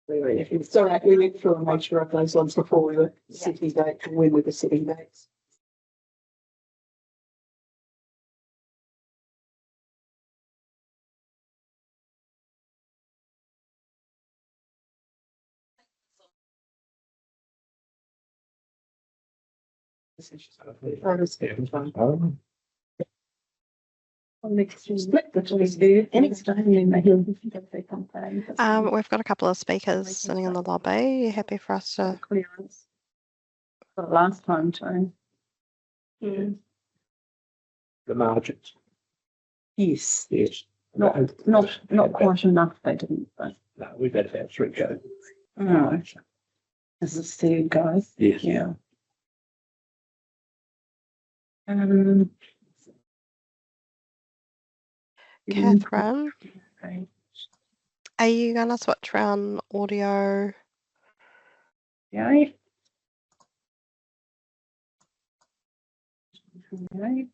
It's all right. We went through and made sure of those ones before we were setting dates and when we were setting dates. We've got a couple of speakers sitting in the lobby. Are you happy for us to clearance? Got it last time too. The margins. Yes. Yes. Not quite enough. They didn't. But No, we've had about 3 go. oh, this is the guys. Yes. Yeah. Catherine? Okay. Are you going to switch around audio? Yeah. Okay.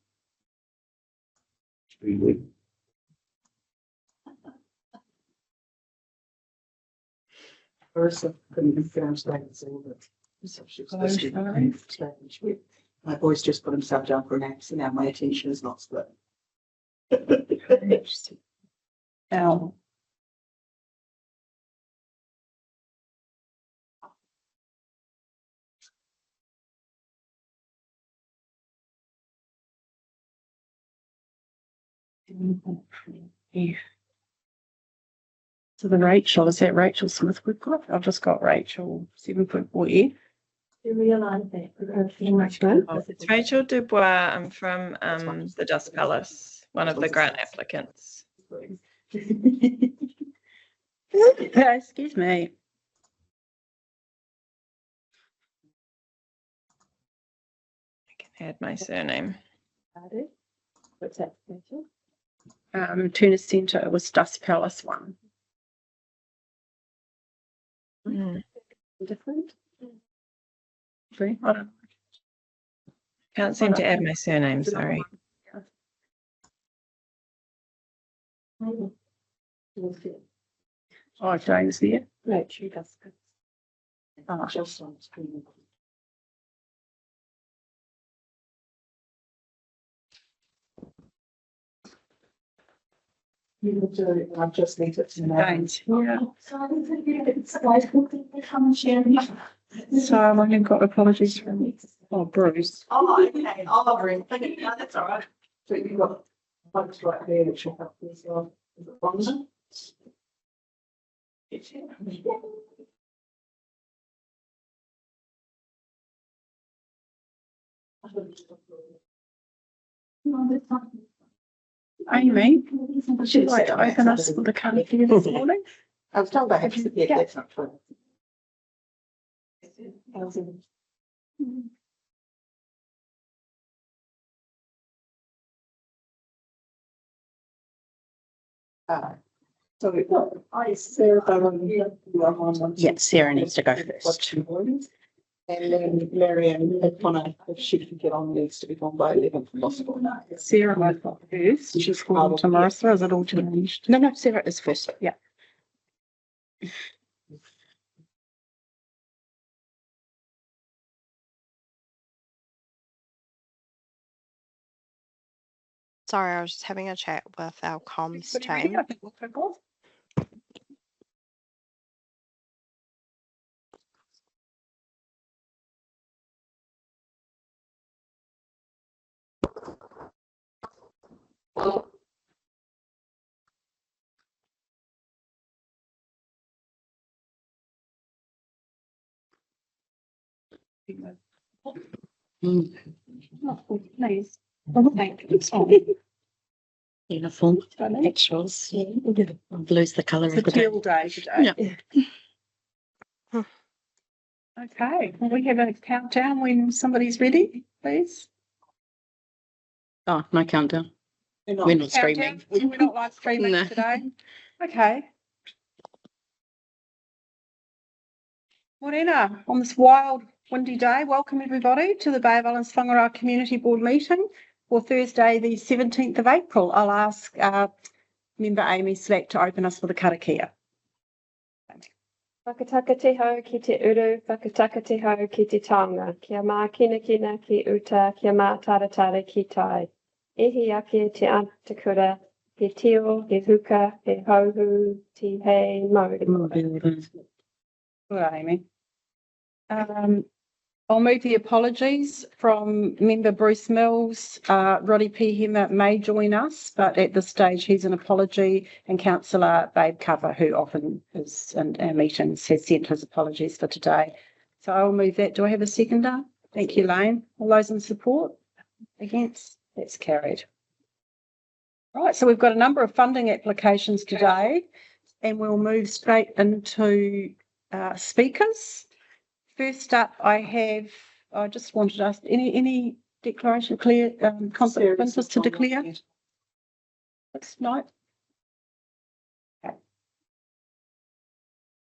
Marissa couldn't confirm statements all that. So she was listening to Spanish. My boy's just put himself down for an nap, so now my attention is not split. Now. Yeah. So the Rachel, is that Rachel Smith we've got? I've just got Rachel 7.4E. You realise that It's Rachel Dubois. I'm from the Dust Palace, one of the grant applicants. Excuse me. I can add my surname. What's that? Rachel? Tuna Centre was Dust Palace one. Different? See? I don't Can't seem to add my surname, sorry. Oh, James there. Right, she does. Oh, Just on screen. You will do it, I've just linked it to now. James. Yeah. So I don't think it's guys who come and share. So I've only got apologies from Bruce. Oh, okay, I'll bring, no, that's all right. So you've got folks right there which will help you as well. Is it longer? Amy, would you like to open us for the colour here this morning? I was told I had to, yeah, that's not true. So I Sarah, Yeah, Sarah needs to go first. and then Marianne, if she can get on, needs to be gone by 11 if possible. Sarah, I thought first. She's called to Marissa. Is it all changed? No, Sarah is first. Yeah. Sorry, I was just having a chat with our comms team. I think we'll pick off. Nice. Thank you. Beautiful. Actuals. Blue's the colour It's a of the day. teal day today. Yeah. Okay, will we have a countdown when somebody's ready, please? Oh, no countdown. We're We're not, not streaming. Countdown? We're not live streaming No. today. Okay. Morena, on this wild, windy day, welcome everybody to the Bay of Islands-Whangaroa Community Board meeting for Thursday, the 17th of April. I'll ask member Amy Slack to open us with a karakia. Whakataka te hau ki te uru, whakataka te hau ki te taonga. Kia mā kina kina ki uta, kia mā taratara ki tai. Ihi ake te Antakura, he tio, he huka, he hauhu, te hei mauri. Well, Amy. I'll move the apologies from member Bruce Mills. Roddy Pehema may join us, but at this stage he's an apology, and councillor Babe Cover, who often is in our meetings, has sent his apologies for today. So I will move that. Do I have a seconder? Thank you, Lane. All those in support? Against? That's carried. Right, so we've got a number of funding applications today, and we'll move straight into speakers. First up, I just wanted to ask, any declaration, clear conflict of interest to declare? That's right. Okay.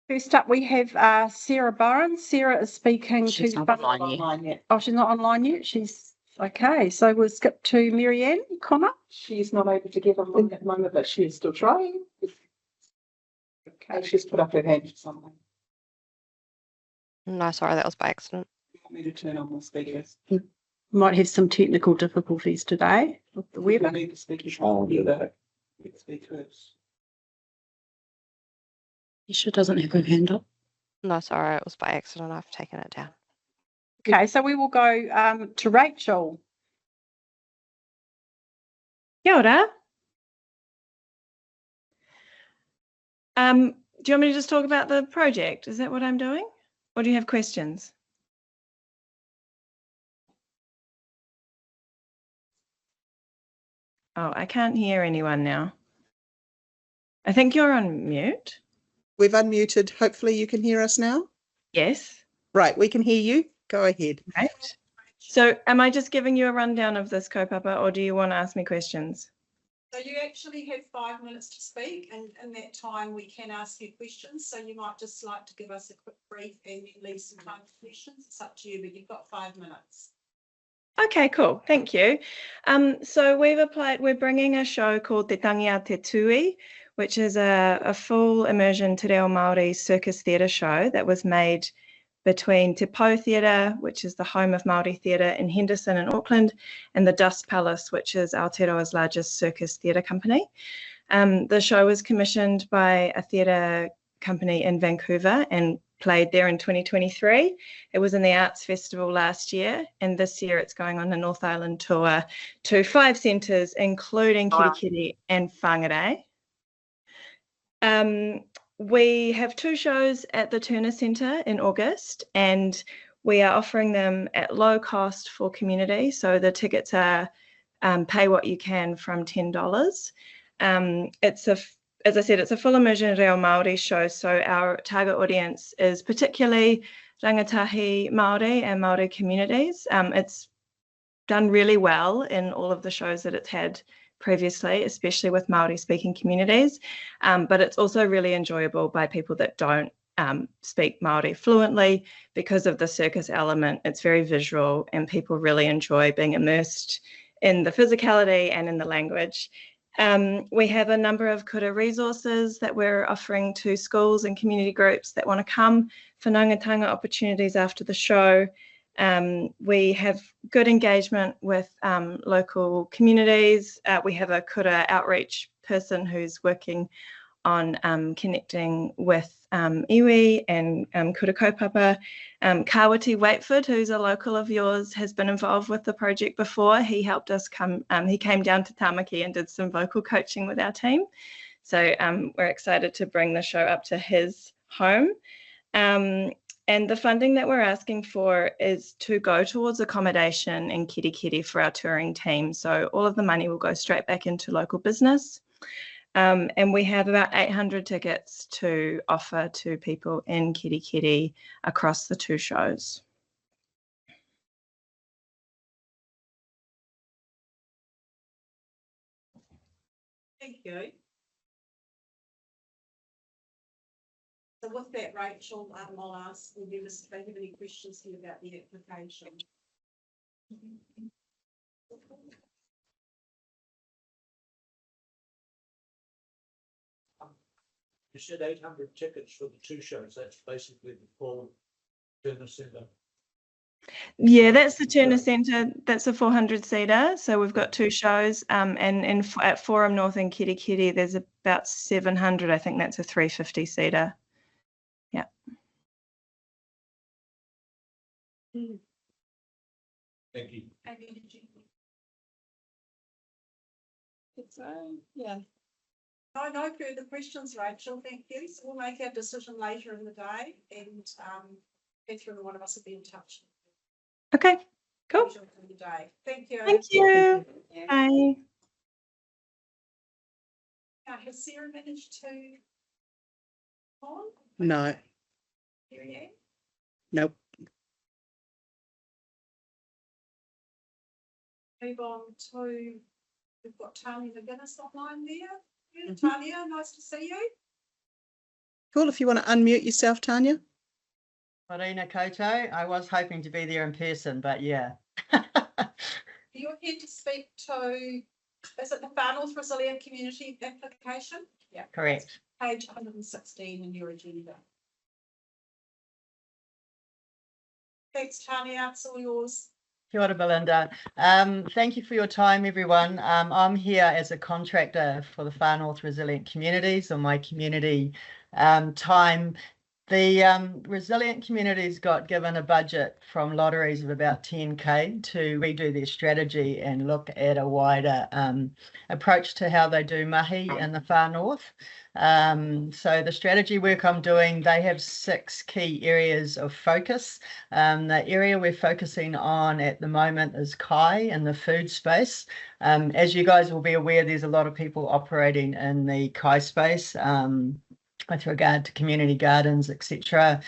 First up, we have Sarah Burns. Sarah is speaking She's to. not online yet. Oh, she's not online yet. She's okay. So we'll skip to Marianne Connor. She's not able to get online at the moment, but she is still trying. Okay, she's put up her hand for something. No, sorry, that was by accident. You want me to turn on more speakers? Might have some technical difficulties today with the We web. need the speakers on the speakers. She doesn't have her hand up. No, sorry, it was by accident. I've taken it down. Okay, so we will go to Rachel. Kia ora. Do you want me to just talk about the project? Is that what I'm doing? Or do you have questions? Oh, I can't hear anyone now. I think you're on mute. We've unmuted. Hopefully you can hear us now. Yes. Right, we can hear you. Go ahead. Right. So am I just giving you a rundown of this kaupapa, or do you want to ask me questions? So you actually have 5 minutes to speak, and in that time we can ask you questions. So you might just like to give us a quick brief and leave some time for questions. It's up to you, but you've got 5 minutes. Okay, cool. Thank you. So we're bringing a show called Te Tangi a Te Tui, which is a full immersion Te Reo Māori circus theatre show that was made between Te Pau Theatre, which is the home of Māori theatre in Henderson and Auckland, and the Dust Palace, which is Aotearoa's largest circus theatre company. The show was commissioned by a theatre company in Vancouver and played there in 2023. It was in the Arts Festival last year, and this year it's going on a North Island tour to 5 centres, including Kirikiri and Whangaroa. We have 2 shows at the Turner Centre in August, and we are offering them at low cost for community. So the tickets are pay what you can from $10. As I said, it's a full immersion Reo Māori show. So our target audience is particularly rangatahi Māori and Māori communities. It's done really well in all of the shows that it's had previously, especially with Māori speaking communities, but it's also really enjoyable by people that don't speak Māori fluently because of the circus element. It's very visual and people really enjoy being immersed in the physicality and in the language. We have a number of kura resources that we're offering to schools and community groups that want to come for nangatanga opportunities after the show. We have good engagement with local communities. We have a kura outreach person who's working on connecting with iwi and kura kaupapa. Kawati Waitford, who's a local of yours, has been involved with the project before. He helped us he came down to Tamaki and did some vocal coaching with our team. So we're excited to bring the show up to his home. And the funding that we're asking for is to go towards accommodation in Kirikiri for our touring team. So all of the money will go straight back into local business. And we have about 800 tickets to offer to people in Kirikiri across the 2 shows. Thank you. So with that, Rachel, I'll ask the members if they have any questions here about the application. You said 800 tickets for the 2 shows. That's basically the full Turner Centre. Yeah, that's the Turner Centre. That's a 400 seater. So we've got 2 shows. And at Forum North in Kirikiri, there's about 700. I think that's a 350 seater. Yeah. Thank you. Yeah. No further questions, Rachel. Thank you. So we'll make our decision later in the day, and Catherine and one of us will be in touch. Okay, cool. Later in the day. Thank you. Thank you. Bye. Has Sarah managed to on? No, Marianne? nope. Move on to, we've got Tanya McGuinness online there. Yeah, Tanya, nice to see you. Cool. If you want to unmute yourself, Tanya. Marina Koto. I was hoping to be there in person, but yeah. You're here to speak to, is it the Far North Resilient Community application? Yeah. Correct. Page 116 in your agenda. Thanks, Tanya. It's all yours. Kia ora, Belinda. Thank you for your time, everyone. I'm here as a contractor for the Far North Resilient Communities on my community time. The resilient communities got given a budget from lotteries of about 10K to redo their strategy and look at a wider approach to how they do mahi in the far north. So the strategy work I'm doing, they have 6 key areas of focus. The area we're focusing on at the moment is kai in the food space. As you guys will be aware, there's a lot of people operating in the kai space. With regard to community gardens, etc.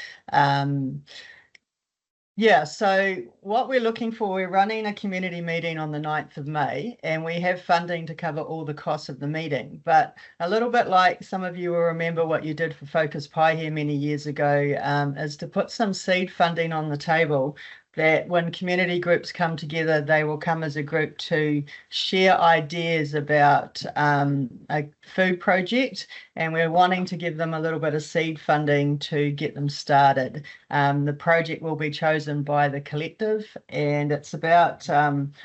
Yeah, so what we're looking for, we're running a community meeting on the 9th of May, and we have funding to cover all the costs of the meeting. But a little bit like some of you will remember what you did for Focus Pi here many years ago, is to put some seed funding on the table that when community groups come together, they will come as a group to share ideas about a food project, and we're wanting to give them a little bit of seed funding to get them started. The project will be chosen by the collective, and it's about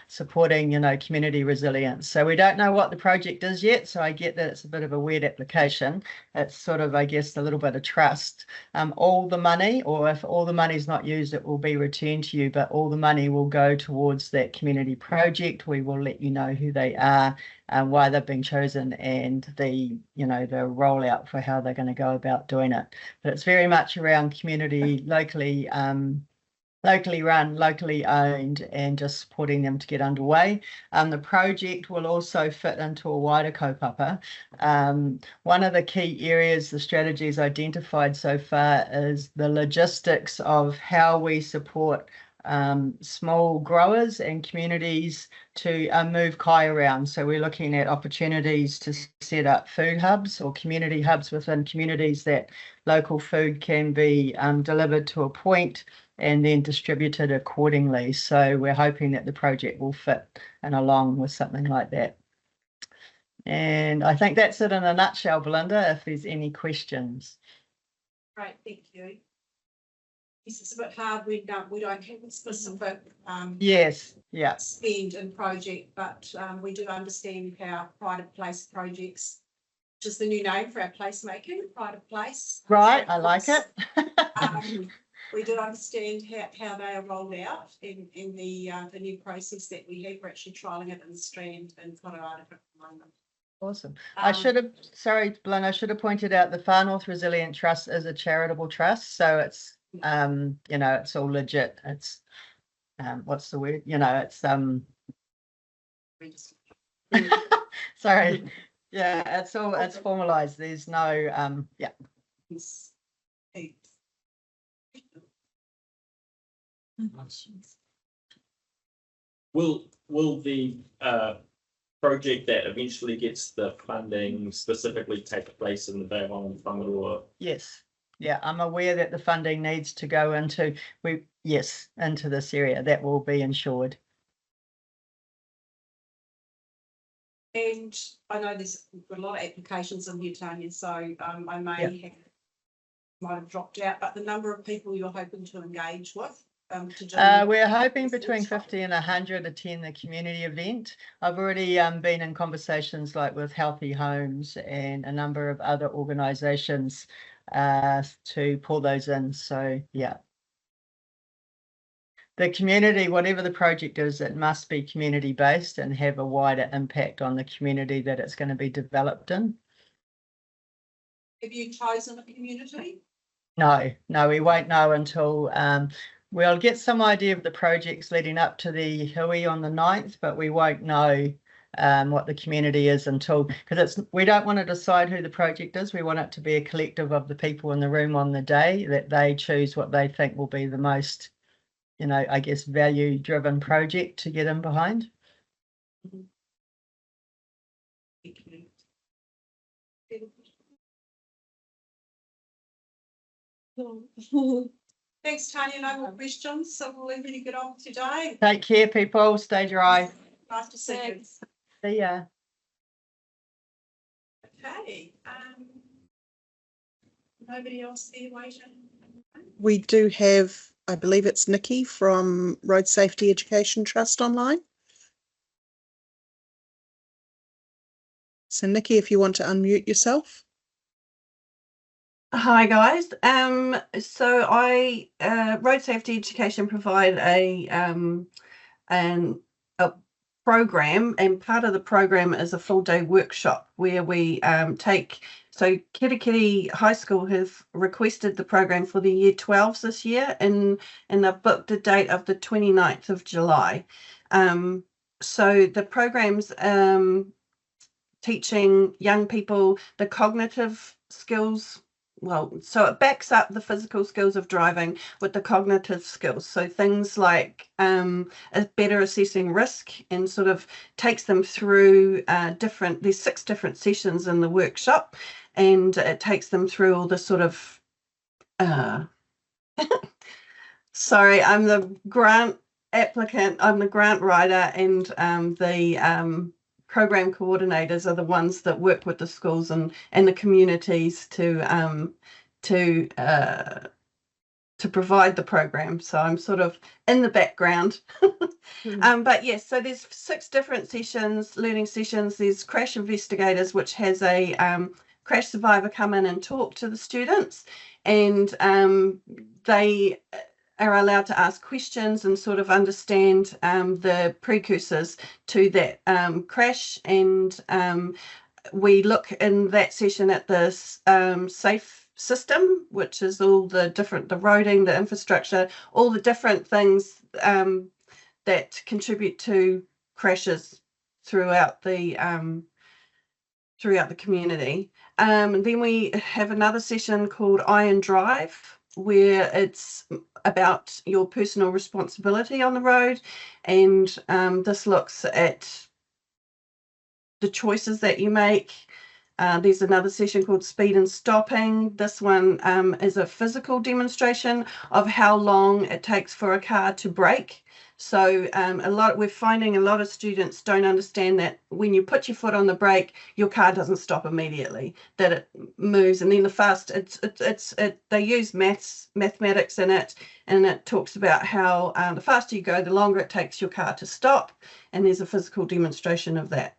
supporting, community resilience. So we don't know what the project is yet, so I get that it's a bit of a weird application. It's sort of, I guess, a little bit of trust. All the money, or if all the money is not used, it will be returned to you, but all the money will go towards that community project. We will let you know who they are, why they've been chosen, and the rollout for how they're going to go about doing it. But it's very much around community, locally run, locally owned, and just supporting them to get underway. The project will also fit into a wider kaupapa. One of the key areas the strategy's identified so far is the logistics of how we support small growers and communities to move kai around. So we're looking at opportunities to set up food hubs or community hubs within communities that local food can be delivered to a point and then distributed accordingly. So we're hoping that the project will fit in along with something like that. And I think that's it in a nutshell, Belinda, if there's any questions. Great, thank you. This is a bit hard when we don't have a specific Yes, yeah. spend and project, but we do understand how pride of place projects, which is the new name for our placemaking, pride of place. Right, I like it. We do understand how they are rolled out in the new process that we have. We're actually trialling it in the Strand and Whangaroa at the moment. Awesome. Sorry, Belinda, I should have pointed out the Far North Resilient Trust is a charitable trust, so it's it's all legit. It's what's the word? It's sorry. Yeah, it's formalized. There's no yeah. Will the project that eventually gets the funding specifically take place in the Bay of Islands-Whangaroa? Yes. Yeah, I'm aware that the funding needs to go into this area. That will be ensured. And I know we've got a lot of applications in here, Tanya, so I might have dropped out, but the number of people you're hoping to engage with to do. We're hoping between 50 and 100 attend the community event. I've already been in conversations like with Healthy Homes and a number of other organisations to pull those in. So yeah. The community, whatever the project is, it must be community based and have a wider impact on the community that it's going to be developed in. Have you chosen a community? No, we won't know until we'll get some idea of the projects leading up to the hui on the 9th, but we won't know what the community is until, because we don't want to decide who the project is. We want it to be a collective of the people in the room on the day, that they choose what they think will be the most, I guess, value driven project to get in behind. Thanks, Tanya. No more questions, so we'll leave you to get on today. Take care, people. Stay dry. Nice to see you. See ya. Okay. Nobody else there waiting? We do have, I believe it's Nikki from Road Safety Education Trust online. So Nikki, if you want to unmute yourself. Hi guys. So I Road Safety Education provide a program, and part of the program is a full day workshop where we so Kirikiri High School have requested the program for the year 12s this year, and they've booked a date of the 29th of July. So the program's teaching young people the cognitive skills. So it backs up the physical skills of driving with the cognitive skills. So things like better assessing risk, and sort of takes them through there's 6 different sessions in the workshop, and it takes them through all the sort of, sorry, I'm the grant applicant, I'm the grant writer, and the program coordinators are the ones that work with the schools and the communities to provide the program. So I'm sort of in the background. But yes, so there's 6 different sessions, learning sessions. There's crash investigators, which has a crash survivor come in and talk to the students, and they are allowed to ask questions and sort of understand the precursors to that crash. And we look in that session at the safe system, which is all the roading, the infrastructure, all the different things that contribute to crashes throughout the community. And then we have another session called Iron Drive, where it's about your personal responsibility on the road, and this looks at the choices that you make. There's another session called Speed and Stopping. This one is a physical demonstration of how long it takes for a car to brake. So we're finding a lot of students don't understand that when you put your foot on the brake, your car doesn't stop immediately, that it moves. And then they use mathematics in it, and it talks about how the faster you go, the longer it takes your car to stop. And there's a physical demonstration of that.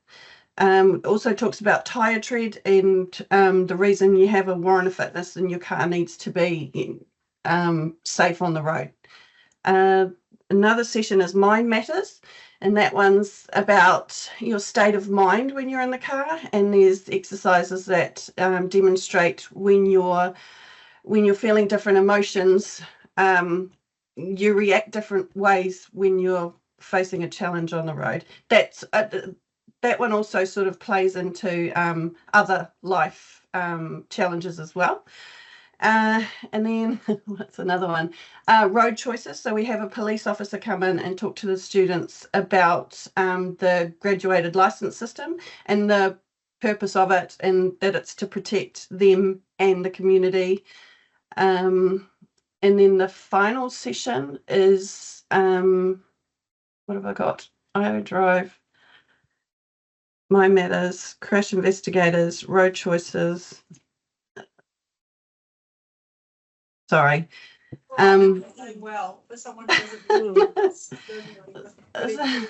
Also talks about tyre tread, and the reason you have a warrant of fitness and your car needs to be safe on the road. Another session is Mind Matters, and that one's about your state of mind when you're in the car, and there's exercises that demonstrate when you're feeling different emotions, you react different ways when you're facing a challenge on the road. That one also sort of plays into other life challenges as well. And then what's another one? Road choices. So we have a police officer come in and talk to the students about the graduated license system and the purpose of it, and that it's to protect them and the community. And then the final session is what have I got? I drive. My Matters, Crash Investigators, Road Choices. Sorry. Well, for someone who doesn't.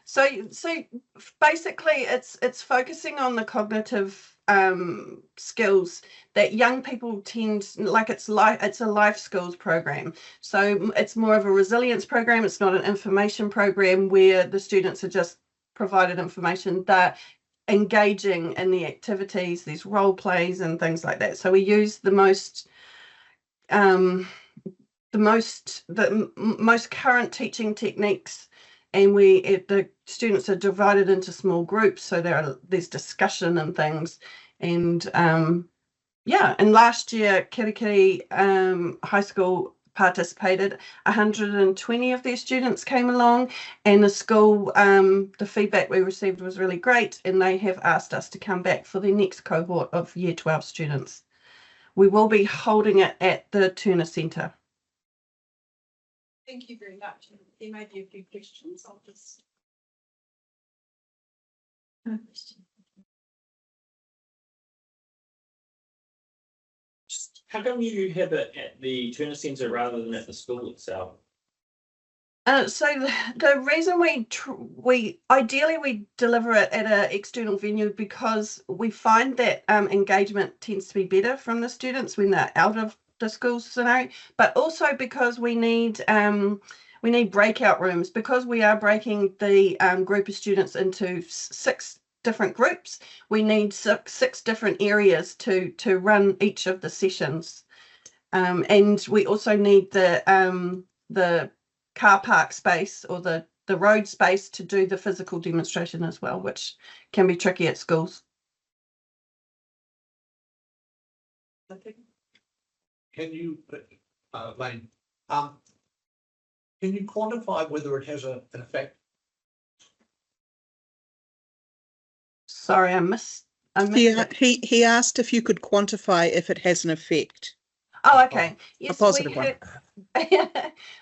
So basically it's focusing on the cognitive skills that young people tend, like it's a life skills program. So it's more of a resilience program. It's not an information program where the students are just provided information. They're engaging in the activities, these role plays and things like that. So we use the most current teaching techniques, and the students are divided into small groups, so there's discussion and things. And and last year Kirikiri High School participated. 120 of their students came along, and the school, the feedback we received was really great, and they have asked us to come back for the next cohort of Year 12 students. We will be holding it at the Turner Centre. Thank you very much. There may be a few questions. I'll just. How come you have it at the Turner Centre rather than at the school itself? So the reason we ideally deliver it at an external venue, because we find that engagement tends to be better from the students when they're out of the school scenario, but also because we need breakout rooms, because we are breaking the group of students into 6 different groups. We need six different areas to run each of the sessions, and we also need the car park space or the road space to do the physical demonstration as well, which can be tricky at schools. Can you, Lane, can you quantify whether it has an effect? Sorry, I missed Yeah, it. he asked if you could quantify if it has an effect. Oh, okay. Yes, a positive one.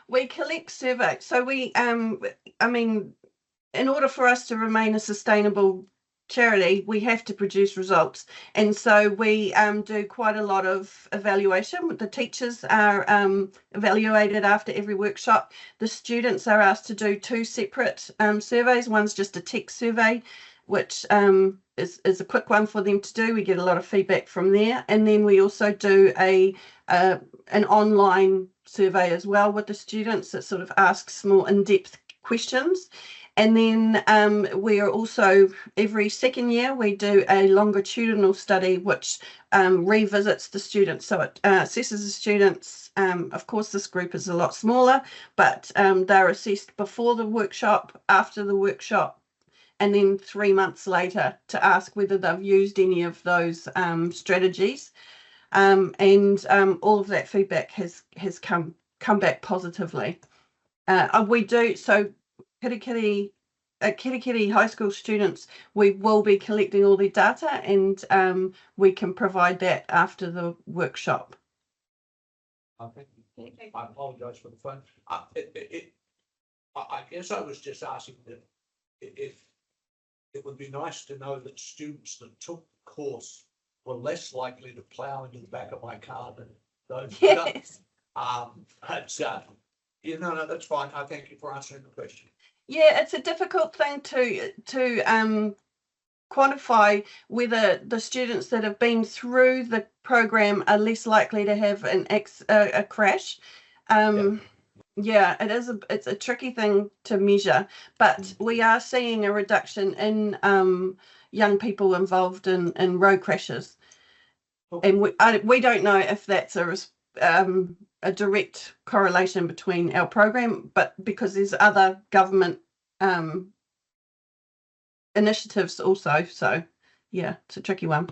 We collect surveys. So I mean, in order for us to remain a sustainable charity, we have to produce results. And so we do quite a lot of evaluation. The teachers are evaluated after every workshop. The students are asked to do 2 separate surveys. One's just a text survey, which is a quick one for them to do. We get a lot of feedback from there. And then we also do an online survey as well with the students that sort of asks more in-depth questions. And then we are also, every second year, we do a longitudinal study which revisits the students. So it assesses the students. Of course, this group is a lot smaller, but they're assessed before the workshop, after the workshop, and then 3 months later to ask whether they've used any of those strategies. And all of that feedback has come back positively. We do, so Kirikiri High School students, we will be collecting all their data, and we can provide that after the workshop. Okay. I apologise for the phone. I guess I was just asking that if it would be nice to know that students that took the course were less likely to plough into the back of my car than those. Yes. No, that's fine. I thank you for answering the question. Yeah, it's a difficult thing to quantify whether the students that have been through the program are less likely to have a crash. Yeah, it's a tricky thing to measure, but we are seeing a reduction in young people involved in road crashes. And we don't know if that's a direct correlation between our program, but because there's other government initiatives also. So yeah, it's a tricky one.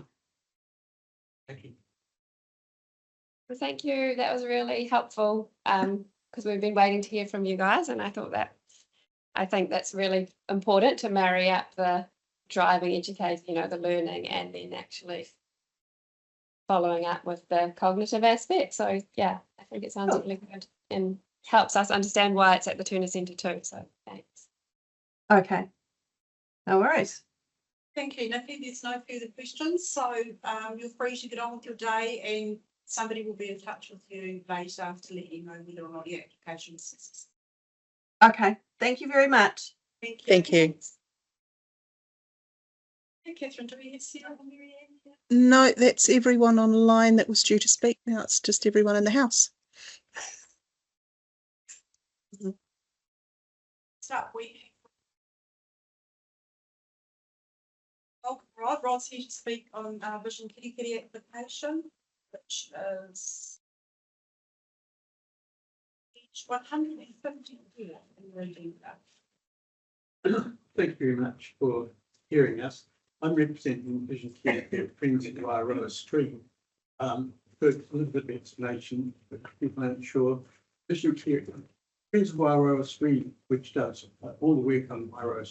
Thank you. Well, thank you. That was really helpful because we've been waiting to hear from you guys, and I think that's really important to marry up the driving education, the learning, and then actually following up with the cognitive aspect. So yeah, I think it sounds really good and helps us understand why it's at the Turner Centre too. So thanks. Okay, no worries. Thank you, Nikki. There's no further questions, so you're free to get on with your day and somebody will be in touch with you later to let you know whether or not your application is successful. Okay, thank you very much. Thank you. Thank you. Hey, Catherine, do we have Sarah or Mary Ann here? No, that's everyone online that was due to speak. Now it's just everyone in the house. Start we. Welcome, Rod. Rod's here to speak on Vision Kitty Kitty application, which is each 150 in reading that. Thank you very much for hearing us. I'm representing Vision Care at Islands-Whangaroa Stream. First, a little bit of explanation, but people aren't sure. Vision Care, Islands-Whangaroa Stream, which does all the work on Whangaroa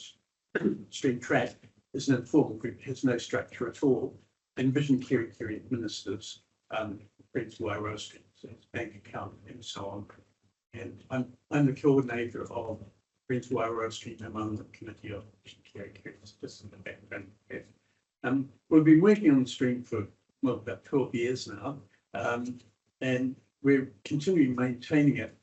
Stream track, is an informal group, has no structure at all. And Vision Care administers Islands-Whangaroa Stream, so it's bank account and so on. And I'm the coordinator of Islands-Whangaroa Stream. I'm on the committee of Vision Care, just in the background. We've been working on the stream for about 12 years now, and we're continuing maintaining it.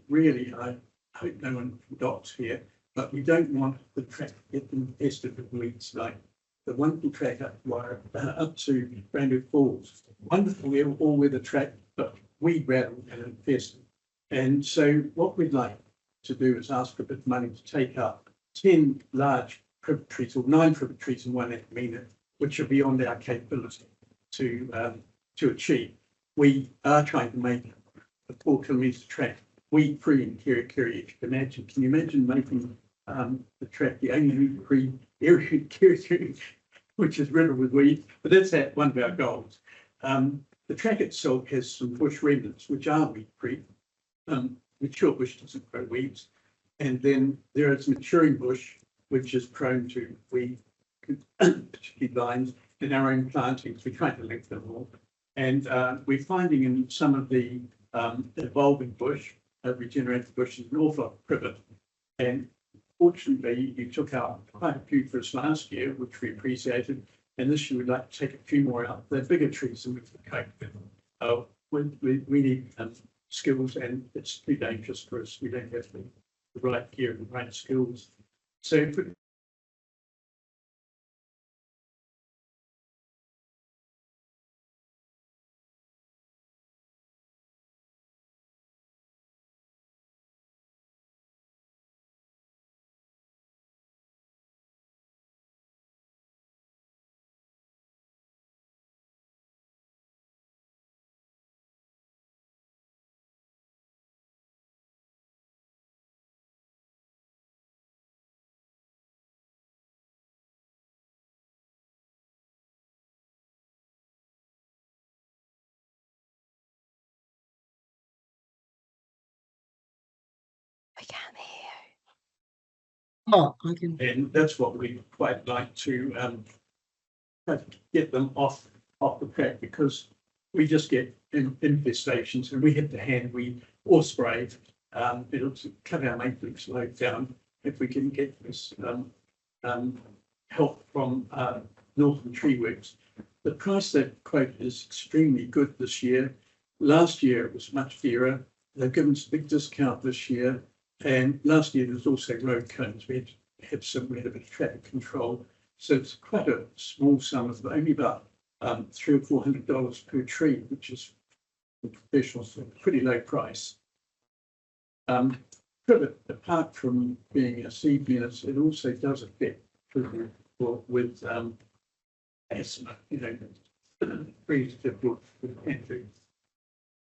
Really, I hope no one from Doc's here, but we don't want the track to get infested with weeds like the wonderful track up to Brandwood Falls. Wonderful all-weather track, but weed rattled and infested. And so what we'd like to do is ask for a bit of money to take up 10 large privet trees or 9 privet trees in one acre, which are beyond our capability to achieve. We are trying to make a 4 kilometre track weed-free in Kirikiri. Can you imagine making the track the only weed-free area in Kirikiri, which is riddled with weeds? But that's one of our goals. The track itself has some bush remnants, which are weed-free. Mature bush doesn't grow weeds. And then there is maturing bush, which is prone to weed, particularly vines, and our own plantings. We try to link them all. And we're finding in some of the evolving bush, regenerated bushes, an awful lot of privet. And fortunately, you took out quite a few for us last year, which we appreciated. And this year, we'd like to take a few more out. They're bigger trees than we can cope with. We need skills, and it's too dangerous for us. We don't have the right gear and the right skills. So if we, We can't hear Oh, I can. and that's what we'd quite like to try to get them off the track, because we just get infestations and we have to hand weed or spray. It'll cut our maintenance load down if we can get this help from Northern Tree Works. The price they've quoted is extremely good this year. Last year it was much dearer. They've given us a big discount this year. And last year there was also road cones. We had to have a bit of traffic control. So it's quite a small sum of only about $300 or $400 per tree, which is for professionals a pretty low price. Privet, apart from being a seed menace, it also does affect children with asthma, pretty difficult with entry.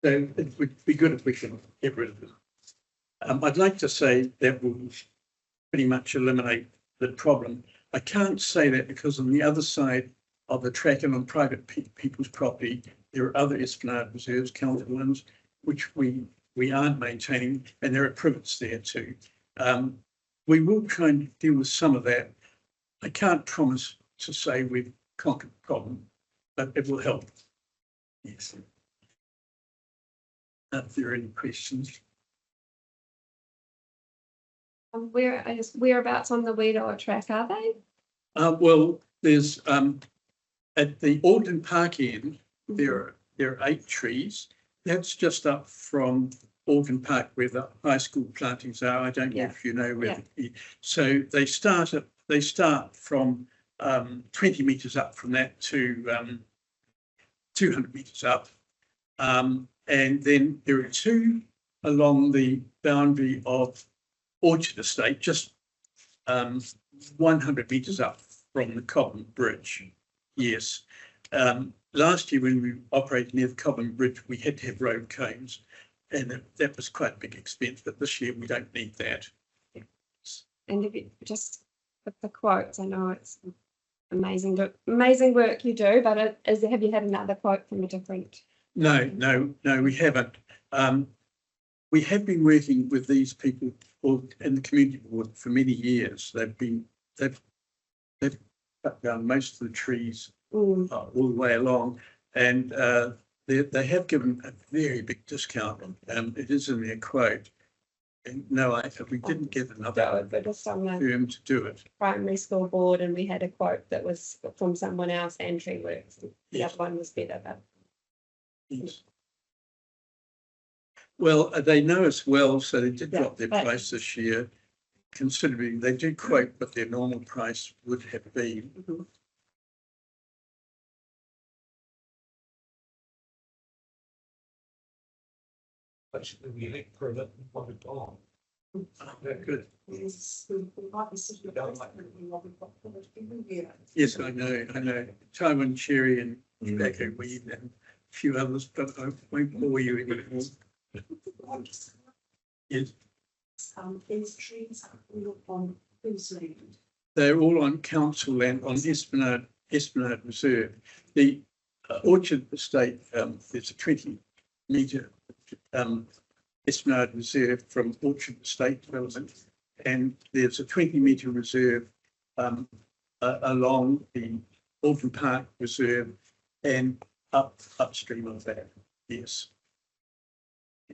So it would be good if we can get rid of it. I'd like to say that will pretty much eliminate the problem. I can't say that because on the other side of the track and on private people's property, there are other esplanade reserves, counted ones, which we aren't maintaining, and there are privets there too. We will try and deal with some of that. I can't promise to say we've conquered the problem, but it will help. Yes. If there are any questions. Whereabouts on the Weedoa track are they? Well, there's at the Alden Park end, there are 8 trees. That's just up from Alden Park where the high school plantings are. I don't know if you know where. So they start from 20 metres up from that to 200 metres up. And then there are 2 along the boundary of Orchard Estate, just 100 metres up from the Cobham Bridge. Yes. Last year when we operated near the Cobham Bridge, we had to have road cones, and that was quite a big expense, but this year we don't need that. And if you just with the quotes, I know it's amazing work you do, but have you had another quote from a different? No, we haven't. We have been working with these people in the community board for many years. They've cut down most of the trees all the way along, and they have given a very big discount. It is in their quote. And no, we didn't get another firm to do it. Primary school board, and we had a quote that was from someone else and Tree Works. The other one was better, but yes. Well, they know us well, so they did drop their price this year, considering they do quote what their normal price would have been. Basically, we linked for it and want it on. Good. Yes, I know. Taiwan cherry and tobacco weed and a few others, but I won't bore you anymore. Yes. These trees are all on whose land? They're all on council land on Esplanade Reserve. The Orchard Estate, there's a 20-metre Esplanade Reserve from Orchard Estate Development, and there's a 20-metre reserve along the Alden Park Reserve and upstream of that. Yes.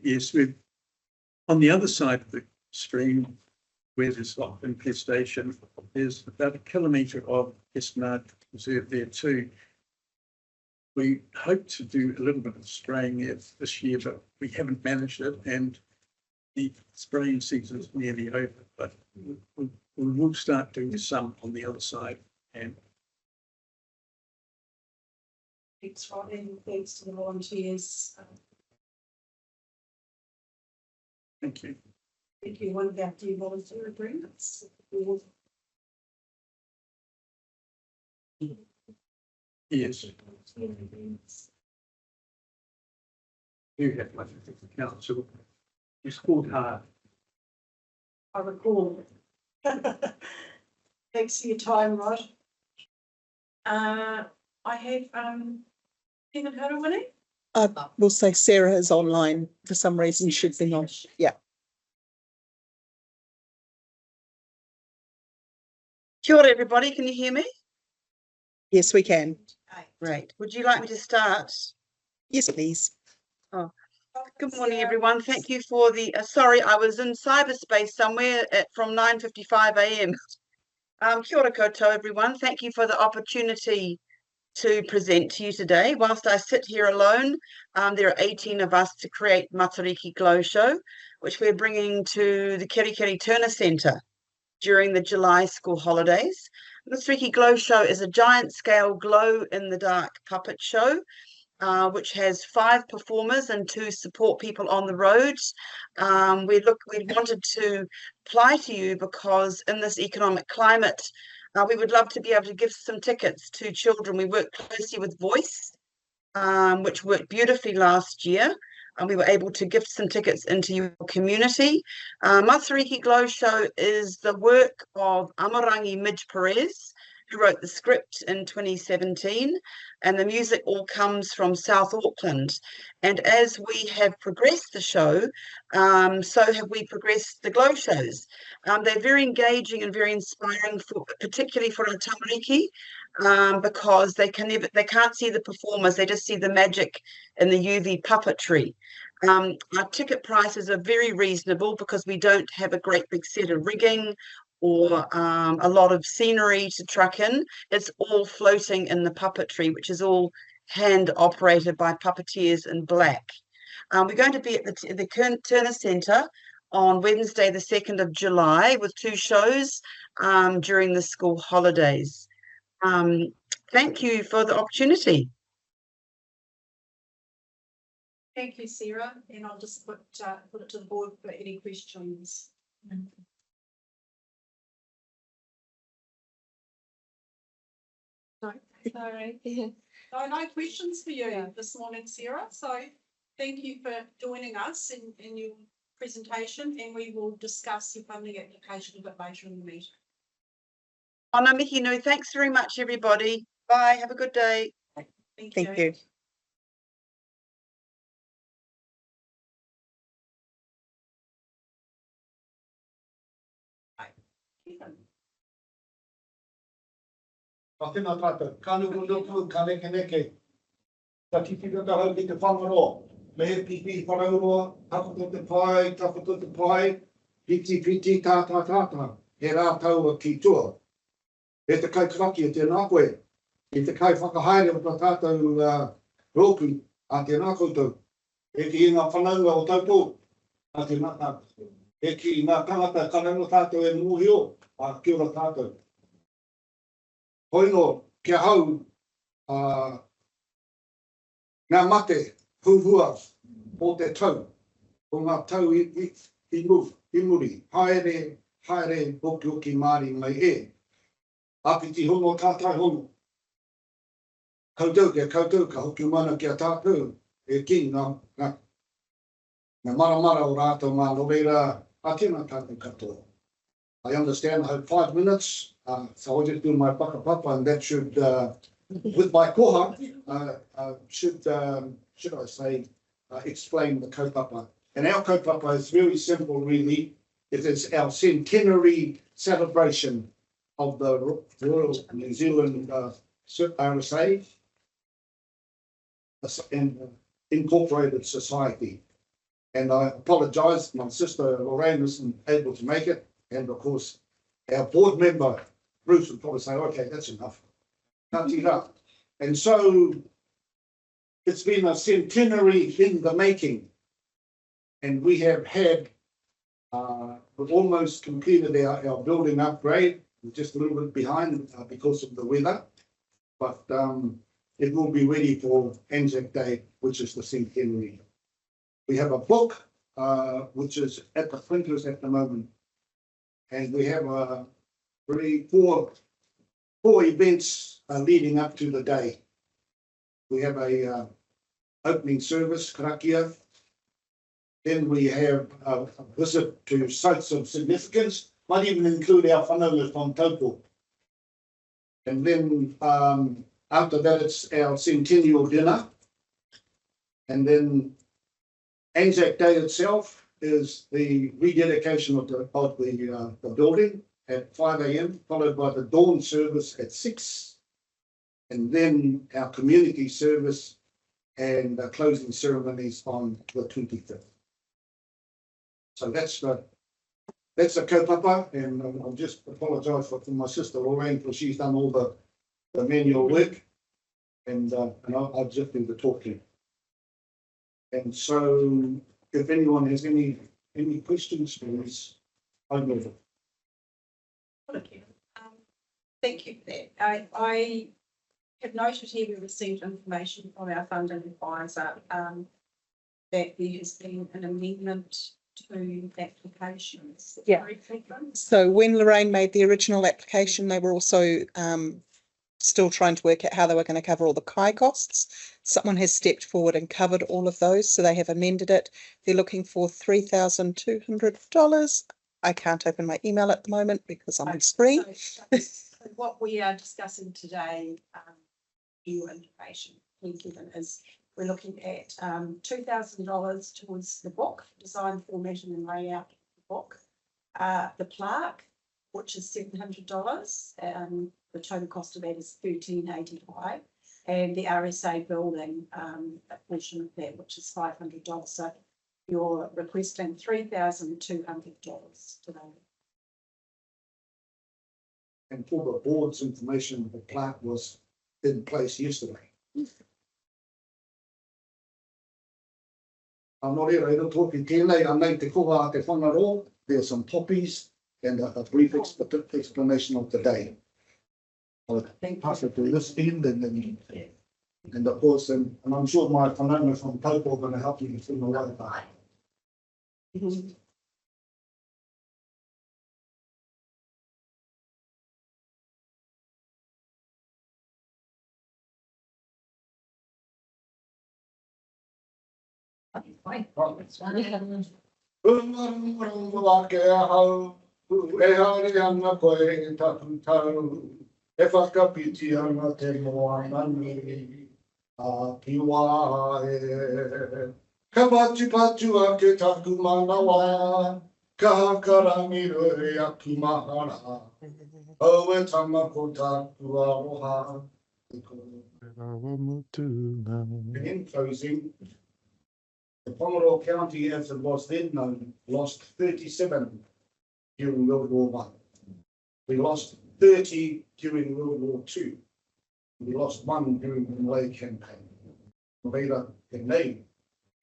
Yes, we're on the other side of the stream where there's lot infestation. There's about 1 kilometre of Esplanade Reserve there too. We hope to do a little bit of spraying there this year, but we haven't managed it, and the spraying season is nearly over. But we will start doing some on the other side. And Thanks, Robin. Thanks to the volunteers. thank you. Thank you. One of our new volunteer agreements. Yes. You have much of the council. It's called hard. I recall. Thanks for your time, Rod. I have haven't heard of any. We'll say Sarah is online for some reason. She's been on. Yeah. Kia ora, everybody. Can you hear me? Yes, we can. Great. Would you like me to start? Yes, please. Oh, good morning, everyone. Thank you for the. Sorry, I was in cyberspace somewhere from 9:55 a.m. Kia ora koutou, everyone. Thank you for the opportunity to present to you today. Whilst I sit here alone, there are 18 of us to create Matariki Glow Show, which we're bringing to the Kirikiri Turner Centre during the July school holidays. Matariki Glow Show is a giant-scale glow-in-the-dark puppet show, which has 5 performers and 2 support people on the roads. We wanted to apply to you because in this economic climate, we would love to be able to give some tickets to children. We work closely with Voice, which worked beautifully last year. And we were able to gift some tickets into your community. Matariki Glow Show is the work of Amarangi Midge Perez, who wrote the script in 2017, and the music all comes from South Auckland. And as we have progressed the show, so have we progressed the glow shows. They're very engaging and very inspiring, particularly for our tamariki, because they can't see the performers, they just see the magic in the UV puppetry. Our ticket prices are very reasonable because we don't have a great big set of rigging or a lot of scenery to truck in. It's all floating in the puppetry, which is all hand operated by puppeteers in black. We're going to be at the Turner Centre on Wednesday, the 2nd of July, with 2 shows during the school holidays. Thank you for the opportunity. Thank you, Sarah, and I'll just put it to the board for any questions. No, Sorry. no questions for you this morning, Sarah. So thank you for joining us in your presentation, and we will discuss your funding application a bit later in the meeting. Ana mihi nui. Thanks very much, everybody. Bye. Have a good day. Thank you. Ka tēnā tātou, ka nuku nuku, ka neke neke. Ka titira ka hau ki te whangaroa. Me he pipi whanauroa, takoto te pai, piti piti tātā tātā, he rā taua ki tua. E te kai kraki e tēnā koe, e te kai whakahaere o tā tātou roku a tēnā koutou. E ki i ngā whanaunga o taupō, a tēnā tātou. E ki ngā tangata karango tātou e muhio, a kia ora tātou. Hoino, kia hau ngā mate huhua o te tau, o ngā tau i muri, haere hoki hoki Māori mai e. Apiti hono tātai hono. Koutou ka hoki mana kia tātou, e ki ngā maramara o rātou mā roreira, a tēnā tātou katoa. I understand I have 5 minutes, so I'll just do my papa, and that should, with my koha, should I say, explain the kaupapa. And our kaupapa is very simple, really. It is our centenary celebration of the Royal New Zealand RSA and Incorporated Society. And I apologise, my sister Lorraine wasn't able to make it. And of course, our board member, Bruce, would probably say, okay, that's enough. And so it's been a centenary in the making. And we have had, we've almost completed our building upgrade. We're just a little bit behind because of the weather. But it will be ready for Anzac Day, which is the centenary. We have a book, which is at the printers at the moment. And we have four events leading up to the day. We have a opening service, karakia. Then we have a visit to sites of significance, might even include our whanau from Taupo. And then after that, it's our centennial dinner. And then Anzac Day itself is the rededication of the building at 5 a.m, followed by the dawn service at 6, and then our community service and the closing ceremonies on the 25th. So that's the kaupapa, and I'll just apologise for my sister Lorraine, because she's done all the manual work, and I'll just do the talking. And so, if anyone has any questions, please, I'm over. Thank you for that. I have noted here we received information from our funding advisor that there has been an amendment to applications. Yeah. So when Lorraine made the original application, they were also still trying to work out how they were going to cover all the kai costs. Someone has stepped forward and covered all of those, so they have amended it. They're looking for $3,200. I can't open my email at the moment because I'm on screen. So what we are discussing today, your information we've given is we're looking at $2,000 towards the book, design, formatting and layout of the book. The plaque, which is $700, the total cost of that is $1,385, and the RSA building, a portion of that, which is $500. So you're requesting $3,200 today. And for the board's information, the plant was in place yesterday. I'm not here, I don't talk in tēnei, I nei te koha te whangaroa, there's some poppies and a brief explanation of the day. I'll pass it to this end and of course, and I'm sure my whananga from Taupo are going to help you through the way back. E whakapiti ana te moanani a piwa e. Ka patu ake taku manawa, ka hakarangi rere aki mahara. O e tamako taku aroha. And in closing, the Whangaroa County, as it was then known, lost 37 during World War One. We lost 30 during World War II. We lost 1 during the Malay campaign. Reira, he nei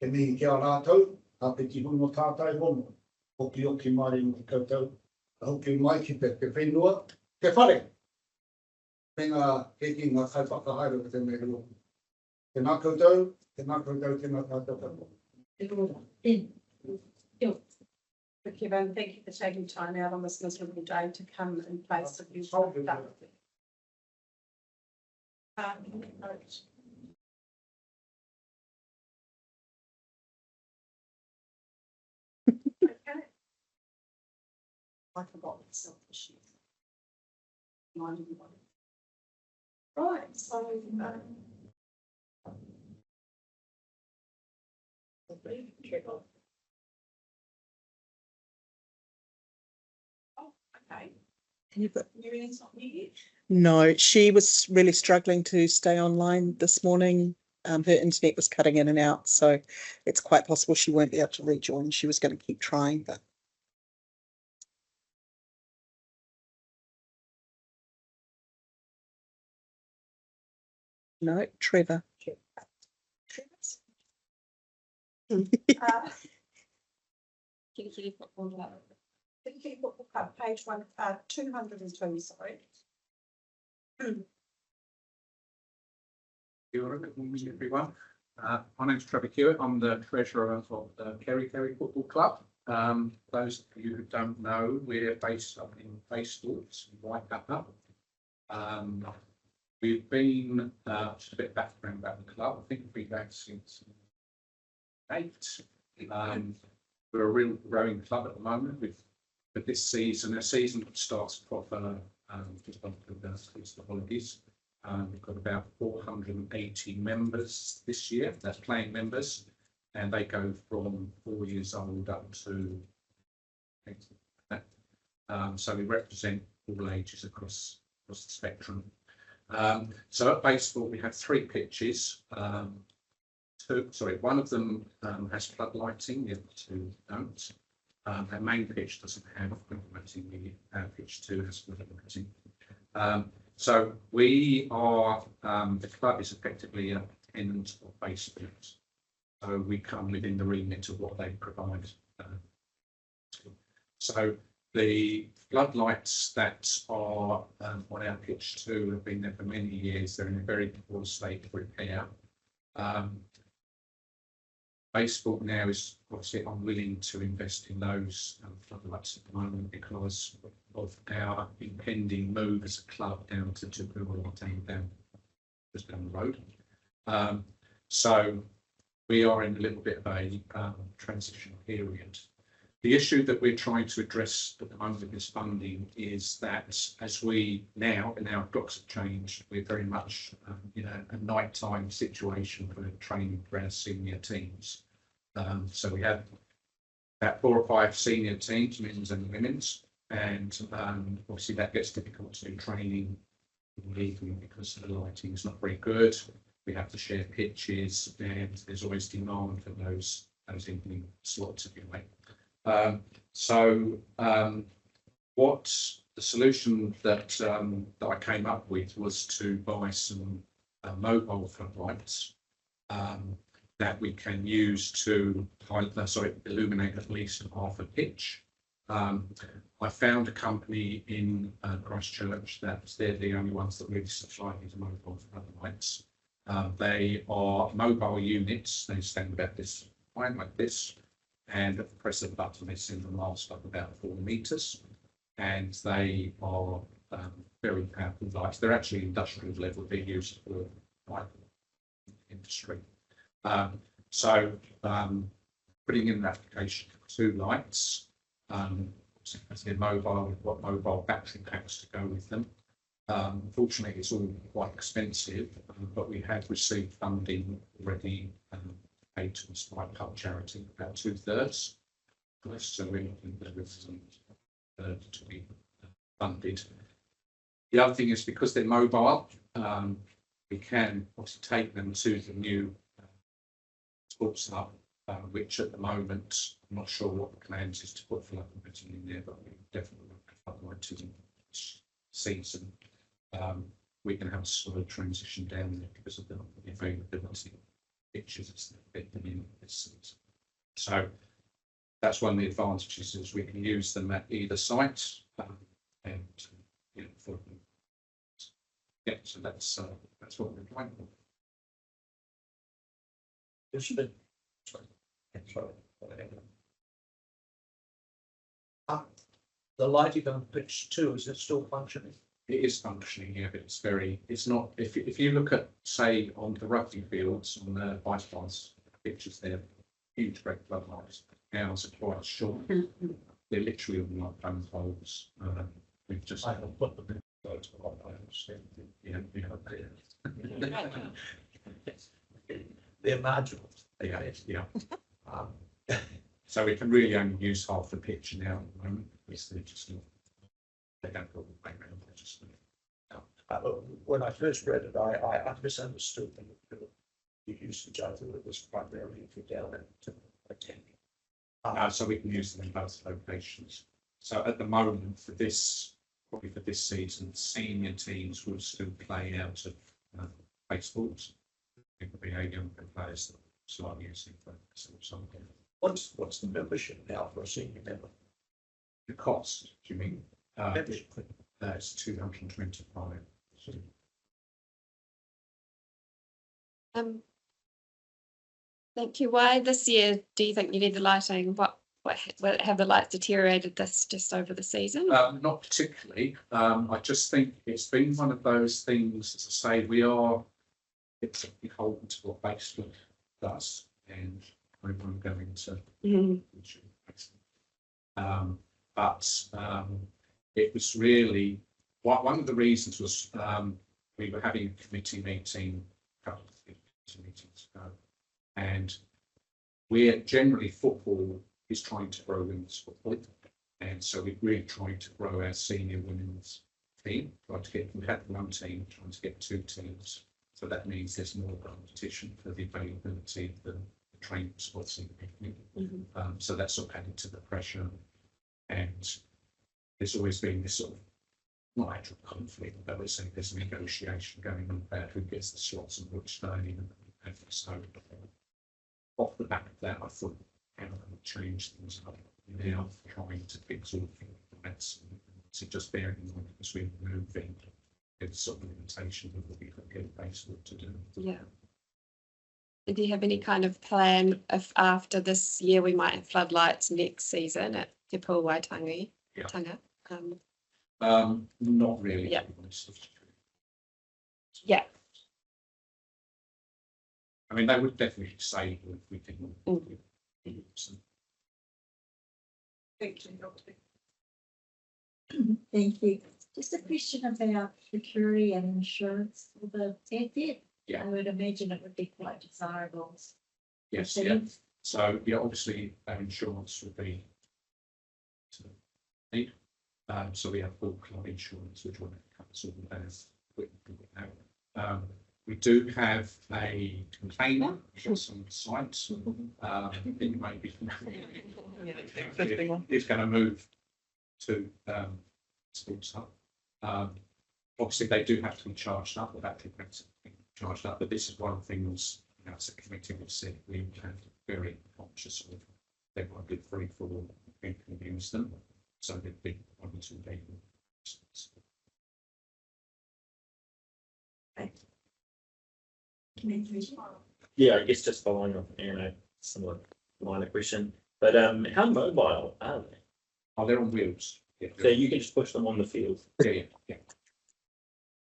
ki a rātou, a peti hungo tātai hono, oki mai i te koutou, a hoki mai ki te whenua, te whare. Tēnā heki ngā kai whakahaere o te mea rua. Tēnā koutou, tēnā koutou, tēnā tātou. Thank you, and thank you for taking time out on this miserable day to come in place of you. Okay. I forgot myself the sheet. Right, so okay. Miriam's not here. No, she was really struggling to stay online this morning. Her internet was cutting in and out, so it's quite possible she won't be able to rejoin. She was going to keep trying, but no, Trevor. Kitty Football Club, page 202, sorry. Kia ora, good morning everyone. My name's Trevor Hewitt. I'm the treasurer of the Kerry Football Club. Those of you who don't know, we're based up in Baysthorpe, Waikato. We've been just a bit background about the club. I think we've been back since 8. We're a real growing club at the moment with this season. A season that starts proper just after the holidays. We've got about 480 members this year. That's playing members, and they go from 4 years old up to. So we represent all ages across the spectrum. So at Baysthorpe we have 3 pitches. One of them has floodlighting, the other 2 don't. Our main pitch doesn't have floodlighting, pitch 2 has floodlighting. So we are, the club is effectively a tenant of Baysthorpe. So we come within the remit of what they provide. So the floodlights that are on our pitch 2 have been there for many years. They're in a very poor state of repair. Baysthorpe now is obviously unwilling to invest in those floodlights at the moment because of our impending move as a club down to Tupua down just down the road. So we are in a little bit of a transition period. The issue that we're trying to address at the moment with this funding is that as we now clocks have changed, we're very much in a nighttime situation for training for our senior teams. So we have about 4 or 5 senior teams, men's and women's, and obviously that gets difficult to do training in the evening because the lighting is not very good. We have to share pitches, and there's always demand for those evening slots, if you like. So what the solution that that I came up with was to buy some mobile floodlights that we can use to illuminate at least half a pitch. I found a company in Christchurch that they're the only ones that really supply these mobile floodlights. They are mobile units. They stand about this wide, like this, and at the press of a button, they send them last up about 4 meters, and they are very powerful lights. They're actually industrial level. They're used for like industry. Putting in an application for 2 lights. As they're mobile, we've got mobile battery packs to go with them. Unfortunately, it's all quite expensive, but we have received funding already paid to us by Pub Charity, about 2/3. So we're looking to be funded. The other thing is because they're mobile, we can obviously take them to the new sports hub, which at the moment, I'm not sure what the plans is to put floodlights in there, but we definitely want to floodlights in this season. We can have a slow transition down there because of the availability of pictures that in this season. So that's one of the advantages is we can use them at either site, and for so that's what we're trying for. The light you're going to pitch to, is it still functioning? It is functioning, yeah, but it's not, if you look at, say, on the rugby fields, on the bypass pictures there, huge great floodlights, ours are quite short. They're literally on like phone poles. We've just put them in those They're marginal. Yeah. So we can really only use half the pitch now at the moment. They're just not, they don't go the way around. They're just when I first read it, I misunderstood them. The usage, I thought it was primarily for down and attending. So we can use them in both locations. So at the moment, probably for this season, senior teams will still play out of baseballs. It will be our younger players that slightly using something. What's the membership now for a senior member? The cost, do you mean? That's 225. Thank you. Why this year do you think you need the lighting? What have the lights deteriorated this just over the season? Not particularly. I just think it's been one of those things, as I say, it's beholden to what basement does, and I'm going to it was really one of the reasons was we were having a committee meeting a couple of meetings ago, and we're generally football is trying to grow women's football, and so we're really trying to grow our senior women's team. We had 1 team, trying to get 2 teams, so that means there's more competition for the availability of the training spots in the evening. So that's sort of added to the pressure, and there's always been this sort of not actual conflict, but let's say there's a negotiation going on about who gets the slots and which day, and so off the back of that, I thought, how can we change things up now, trying to fix all that's so just bearing in mind as we're moving, it's sort of limitation that we could get basically to do. Yeah. And do you have any kind of plan if after this year we might have floodlights next season at Te Pū Waitangi? Not really. Yeah. Yeah. I mean, they would definitely say if we can. Thank you. Just a question about security and insurance for the tent. Yeah. I would imagine it would be quite desirable. Yes, yeah. So yeah, obviously our insurance would be need. So we have full club insurance, which will cover all of that. We do have a container just on the site. It may be it's going to move to sports hub. Obviously, they do have to be charged up, the battery packs have to be charged up, but this is one of the things, you know, as a committee, we've said we have to be very conscious of. They won't be free for all who can use them, so they'd be one or two people. Yeah, I guess just following up, a similar line of question, but how mobile are they? Oh, they're on wheels. Yeah, So you can just push them on the field. yeah.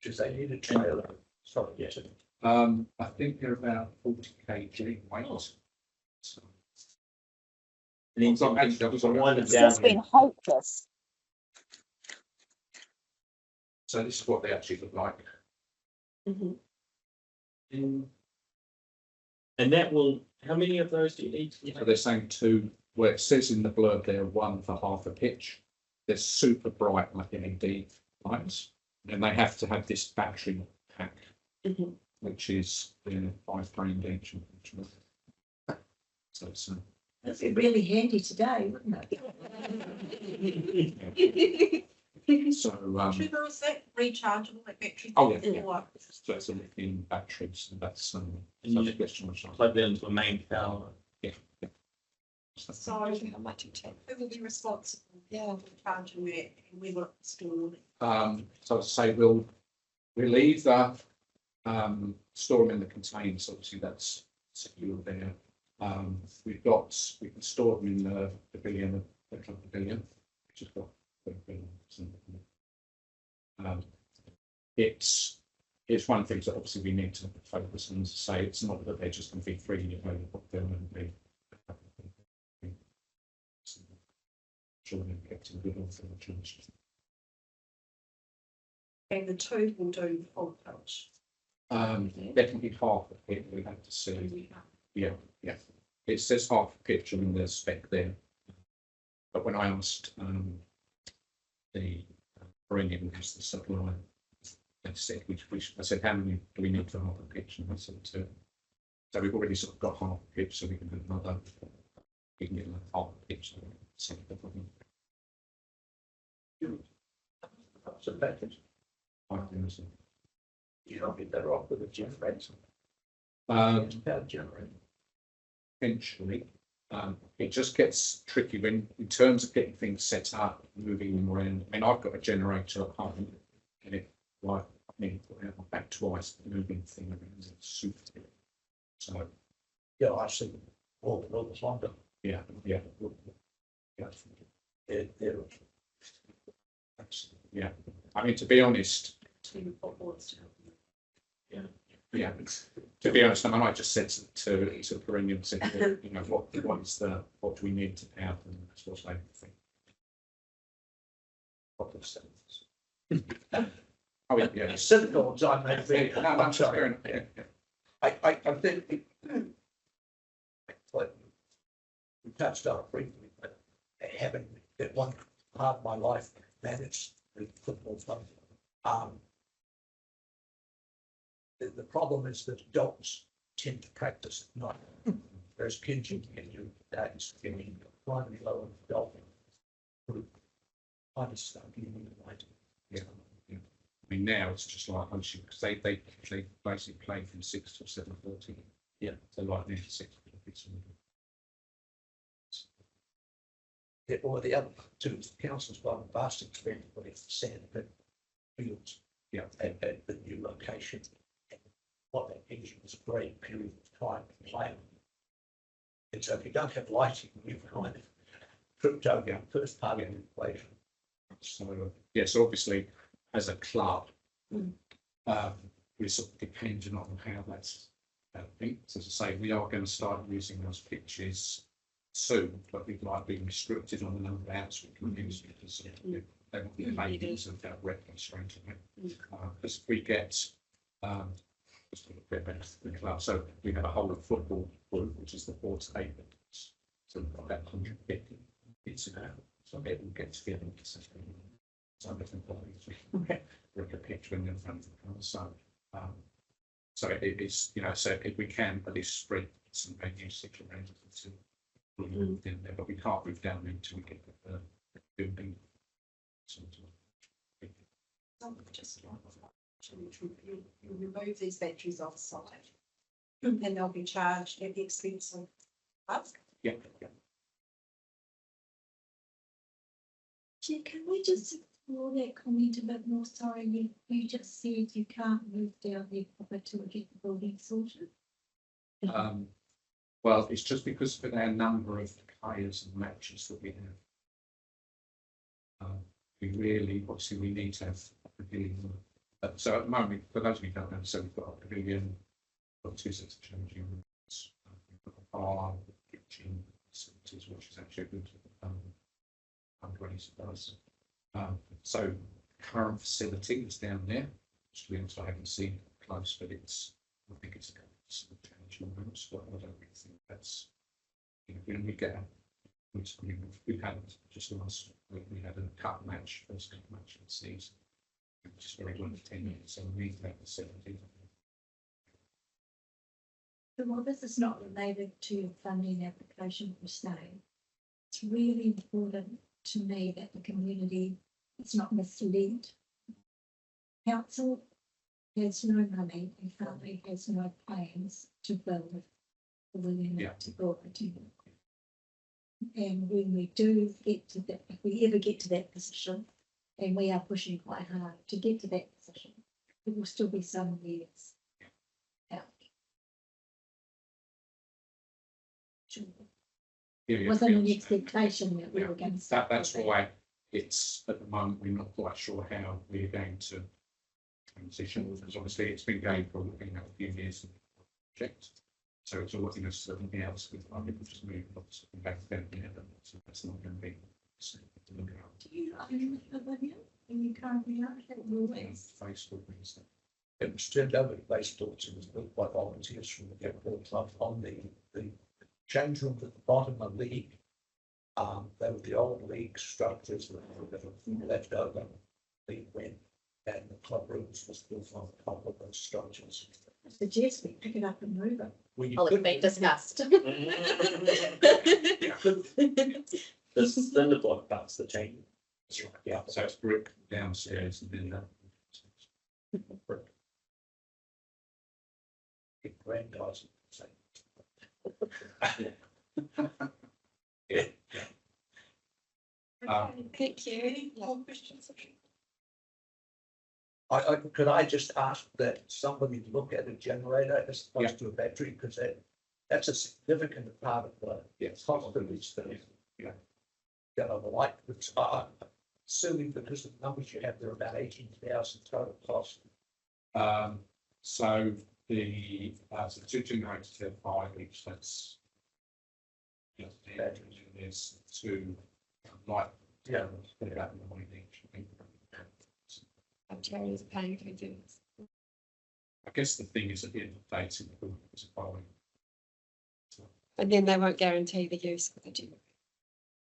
Does they need a trailer? Sorry, yes. I think they're about 40 kg weight. So, And then so actually, that was on one down. hopeless. So this is what they actually look like. And that will, how many of those do you need? So they're saying two, where it says in the blurb there, one for half a pitch. They're super bright like LED lights, and they have to have this battery pack, which is 5 grand each. So it's That'd be really handy today, wouldn't it? so Trevor, is that rechargeable, that battery? oh yeah, Or- so it's a lithium battery, so that's And so you the question was plug that into a main power. So how much it takes? Who will be responsible? For charging that and we will store it? So as I say, we'll either store them in the containers, obviously that's secure there. We can store them in the pavilion, the club pavilion, which has got it's one of the things that obviously we need to focus on. As I say, it's not that they're just going to be freely available. They're going to be sure they're kept in good order. And the two will do full coach. Definitely half a pitch. We have to see. Yeah. It says half a pitch in the spec there. But when I asked the perennial, who's the supplier, they said I said, how many do we need for half a pitch? And I said two. So we've already sort of got half a pitch, so we can do another. We can get like half a pitch. So package. You don't get that off with a generator. Power generator. Eventually, it just gets tricky when, in terms of getting things set up, moving them around. I mean, I've got a generator at home, and it like I need to put out my back twice, moving thing around. It's super. So Yeah, I see all the others longer. yeah. Yeah. I mean, to be honest. Yeah. To be honest, I mean, I just said to perennial, said, you know, what do we need to have, and that's what I think. Oh yeah. Cynical as I may be. No, I'm sorry. Yeah. I think we touched on it briefly, but having that one part of my life managed the football club. The problem is that adults tend to practice at night. Whereas kids, you can do days, primary lower adult group. I just start getting into my. Yeah. I mean, now it's just like because they basically play from 6 to 7:30. Yeah. So like near 6. Yeah, or the other two councils by the vast extent, but it's sand pit fields. Yeah. At the new location. And what that gives you is a great period of time to plan. And so if you don't have lighting, you've kind of tripped over the first part of the equation. So yeah, so obviously as a club, we're sort of dependent on how that's happening. So as I say, we are going to start using those pitches soon, but we might be restricted on the number of hours we can use because they won't be ladies and that reference straight away. Because we get just a bit better the club. So we have a whole of football group, which is the 4 to 8 minutes. So we've got about 150 kids in our, so everyone gets together. So different bodies, we can pitch when they're in front of the car. So it is, you know, so if we can at least spread some venues around to in there, but we can't move down until we get the building. You remove these batteries off site and they'll be charged at the expense of us. Yeah, yeah. Chair, can we just explore that comment a bit more? Sorry, you just said you can't move down there to get the building sorted. Well, it's just because of our number of players and matches that we have. We really, obviously, we need to have a pavilion. So at the moment, for those of you who don't know, so we've got a pavilion, we've got 2 sets of changing rooms, we've got a bar, kitchen, facilities, which is actually a good upgrade for us. So current facility is down there, which to be honest, I haven't seen close, but it's, I think it's a couple of changing rooms, but I don't really think that's, you know, when we get we've had just last week, we had a cup match, first cup match of the season. Just very good for 10 minutes, so we need that facility. So while this is not related to your funding application per se, it's really important to me that the community is not misled. Council has no money and currently has no plans to build the unit to build a team. And when we do get to that, if we ever get to that position, and we are pushing quite hard to get to that position, it will still be some years out. Sure. Wasn't an expectation that we were going to start. That's why it's at the moment we're not quite sure how we're going to transition, because obviously it's been going for a few years in the project. So it's all, you know, something else with other people just moving back then, so that's not going to be. Do you own the pavilion? Are you currently out at always? Facebook means that. It was turned over to Facebook, it was built by volunteers from the Netball Club on the change room at the bottom of the league. They were the old league structures that were left over. League went, and the club rooms was built on top of those structures. I suggest we pick it up and move it. Well, it's been discussed. This is then the block, that's the chain. Yeah, so it's brick downstairs and then brick. Big granddaughters. Yeah. Thank you. Any more questions? Could I just ask that somebody look at a generator as opposed to a battery, because that's a significant part of the cost of these things. Yeah. You know, like it's assuming because of the numbers you have, they're about 18,000 total cost. So the so 2 generators have 5 each. That's there's 2 light. Yeah. About 9 each. Charities are paying for things. I guess the thing is at the end of the day, it's important as a following. And then they won't guarantee the use of the generator.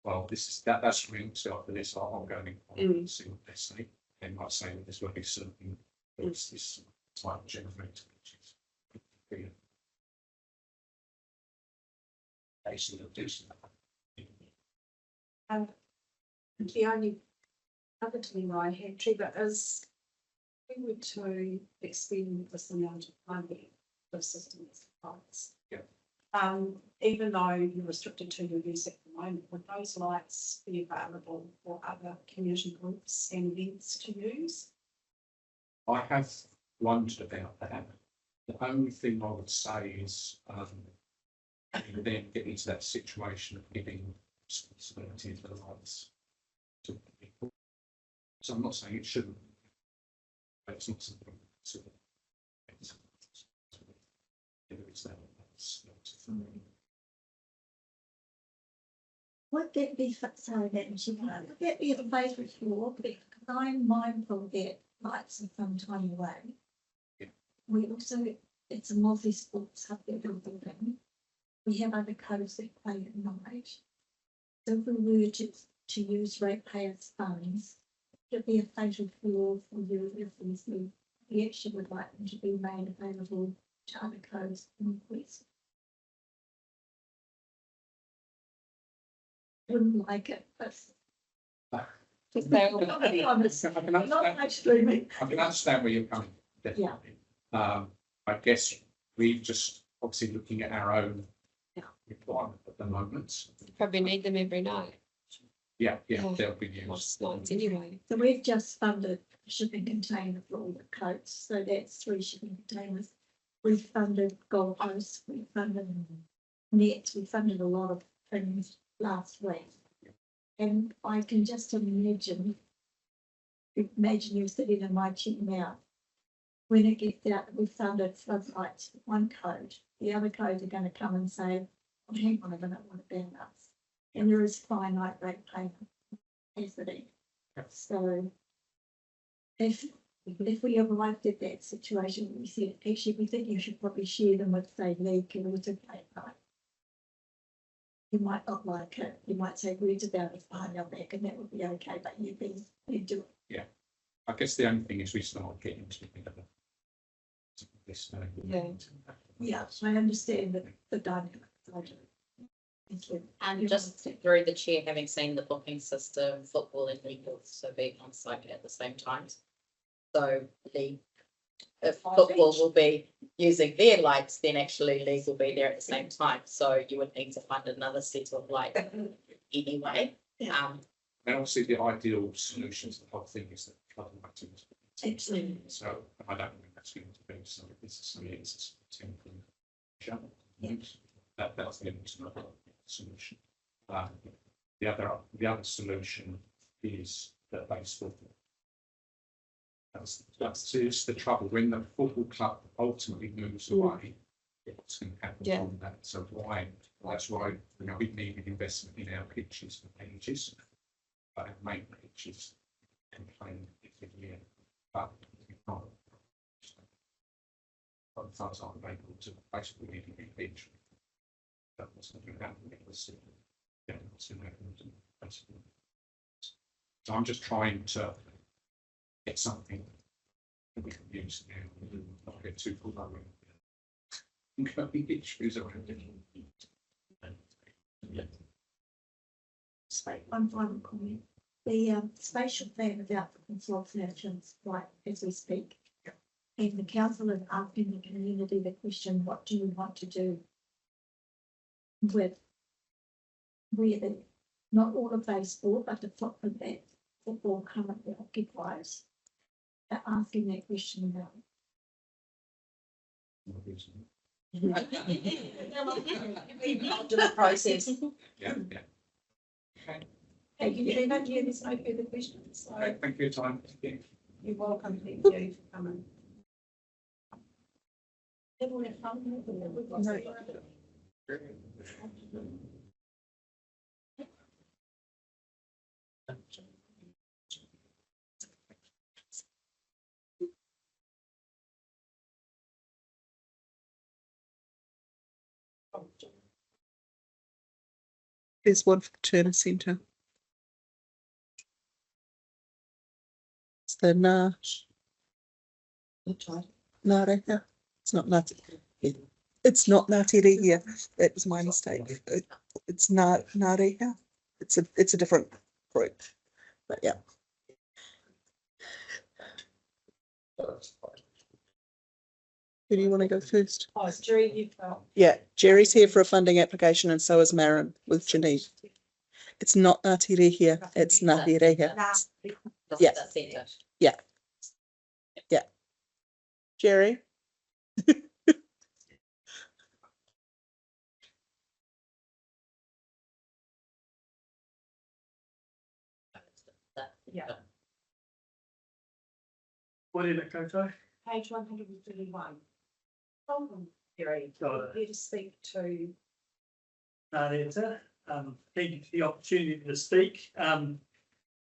Well, that's real after this. I'm going to see what they say. They might say that this will be something that's this type of generator, which is basically decent. The only other thing I had, Trevor, is we were to expend this amount of money for systems lights. Yeah. Even though you're restricted to your use at the moment, would those lights be available for other community groups and events to use? I have wondered about that. The only thing I would say is then get into that situation of giving responsibility for the lights to people. So I'm not saying it shouldn't, but it's not something to Would that be, sorry, would that be a favourite floor? Because I'm mindful that lights are from time away. Yeah. We also, it's a multi-sports hub that we're building. We have other codes that play at night. So if we were to use ratepayers' funds, it'd be a fatal flaw for you if we actually would like them to be made available to other codes in the West. Wouldn't like it, but Just say, oh, I can understand, I can understand where you're coming, definitely. I guess we're just obviously looking at our own requirement at the moment. probably need them every night, Yeah, Yeah. they'll be used. most nights anyway. So we've just funded a shipping container for all the coats, so that's 3 shipping containers. We've funded goalposts, we've funded nets, we funded a lot of things last week. And I can just imagine you sitting in my chair now. When it gets out, we funded floodlights for one code, the other codes are gonna come and say, oh, hang on a minute, what about us? And there is finite rate payment capacity. So if we arrived at that situation, we said, actually, we think you should probably share them with, say, league and water paper. You might not like it, you might say, read about it behind our back, and that would be okay, but you do it. Yeah, I guess the only thing is we start getting to this. Yeah, I understand the dynamic. I do. Thank you. And just through the chair, having seen the booking system, football and league will also be on site at the same time. So if football will be using their lights, then actually league will be there at the same time. So you would need to fund another set of lights anyway. And obviously the ideal solution to the whole thing is that floodlighting. Absolutely. So I don't think that's going to be so necessarily it's a temporary measure. That's the ultimate solution. The other solution is that they sort of that's the trouble when the football club ultimately moves away. What's going to happen from that? So that's why we needed investment in our pitches for ages, but our main pitches complain every year, but we can't. But funds aren't available to basically need a new pitch. That wasn't going to happen. It was basically. So I'm just trying to get something that we can use now, not get too full of issues around it. One final comment. The spatial plan without the consultations, right, as we speak. And the council is asking the community the question, what do you want to do with where the, not all of baseball, but the footprint that football currently occupies? They're asking that question now. To the process. Yeah. Thank you very much. There's no further questions. So Okay, thank you for your time. you're welcome. Thank you for coming. There's one for the Turner Centre. It's the Ngāreha. It's not Ngāti. It's not Ngāti Rehia. That was my mistake. It's Ngāreha. It's a different group. But yeah. Who do you want to go first? Oh, Jerry, you've got. Yeah, Jerry's here for a funding application and so is Marin with Janine. It's not Ngāti Rehia, it's Ngāti Rehia. Yeah. Yeah. Yeah. Jerry? Yeah. What did it go to? Page 131. Jerry, Got it. here to speak to. That's it. Thank you for the opportunity to speak.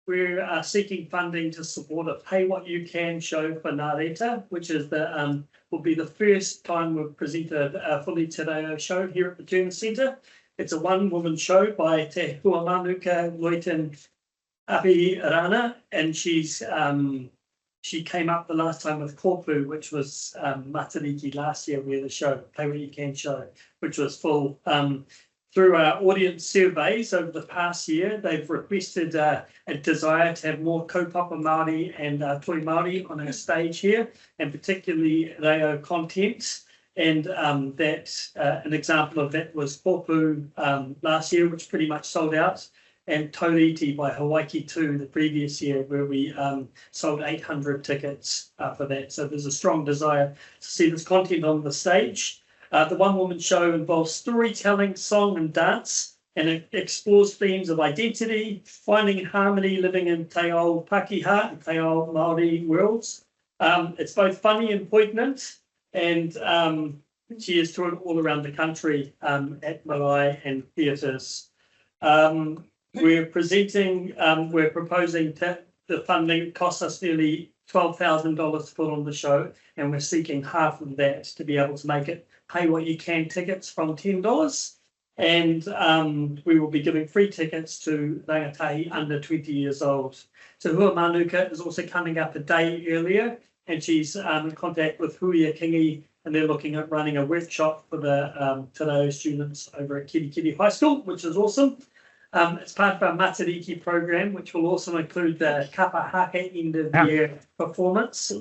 We are seeking funding to support a Pay What You Can show for Ngāreta, which is will be the first time we've presented a fully te reo show here at the Turner Centre. It's a one-woman show by Te Huamanuka Loitan Apirana, and she came up the last time with Kopu, which was Matariki last year, where the show Pay What You Can show, which was full through our audience surveys over the past year, they've requested a desire to have more kaupapa Māori and toi Māori on our stage here, and particularly reo content. And that an example of that was Popu last year, which pretty much sold out, and Tauriti by Hawaii 2 the previous year, where we sold 800 tickets for that. So there's a strong desire to see this content on the stage. The One Woman Show involves storytelling, song and dance, and it explores themes of identity, finding harmony, living in te ao Pakeha and te ao Māori worlds. It's both funny and poignant, and she is toured all around the country at marae and theatres. We're proposing the funding costs us nearly $12,000 to put on the show, and we're seeking half of that to be able to make it pay what you can tickets from $10. And we will be giving free tickets to rangatahi under 20 years old. So Hua Manuka is also coming up a day earlier, and she's in contact with Huia Kingi, and they're looking at running a workshop for the Te Reo students over at Kirikiri High School, which is awesome. It's part of our Matariki program, which will also include the Kapa Hake end of year performance,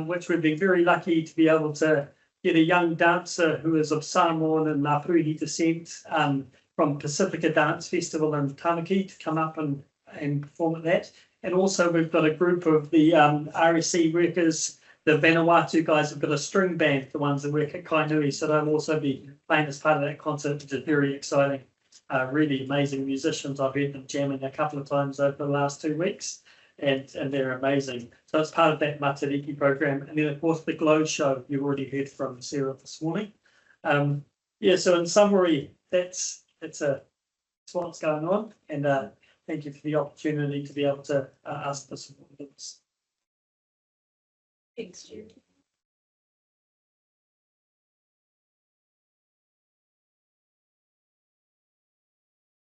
which we've been very lucky to be able to get a young dancer who is of Samoan and Ngāpuhi descent from Pacifica Dance Festival in Tamaki to come up and perform at that. And also we've got a group of the RSC workers, the Vanuatu guys have got a string band, the ones that work at Kainui, so they'll also be playing as part of that concert, which is very exciting. Really amazing musicians. I've heard them jamming a couple of times over the last 2 weeks, and they're amazing. So it's part of that Matariki program. And then, of course, the Glow Show you already heard from Sarah this morning. Yeah, so in summary, that's what's going on. And thank you for the opportunity to be able to ask for support of this. Thanks, Jude.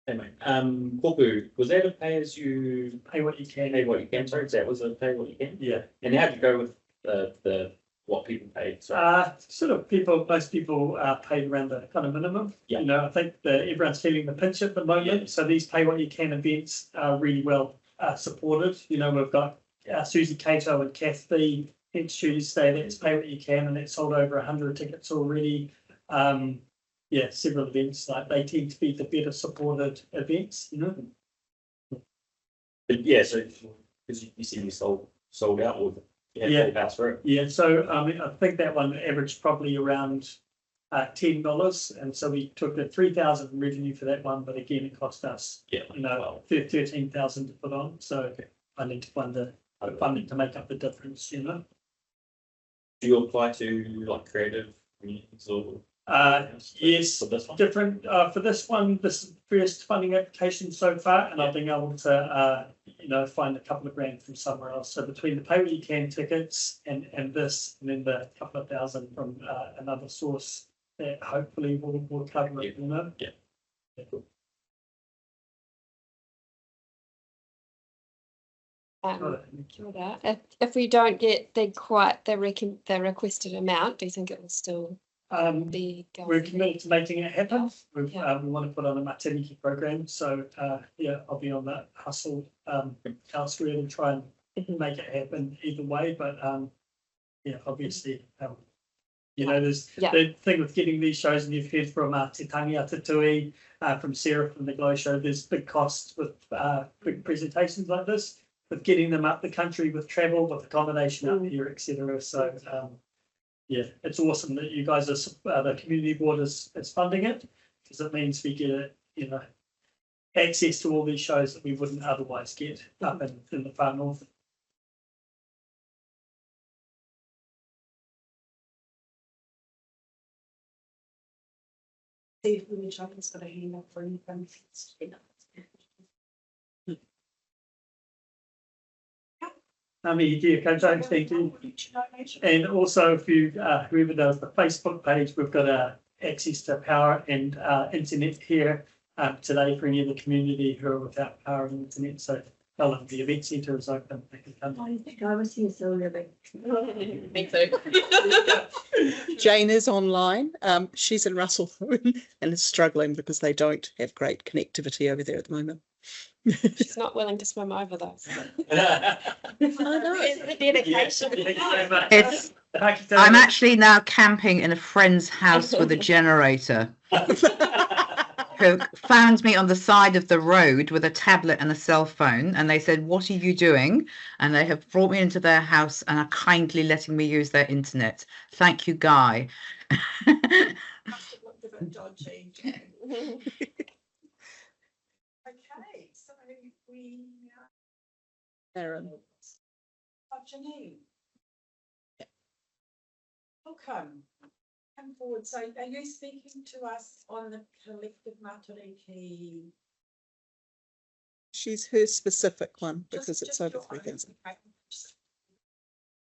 Anyway, Popu, was that a pay as you pay what you can? Pay what you can. Sorry, that was a pay what you can. Yeah. And how'd you go with the what people paid? Sort of most people paid around the kind of minimum. Yeah. You know, I think everyone's feeling the pinch at the moment. Yeah. So these pay what you can events are really well supported. You know, we've got Susie Cato and Kathy next Tuesday. That's pay what you can, and it's sold over 100 tickets already. Yeah, several events, like they tend to be the better supported events, you know. But yeah, so because you see you sold out, or full house for it. Yeah, so I think that one averaged probably around $10, and so we took the 3,000 revenue for that one, but again it cost us 13,000 to put on. So I need to find the funding to make up the difference, you know. Do you apply to like creative communities or? Yes, for this one. Different for this one. This is the first funding application so far, and I've been able to find a couple of grand from somewhere else. So between the pay what you can tickets and this, and then the couple of thousand from another source, that hopefully will cover it. You know. Yeah. Cool. If we don't get the requested amount, do you think it will still be going? We're committed to making it happen. We want to put on a Matariki program, so I'll be on that hustle elsewhere and try and make it happen either way. But obviously, there's the thing with getting these shows, and you've heard from Te Tangiata Tui, from Sarah from the Glow Show. There's big costs with big presentations like this, with getting them up the country, with travel, with accommodation up here, etc. So. It's awesome that you guys are the community board is funding it, because it means we get access to all these shows that we wouldn't otherwise get up in the far north. See if Willie Chapman's got a hand up for anything. Thank you. And also, if you whoever does the Facebook page, we've got access to power and internet here today for any of the community who are without power and internet. So tell them the event centre is open. They can come. I think I was here so living. Me too. Jane is online. She's in Russellville and is struggling because they don't have great connectivity over there at the moment. She's not willing to swim over though. Where's the dedication? It's, I'm actually now camping in a friend's house with a generator who found me on the side of the road with a tablet and a cell phone. And they said, "What are you doing?" And they have brought me into their house and are kindly letting me use their internet. Thank you, Guy. Looked a bit dodgy. Okay, so we. Aaron. Oh, Janine. Welcome. Come forward. So are you speaking to us on the collective Matariki? She's her specific one because it's over 3,000.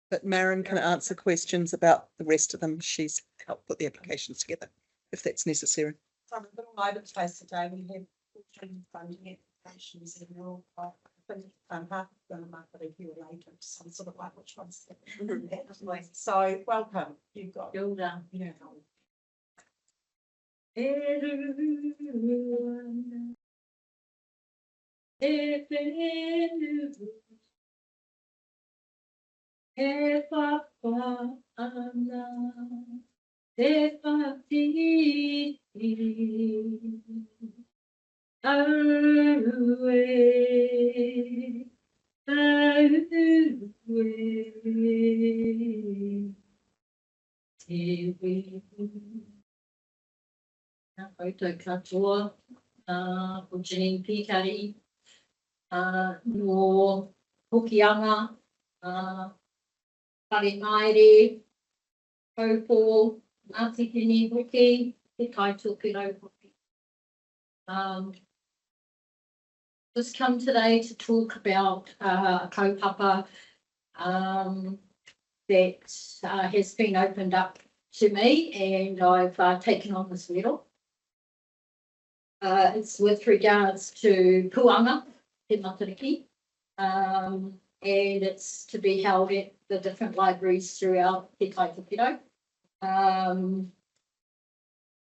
But Maren can answer questions about the rest of them. She's helped put the applications together if that's necessary. So I'm a bit all over the place today. We have funding applications and we're all quite, I think, half of them are Matariki related. So I'm sort of like, which one's that? So welcome. You've got. Yeah. Koutou katoa, ko Janine Pikari, no Hokianga, Paremaere, Kaupō, Ngāti Hini Hoki, Te Kaitōkiro Hoki. Just come today to talk about a kaupapa that has been opened up to me, and I've taken on this medal. It's with regards to puanga, Te Matariki, and it's to be held at the different libraries throughout Te Kaitōkiro.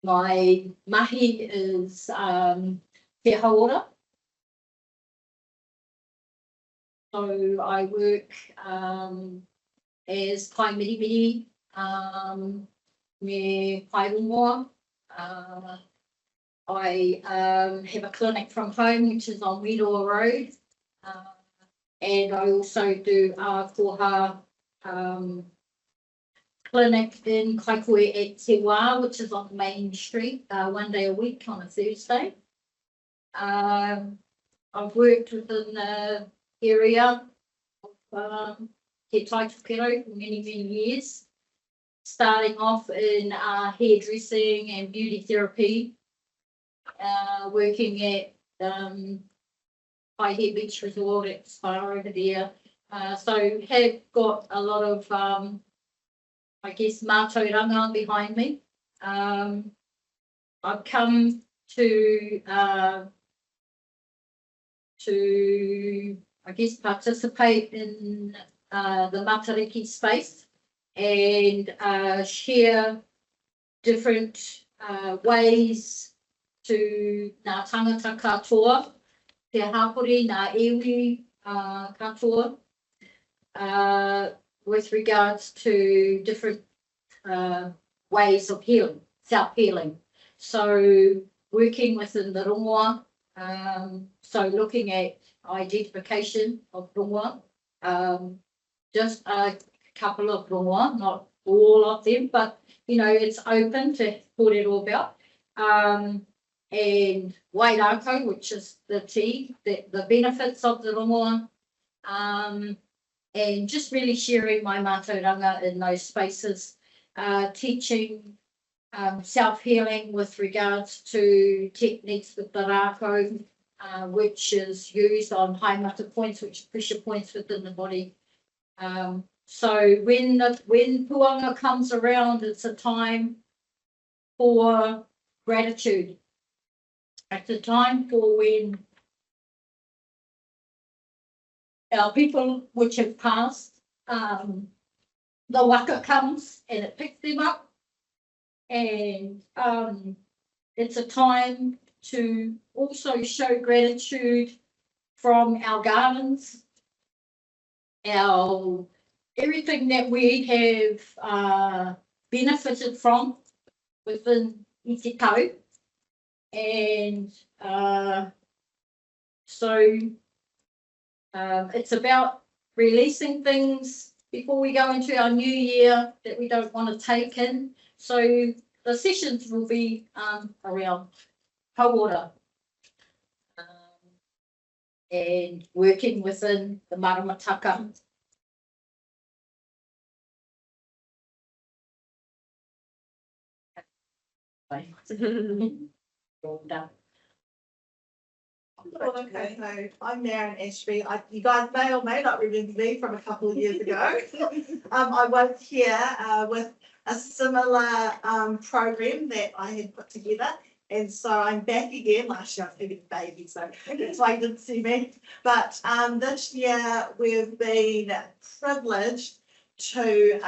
My mahi is Te Hauora. So I work as Kai Mirimiri, me Kai Umoa. I have a clinic from home, which is on Widoa Road. And I also do a koha clinic in Kaikoe at Te Wā, which is on the main street, 1 day a week on a Thursday. I've worked within the area of Te Taitokero for many, many years, starting off in hairdressing and beauty therapy, working at High Beach Resort at Spa over there. So have got a lot of, I guess, mātauranga behind me. I've come to I guess, participate in the Matariki space and share different ways to ngā tangata katoa, te hapori, ngā iwi katoa, with regards to different ways of healing, self-healing. So working within the rongoa, so looking at identification of rongoa, just a couple of rongoa, not all of them, but you know, it's open to put it all about. And wairako, which is the tea, the benefits of the rongoa, and just really sharing my mātauranga in those spaces, teaching self-healing with regards to techniques with the rākau, which is used on high mata points, which are pressure points within the body. So when puanga comes around, it's a time for gratitude. It's a time for when our people which have passed, the waka comes and it picks them up. And it's a time to also show gratitude from our gardens, everything that we have benefited from within Iti Tau. And so it's about releasing things before we go into our new year that we don't want to take in. So the sessions will be around Hauora and working within the maramataka. Okay, so I'm Maren Ashby. You guys may or may not remember me from a couple of years ago. I was here with a similar program that I had put together. And so I'm back again. Last year I was having a baby, so that's why you didn't see me. But this year we've been privileged to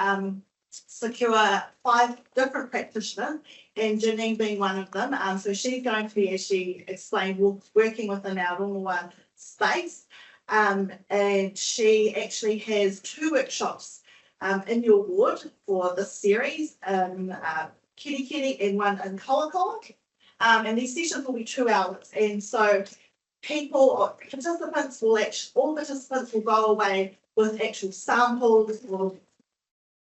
secure 5 different practitioners, and Janine being one of them. So she's going to be, as she explained, working within our rongoa space. And she actually has 2 workshops in your ward for this series, Kiri Kiri and one in Kolikola. And these sessions will be 2 hours. And so all participants will go away with actual samples or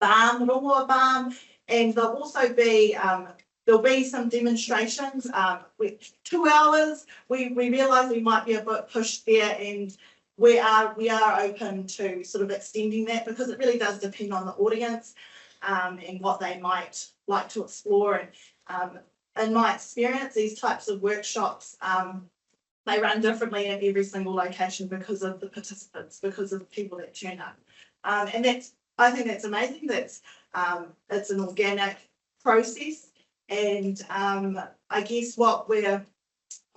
balm, rongoa balm, and there'll also be there'll be some demonstrations. 2 hours. We realise we might be a bit pushed there, and we are open to sort of extending that, because it really does depend on the audience and what they might like to explore. And in my experience, these types of workshops they run differently at every single location because of the participants, because of the people that turn up, and I think that's amazing. That's it's an organic process, and I guess what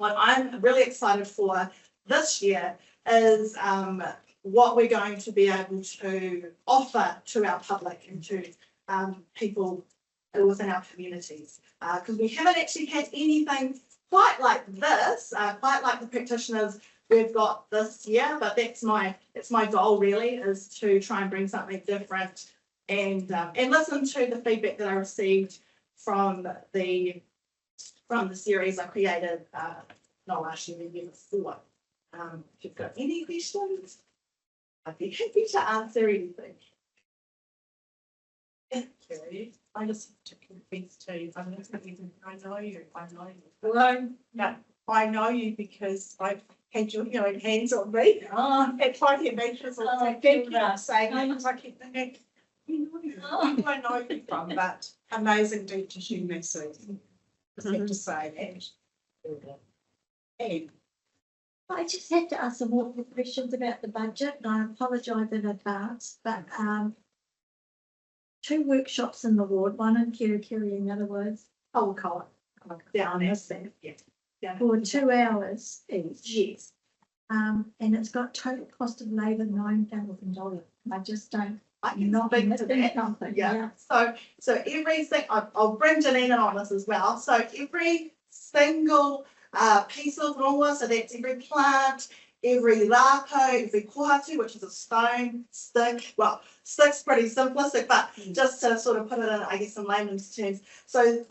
I'm really excited for this year is what we're going to be able to offer to our public and to people within our communities, because we haven't actually had anything quite like this, quite like the practitioners we've got this year. But it's my goal really, is to try and bring something different and listen to the feedback that I received from the series I created not last year, the year before. If you've got any questions, I'd be happy to answer anything. I just took your face too. I know you. Well, yeah, I know you because I've had your healing hands on me. At Financials or saying I keep thinking, I know you from, but amazing teachers you message. Just have to say that. And I just have to ask some more questions about the budget, and I apologise in advance, but 2 workshops in the ward, one in Kirikiri, in other words, down this thing, for 2 hours each. Yes. And it's got total cost of labour $9,000. I just don't. I can speak to that. Yeah. So everything, I'll bring Janine on this as well. So every single piece of rongoa, so that's every plant, every rāpō, every kohatu, which is a stone, stick. Well, stick's pretty simplistic, but just to sort of put it in, I guess, some layman's terms. So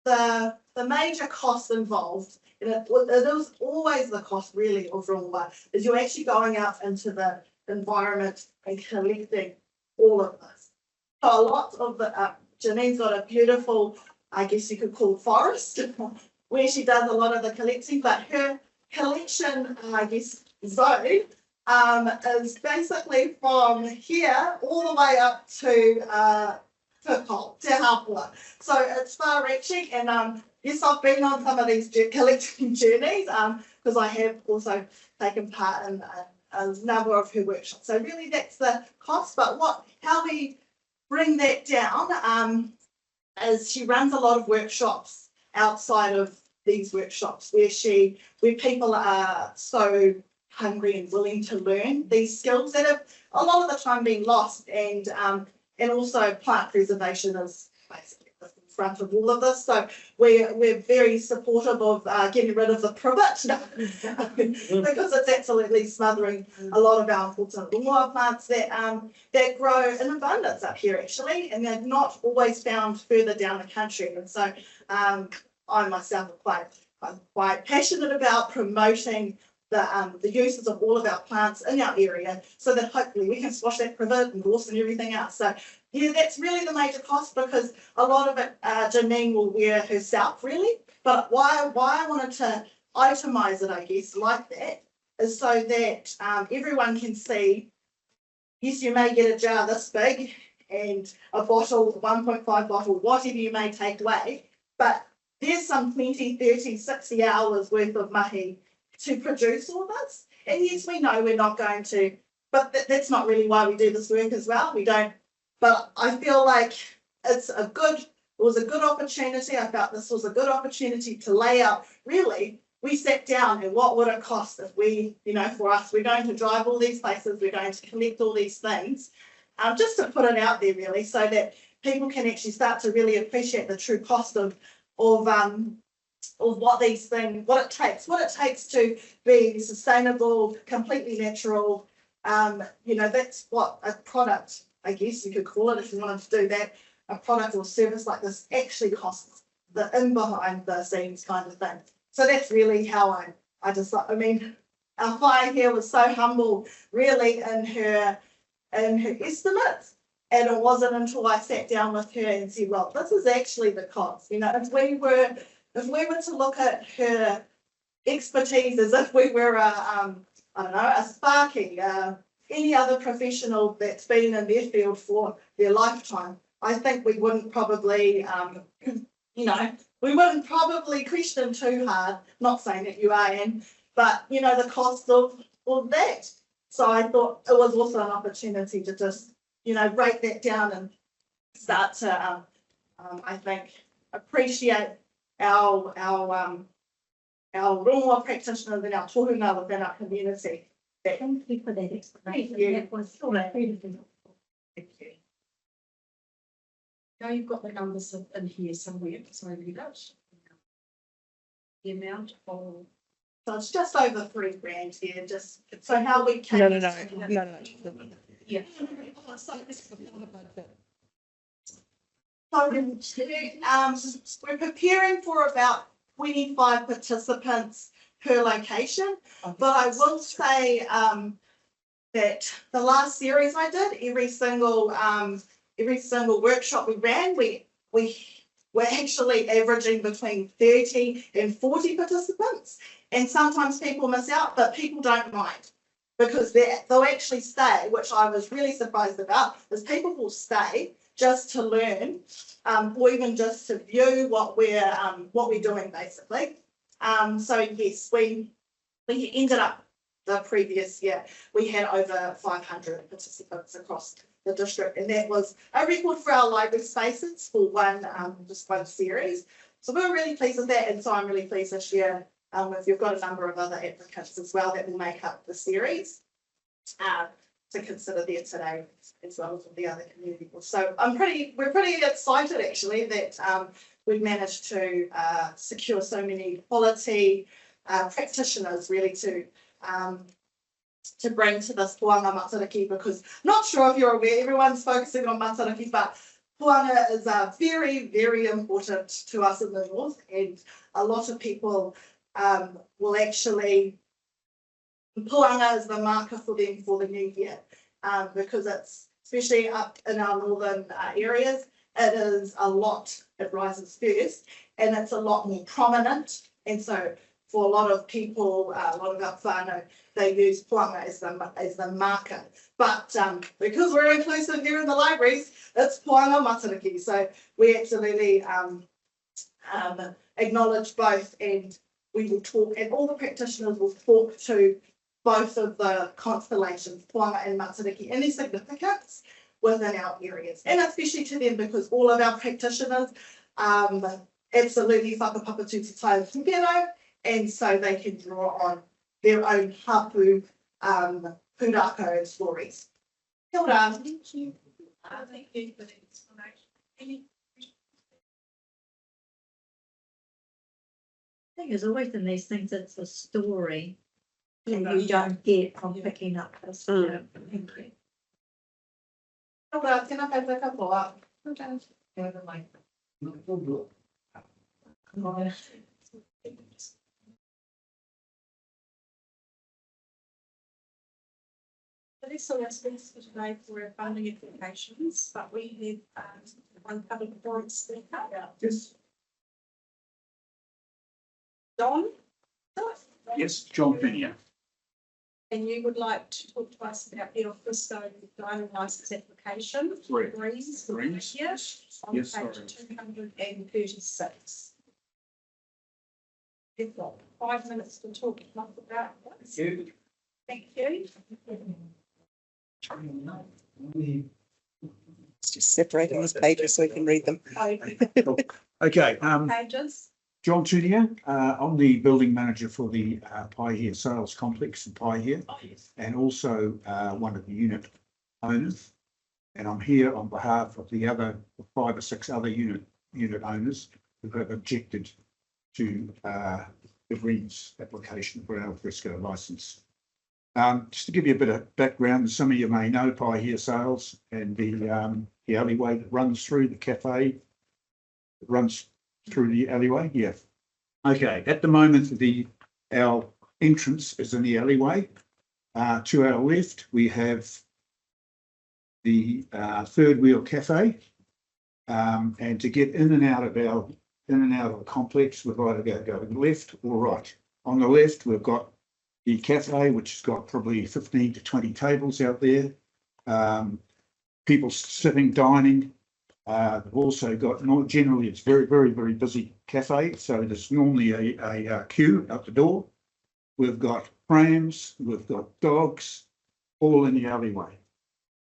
the major costs involved, and it is always the cost really of rongoa, is you're actually going out into the environment and collecting all of this. So a lot of the Janine's got a beautiful, I guess you could call forest, where she does a lot of the collecting, but her collection, I guess, zone is basically from here all the way up to Te Hapua. So it's far reaching, and yes, I've been on some of these collecting journeys because I have also taken part in a number of her workshops. So really that's the cost, but how we bring that down is she runs a lot of workshops outside of these workshops where people are so hungry and willing to learn these skills that have a lot of the time been lost. And also plant preservation is basically the front of all of this. So we're very supportive of getting rid of the privet because it's absolutely smothering a lot of our important wild plants that grow in abundance up here actually, and they're not always found further down the country. And so I myself am quite passionate about promoting the uses of all of our plants in our area so that hopefully we can squash that privet and gorse and everything else. So yeah, that's really the major cost, because a lot of it Janine will wear herself really. But why I wanted to itemize it, I guess, like that, is so that everyone can see, yes, you may get a jar this big and a bottle, 1.5 bottle, whatever you may take away, but there's some 20, 30, 60 hours worth of mahi to produce all this. And yes, we know we're not going to, but that's not really why we do this work as well. We don't, but I feel like it was a good opportunity. I felt this was a good opportunity to lay out, really, we sat down and what would it cost if we, for us, we're going to drive all these places, we're going to collect all these things, just to put it out there really, so that people can actually start to really appreciate the true cost of what these things, what it takes to be sustainable, completely natural. That's what a product, I guess you could call it if you wanted to do that, a product or service like this actually costs, the in behind the scenes kind of thing. So that's really how I decided. I mean, our whai here was so humble really in her estimates. And it wasn't until I sat down with her and said, well, this is actually the cost. If we were to look at her expertise as if we were a Sparky, any other professional that's been in their field for their lifetime, I think we wouldn't probably, we wouldn't probably question too hard, not saying that you are, Anne, but, the cost of that. So I thought it was also an opportunity to just, break that down and start to, I think, appreciate our rongoa practitioners and our tohunga within our community. Thank you for that explanation. That was incredibly helpful. Thank you. Now you've got the numbers in here somewhere, so you don't. The amount of. So it's just over $3,000 here, just so how we can. No. Yeah. So we're preparing for about 25 participants per location, but I will say that the last series I did, every single workshop we ran, we're actually averaging between 30 and 40 participants, and sometimes people miss out, but people don't mind, because they'll actually stay, which I was really surprised about, is people will stay just to learn, or even just to view what we're doing basically. So yes, we ended up the previous year, we had over 500 participants across the district, and that was a record for our library spaces for just one series. So we were really pleased with that, and so I'm really pleased this year if you've got a number of other applicants as well that will make up the series to consider there today, as well as the other community boards. So we're pretty excited actually that we've managed to secure so many quality practitioners really to bring to this puanga matariki, because not sure if you're aware, everyone's focusing on matariki, but puanga is very, very important to us in the north, and a lot of people will actually, puanga is the marker for them for the new year, because it's, especially up in our northern areas, it rises first, and it's a lot more prominent, and so for a lot of people, a lot of our whānau, they use puanga as the marker. But because we're inclusive here in the libraries, it's puanga matariki. So we absolutely acknowledge both, and we will talk, and all the practitioners will talk to both of the constellations, puanga and matariki, and their significance within our areas. And especially to them, because all of our practitioners absolutely whakapapatū te tai together, and so they can draw on their own hapu pūrako and stories. Kia ora. Thank you. Thank you for the explanation. I think there's always in these things, it's the story that you don't get from picking up this. Yeah, thank you. Ora, tēnā koutou katoa. This is our space for today for our funding applications, but we have one public forum speaker. Yes. John? Yes, John Pinion. And you would like to talk to us about the Frisco dining license application. Correct. Greens. Greens. Here, on Yes, page sorry. 236. You've got 5 minutes to talk to us about this. Thank you. It's just separating these pages so we can read them. Okay, Pages. John Tunier, I'm the building manager for the Paihia Sales Complex in Paihia, and also one of the unit owners. And I'm here on behalf of the other 5 or 6 other unit owners who have objected to the Greens application for our Frisco licence. Just to give you a bit of background, some of you may know Paihia Sales and the alleyway that runs through the cafe, that runs through the alleyway. Yeah. Okay. At the moment, our entrance is in the alleyway. To our left, we have the Third Wheel Cafe, and to get in and out of the complex, we've either go left or right. On the left, we've got the cafe, which has got probably 15 to 20 tables out there. People sitting, dining. We've also got, generally it's very, very, very busy cafe. So there's normally a queue out the door. We've got prams, we've got dogs, all in the alleyway.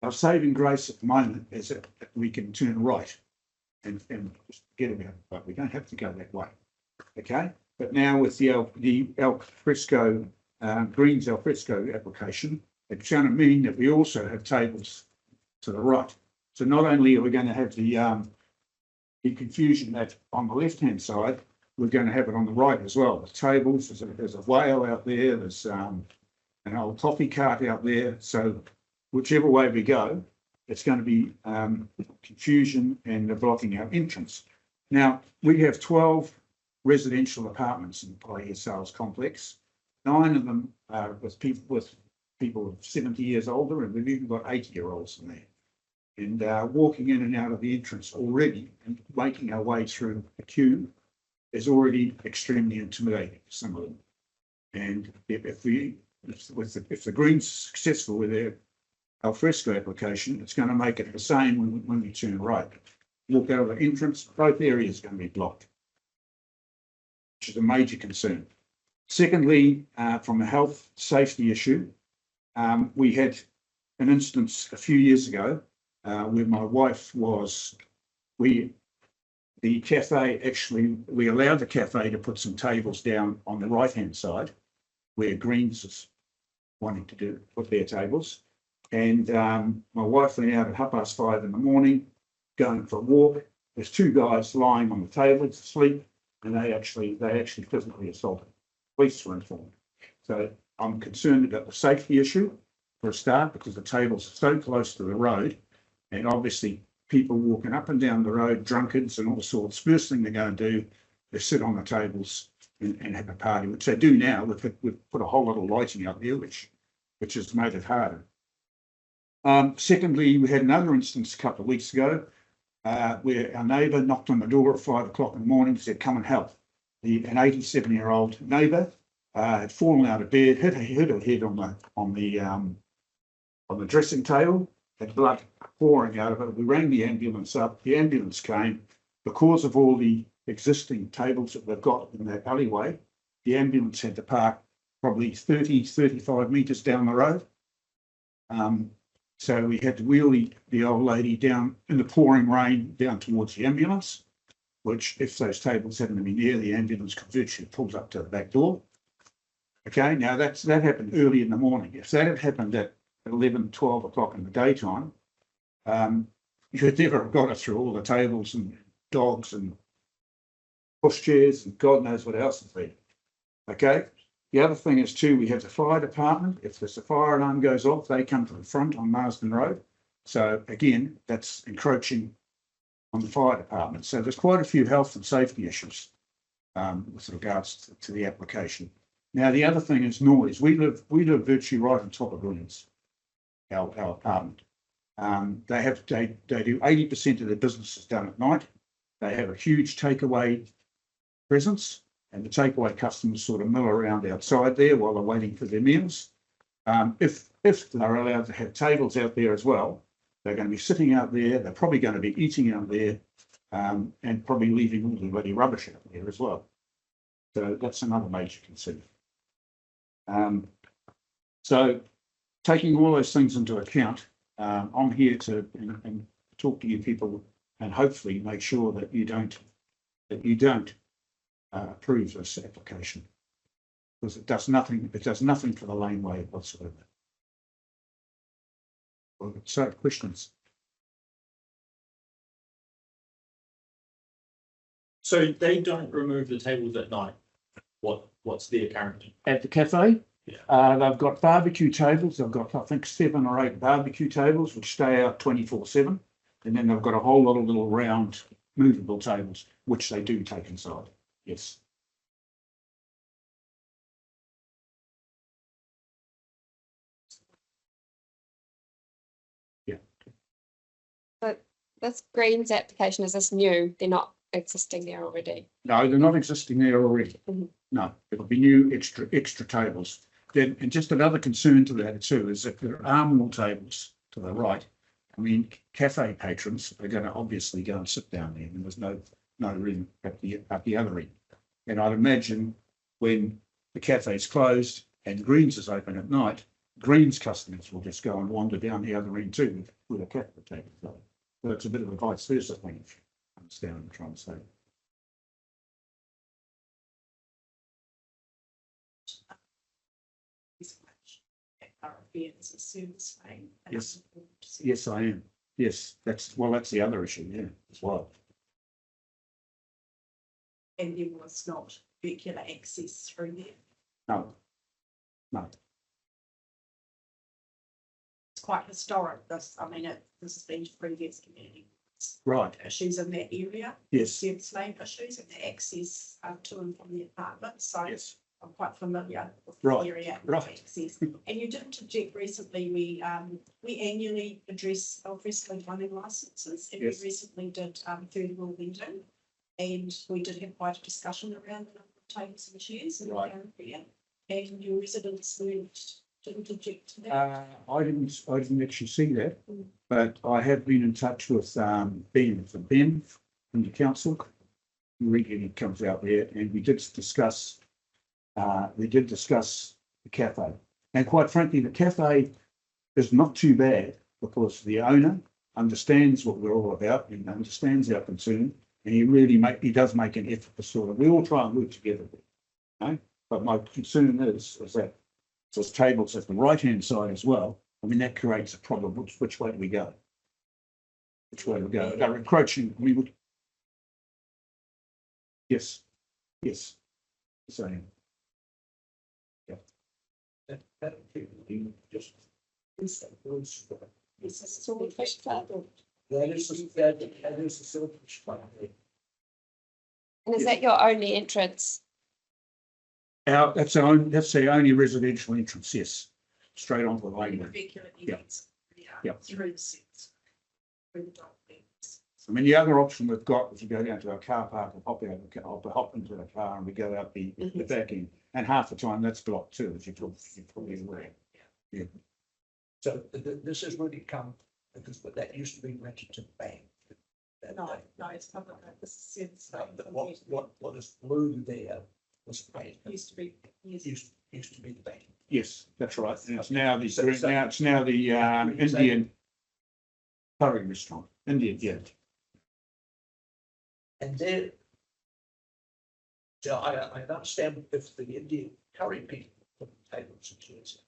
Our saving grace at the moment is that we can turn right and just get about, but we don't have to go that way. Okay. But now with the al fresco Greens al fresco application, it's going to mean that we also have tables to the right. So not only are we going to have the confusion that on the left-hand side, we're going to have it on the right as well. The tables, there's a whale out there, there's an old coffee cart out there. So whichever way we go, it's going to be confusion and blocking our entrance. Now, we have 12 residential apartments in the Paihia Sales Complex. 9 of them are with people 70 years older, and we've even got 80-year-olds in there. And walking in and out of the entrance already and making our way through a queue is already extremely intimidating for some of them. And if the Greens are successful with their al fresco application, it's going to make it the same when we turn right. Walk out of the entrance, both areas are going to be blocked, which is a major concern. Secondly, from a health safety issue, we had an instance a few years ago where my wife was, we allowed the cafe to put some tables down on the right-hand side where Greens is wanting to put their tables. And my wife went out at 5:30 in the morning, going for a walk. There's 2 guys lying on the tables asleep, and they actually physically assaulted. Police were informed. So I'm concerned about the safety issue for a start, because the tables are so close to the road, and obviously people walking up and down the road, drunkards and all sorts. First thing they're going to do is sit on the tables and have a party, which they do now. We've put a whole lot of lighting up there, which has made it harder. Secondly, we had another instance a couple of weeks ago where our neighbour knocked on the door at 5 o'clock in the morning and said, "Come and help." An 87-year-old neighbour had fallen out of bed, hit her head on the dressing table, had blood pouring out of it. We rang the ambulance up. The ambulance came. Because of all the existing tables that they've got in that alleyway, the ambulance had to park probably 35 metres down the road. So we had to wheel the old lady down in the pouring rain down towards the ambulance, which if those tables hadn't been there, the ambulance could virtually pull up to the back door. Okay, now that happened early in the morning. If that had happened at 11, 12 o'clock in the daytime, you'd never have got us through all the tables and dogs and pushchairs and God knows what else is there. Okay. The other thing is too, we have the fire department. If there's a fire alarm goes off, they come to the front on Marsden Road. So again, that's encroaching on the fire department. So there's quite a few health and safety issues with regards to the application. Now, the other thing is noise. We live virtually right on top of Williams, our apartment. They do 80% of their business is done at night. They have a huge takeaway presence, and the takeaway customers sort of mill around outside there while they're waiting for their meals. If they're allowed to have tables out there as well, they're going to be sitting out there. They're probably going to be eating out there, and probably leaving all the bloody rubbish out there as well. So that's another major concern. So taking all those things into account, I'm here to and talk to you people and hopefully make sure that you don't approve this application, because it does nothing for the laneway whatsoever. So questions? So they don't remove the tables at night. What's their current? At the cafe? Yeah. They've got barbecue tables. They've got, I think, 7 or 8 barbecue tables, which stay out 24/7. And then they've got a whole lot of little round movable tables, which they do take inside. Yes. Yeah. But this Greens application, is this new? They're not existing there already? No, they're not existing there already. No, it'll be new extra tables. Then, and just another concern to that too is if there are more tables to the right, I mean, cafe patrons are going to obviously go and sit down there, and there's no room at the other end. And I'd imagine when the cafe's closed and Greens is open at night, Greens customers will just go and wander down the other end too with a cafe table. So it's a bit of a vice versa thing, if you understand what I'm trying to say. As a service lane. Yes. Yes, I am. Yes, that's the other issue, yeah, as well. And there was not vehicular access through there. No. It's quite historic. This has been to previous community. Right. Issues in that area. Yes. Service lane issues and the access to and from the apartment. So yes. I'm quite familiar with right. the area. Right. Access. And you did interject recently. We annually address health wrestling running licenses, and yes. we recently did 30 wheel vending, and we did have quite a discussion around the number of tables and chairs in right. the area. And your residents didn't object to that. I didn't actually see that, but I have been in touch with Ben from the council. He regularly comes out there, and we did discuss the cafe. And quite frankly, the cafe is not too bad because the owner understands what we're all about and understands our concern, and he does make an effort to sort of, we all try and work together. You know? But my concern is that there's tables at the right-hand side as well. I mean, that creates a problem. Which way do we go? Which way do we go? They're encroaching. We would. Yes. Yes. Yes, I am. Yeah. That just. Is this a swordfish club? That is the swordfish club. And is that your only entrance? That's the only residential entrance, yes. Straight onto the lane. Yeah. Through the sets. Through the dog beds. I mean, the other option we've got is you go down to our car park and hop into the car and we go out the back end. And half the time that's blocked too, as you're probably aware. Yeah. So this has really come because that used to be rented to the bank. No, it's public. This is what is blue there was paid. Used to be the bank. Yes, that's right. And it's now the Indian curry restaurant. Indian, yeah. And then, so I understand if the Indian curry people tables and chairs.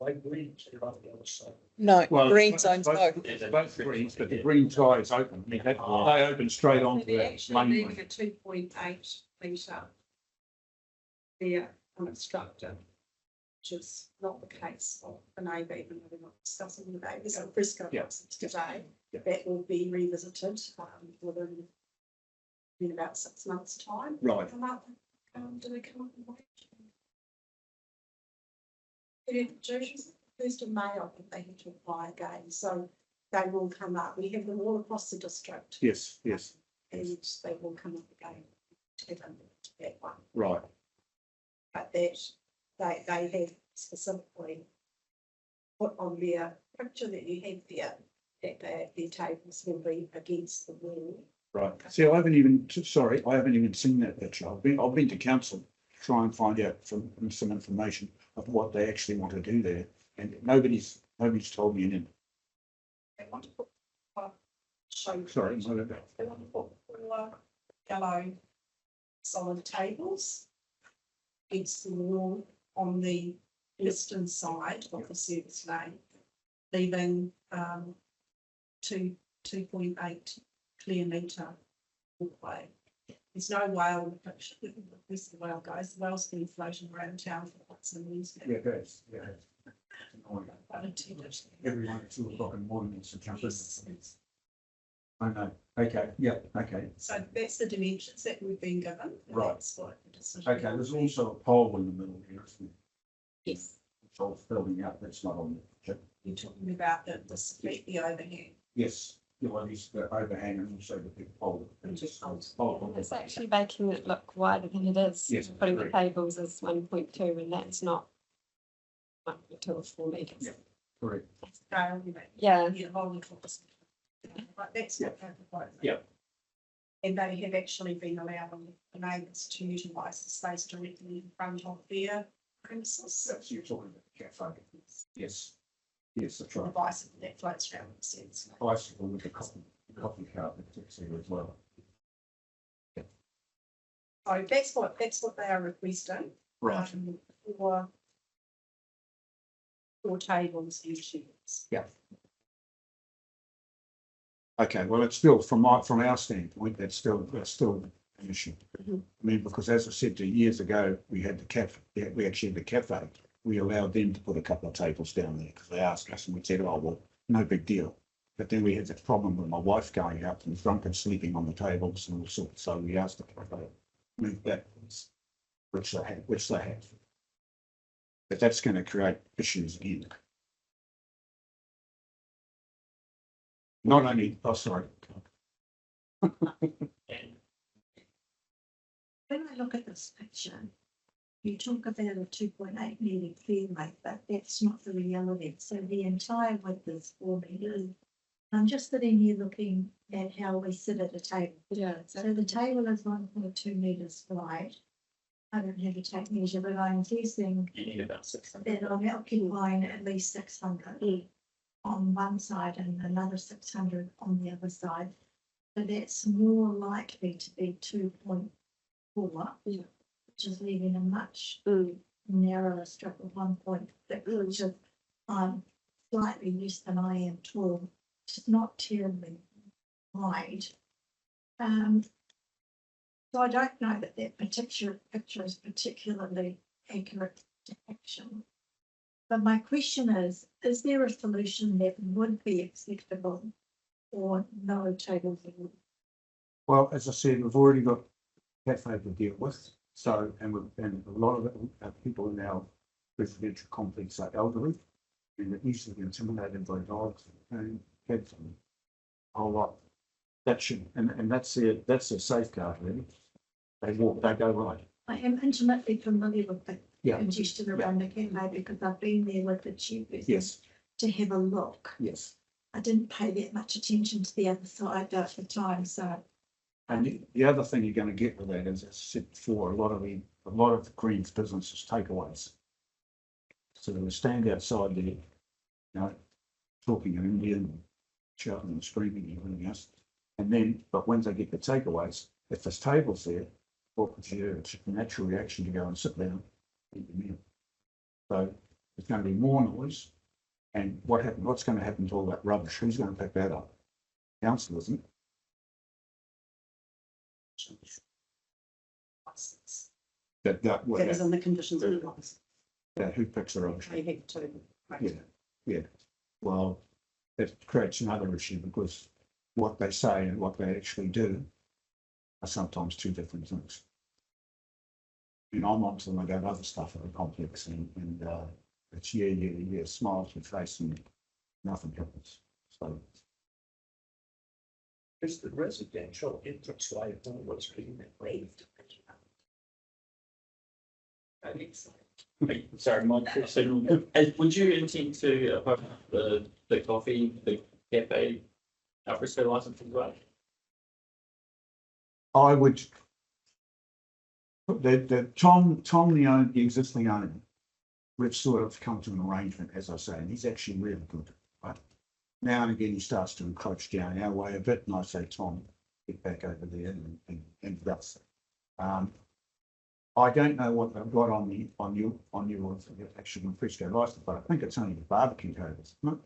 Like greens, they're on the other side. No, Well, green zones both. Both greens, but the green tie is open. I mean, they open straight So onto they're that actually leaving laneway. a 2.8 metre there unobstructed, which is not the case of the neighbour, even though we're not discussing the neighbours on Briscoe Yeah. today. Yeah. That will be revisited within in about 6 months' time. Right. Come up, do they come up with first of May, I think they have to apply again, so they will come up. We have them all across the district. Yes, yes, And they will come up again to that one. right. But that they have specifically put on their picture that you have there, that their tables will be against the wall. Right. See, I haven't even seen that picture. I've been to council to try and find out some information of what they actually want to do there, and nobody's told me anything. They want to put show. Sorry, They want to put 4 yellow solid tables against the wall on the western side of the service lane, leaving 2.8 clear metre walkway. There's no whale in the picture. Where's the whale, guys? The whale's been floating around town for quite some years now. Yeah, that's, yeah. Unintended. Everyone at 2 o'clock in the morning needs to jump in. Yes, yes. I know. Okay, yeah, okay. So that's the dimensions that we've been given. and Right. That's what the decision. Okay, there's also a pole in the middle here, isn't there? Yes, It's all filling out, that's not on the picture. you're talking about the overhang. Yes, the one is the overhang and also the big pole. It's actually making it look wider than it is. Yes, Putting the correct. tables as 1.2 and that's not 1.2 or 4 metres. Yeah. Correct. Yeah. But that's what they're proposing. Yeah. And they have actually been allowing the neighbours to utilise the space directly in front of their premises. That's, you're talking about the cafe. Yes. Yes, that's The right. bicycle that floats around the sense. Bicycle with the coffee cart that's here as well. So that's what they are requesting. Right. For tables and chairs. Yeah. Okay, well, it's still from our standpoint, that's still an issue. I mean, because as I said to you years ago, we had the cafe, we actually had the cafe. We allowed them to put a couple of tables down there because they asked us and we said, oh, well, no big deal. But then we had this problem with my wife going out and drunk and sleeping on the tables and all sorts. So we asked the cafe to move backwards, which they have. But that's going to create issues again. Not only, oh, sorry. When I look at this picture, you talk about a 2.8 metre clear rate, but that's not the reality. So the entire width is 4 metres. I'm just sitting here looking at how we sit at a table. Yeah. So the table is 1.2 metres wide. I don't have a tape measure, but I'm guessing You need about 600. that I'm occupying at least 600 on one side and another 600 on the other side. So that's more likely to be 2.4, which is leaving a much narrower strip of 1.6, which is slightly less than I am tall. It's not terribly wide. So I don't know that that particular picture is particularly accurate depiction. But my question is there a solution that would be acceptable or no tables at all? Well, as I said, we've already got cafe to deal with. So, and a lot of people in our residential complex are elderly and they're easily intimidated by dogs and kids and a whole lot. That should, and that's their safeguard really. They walk, they go right. I am intimately familiar with the Yeah. congestion around the cafe because I've been there with the chairperson Yes. to have a look. Yes. I didn't pay that much attention to the other side at the time, so And the other thing you're going to get with that is, as I said before, a lot of the Greens businesses takeaways. So they will stand outside there, you know, talking in Indian, shouting and screaming and everything else. And then, but when they get the takeaways, if there's tables there, what would you do? It's a natural reaction to go and sit down eat the meal. So there's going to be more noise. And what's going to happen to all that rubbish? Who's going to pick that up? Council, isn't it? That is on the conditions of the license. Yeah, who picks the rubbish? They have to. Yeah, yeah. Well, that creates another issue because what they say and what they actually do are sometimes two different things. And I'm on to them about other stuff at the complex and it's yeah, smiles with face and nothing happens. So Is the residential entranceway always being waived? Sorry, my question, would you intend to apart the coffee, the cafe, alfresco license as well? I would. The Tom, the existing owner, we've sort of come to an arrangement, as I say, and he's actually really good. But now and again, he starts to encroach down our way a bit, and I say, Tom, get back over there and that's. I don't know what they've got on your actual fresco license, but I think it's only the barbecue tables, isn't it?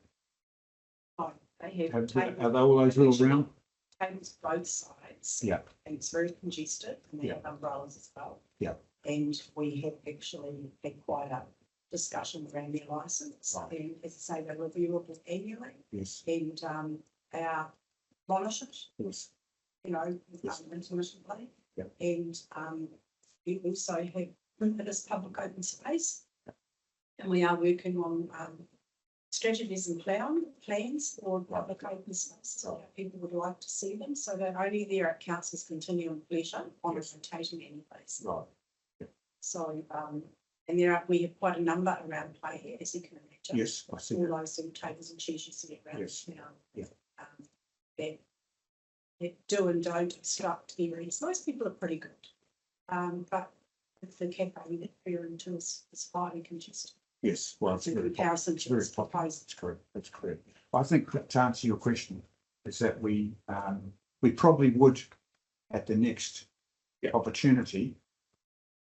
Oh, they have tables. Are they all those little round? Tables both sides. Yeah. And it's very congested, and they Yeah. have umbrellas as well. Yeah. And we have actually had quite a discussion around their license. Right. And as I say, they're reviewable annually. Yes. And they are monitored, Yes. you know, Yes. intermittently. Yeah. And we also have it as public open space. And we are working on strategies and plans for public open space. So people would like to see them. So they're only there at council's continuing pleasure on a rotating end basis. Right. So and we have quite a number around play here, as you can imagine. Yes, I see. All those little tables and chairs you see around Yes. town. Yeah. That do and don't obstruct areas. Most people are pretty good. But the cafe that we're into is highly congested. Yes, well, it's In very comparison to its proposed. That's correct. That's correct. I think that to answer your question is that we probably would at the next opportunity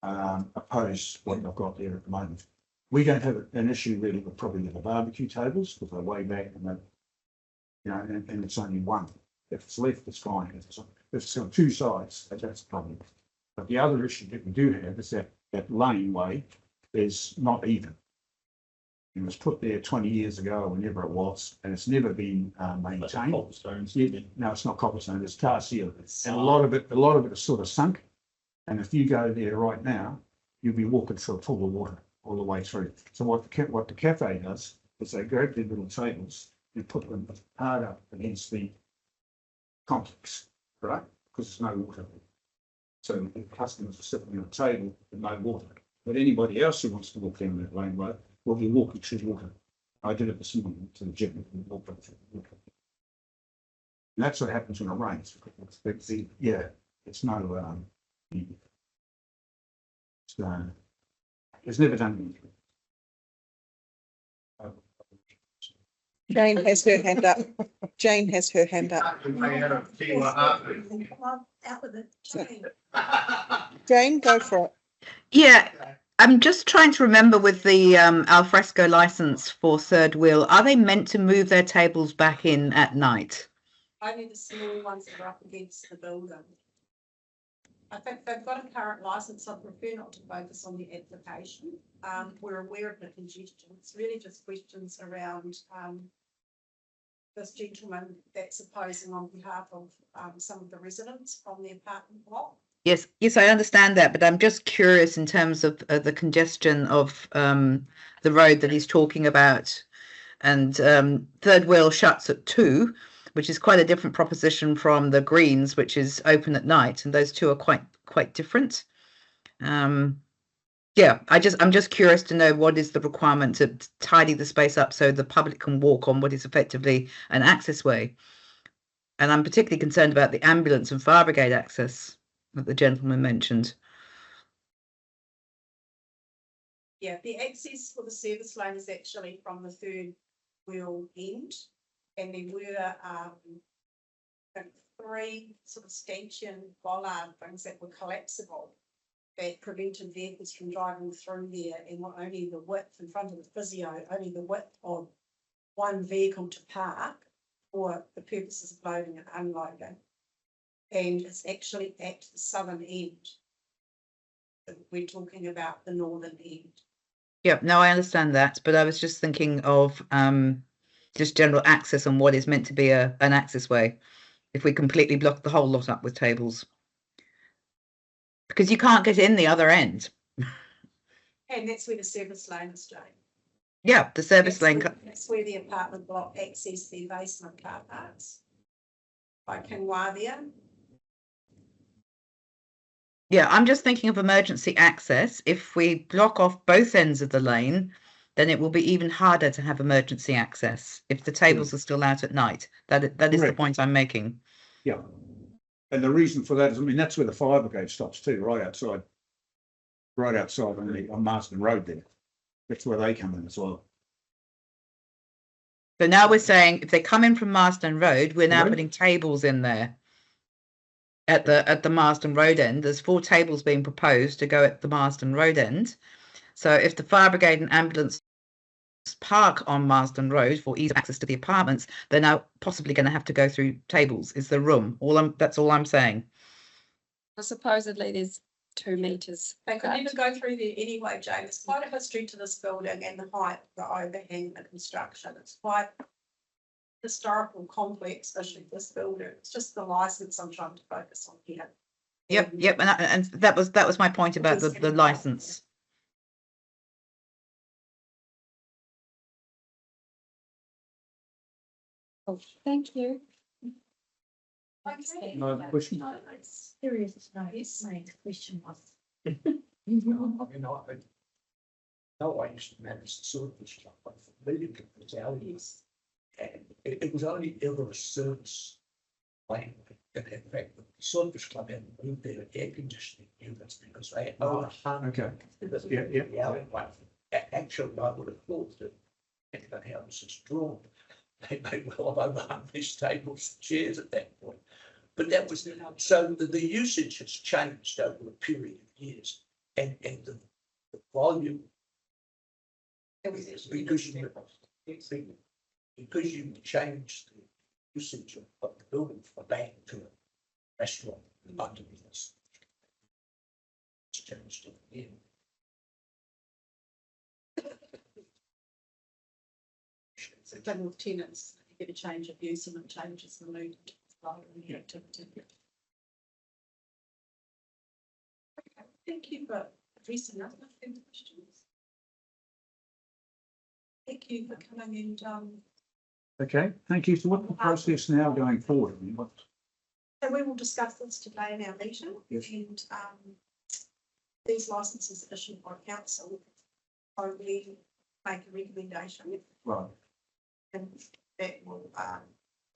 oppose what I've got there at the moment. We don't have an issue really with probably the barbecue tables because they're way back and and it's only one. If it's left, it's fine. If it's on two sides, that's a problem. But the other issue that we do have is that laneway is not even. It was put there 20 years ago, or whenever it was, and it's never been maintained. No, it's not cobblestone, it's tar seal. And a lot of it is sort of sunk. And if you go there right now, you'll be walking through a pool of water all the way through. So what the cafe does is they grab their little tables and put them hard up against the complex, right? Because there's no water. So the customers are sitting on a table with no water. But anybody else who wants to walk down that laneway will be walking through water. I did it this morning to the gym and walked through water. And that's what happens when it rains. It's no it's never done anything. Jane has her hand up. Jane has her hand up. Jane, go for it. Yeah, I'm just trying to remember with the alfresco license for Third Wheel, are they meant to move their tables back in at night? Only the small ones that are up against the building. I think they've got a current license. I prefer not to focus on the application. We're aware of the congestion. It's really just questions around this gentleman that's opposing on behalf of some of the residents from the apartment block. Yes, I understand that, but I'm just curious in terms of the congestion of the road that he's talking about. And Third Wheel shuts at 2, which is quite a different proposition from the Greens, which is open at night, and those two are quite different. I'm just curious to know what is the requirement to tidy the space up so the public can walk on what is effectively an access way. And I'm particularly concerned about the ambulance and fire brigade access that the gentleman mentioned. Yeah, the access for the service lane is actually from the Third Wheel end, and there were I think 3 sort of stanchion bollard things that were collapsible, that prevented vehicles from driving through there, and were only the width in front of the physio, only the width of one vehicle to park for the purposes of loading and unloading. And it's actually at the southern end. We're talking about the northern end. Yep, no, I understand that, but I was just thinking of just general access and what is meant to be an access way. If we completely block the whole lot up with tables, because you can't get in the other end. And that's where the service lane is, Jane. Yeah, the service lane. That's where the apartment block access their basement car parks. By Kinwavia. Yeah, I'm just thinking of emergency access. If we block off both ends of the lane, then it will be even harder to have emergency access if the tables are still out at night. That is the Correct. point I'm making. Yeah. And the reason for that is, I mean, that's where the fire brigade stops too, right outside on Marsden Road there. That's where they come in as well. So now we're saying if they come in from Marsden Road, we're now Right. putting tables in there. At the Marsden Road end, there's 4 tables being proposed to go at the Marsden Road end. So if the fire brigade and ambulance park on Marsden Road for ease of access to the apartments, they're now possibly going to have to go through tables. Is the room? That's all I'm saying. Well, supposedly there's 2 meters. They could never go through there anyway, Jane. There's quite a history to this building and the height, the overhang, the construction. It's quite historical complex, especially this building. It's just the license I'm trying to focus on here. Yep, and that was my point about the license. Oh, thank you. No question? Serious, no, it's my question was. I mean, I used to manage the service club for million battalions. And it was only ever a service lane. And in fact, the service club had moved their air conditioning units because they had over 100. Okay. Yeah. Actually, I would have thought that anything else is drawn. They may well have overhung these tables and chairs at that point. But that was, so the usage has changed over a period of years. And the volume, because you changed the usage of the building from a bank to a restaurant, under this. It's changed again. It's a thing with tenants, you get a change of use and it changes the mood and the activity. Okay, thank you for addressing that. Any questions? Thank you for coming and Okay, thank you. So what's the process now going forward? I mean, what? so we will discuss this today in our meeting. Yes. And these licenses issued by council, we make a recommendation. Right. And that will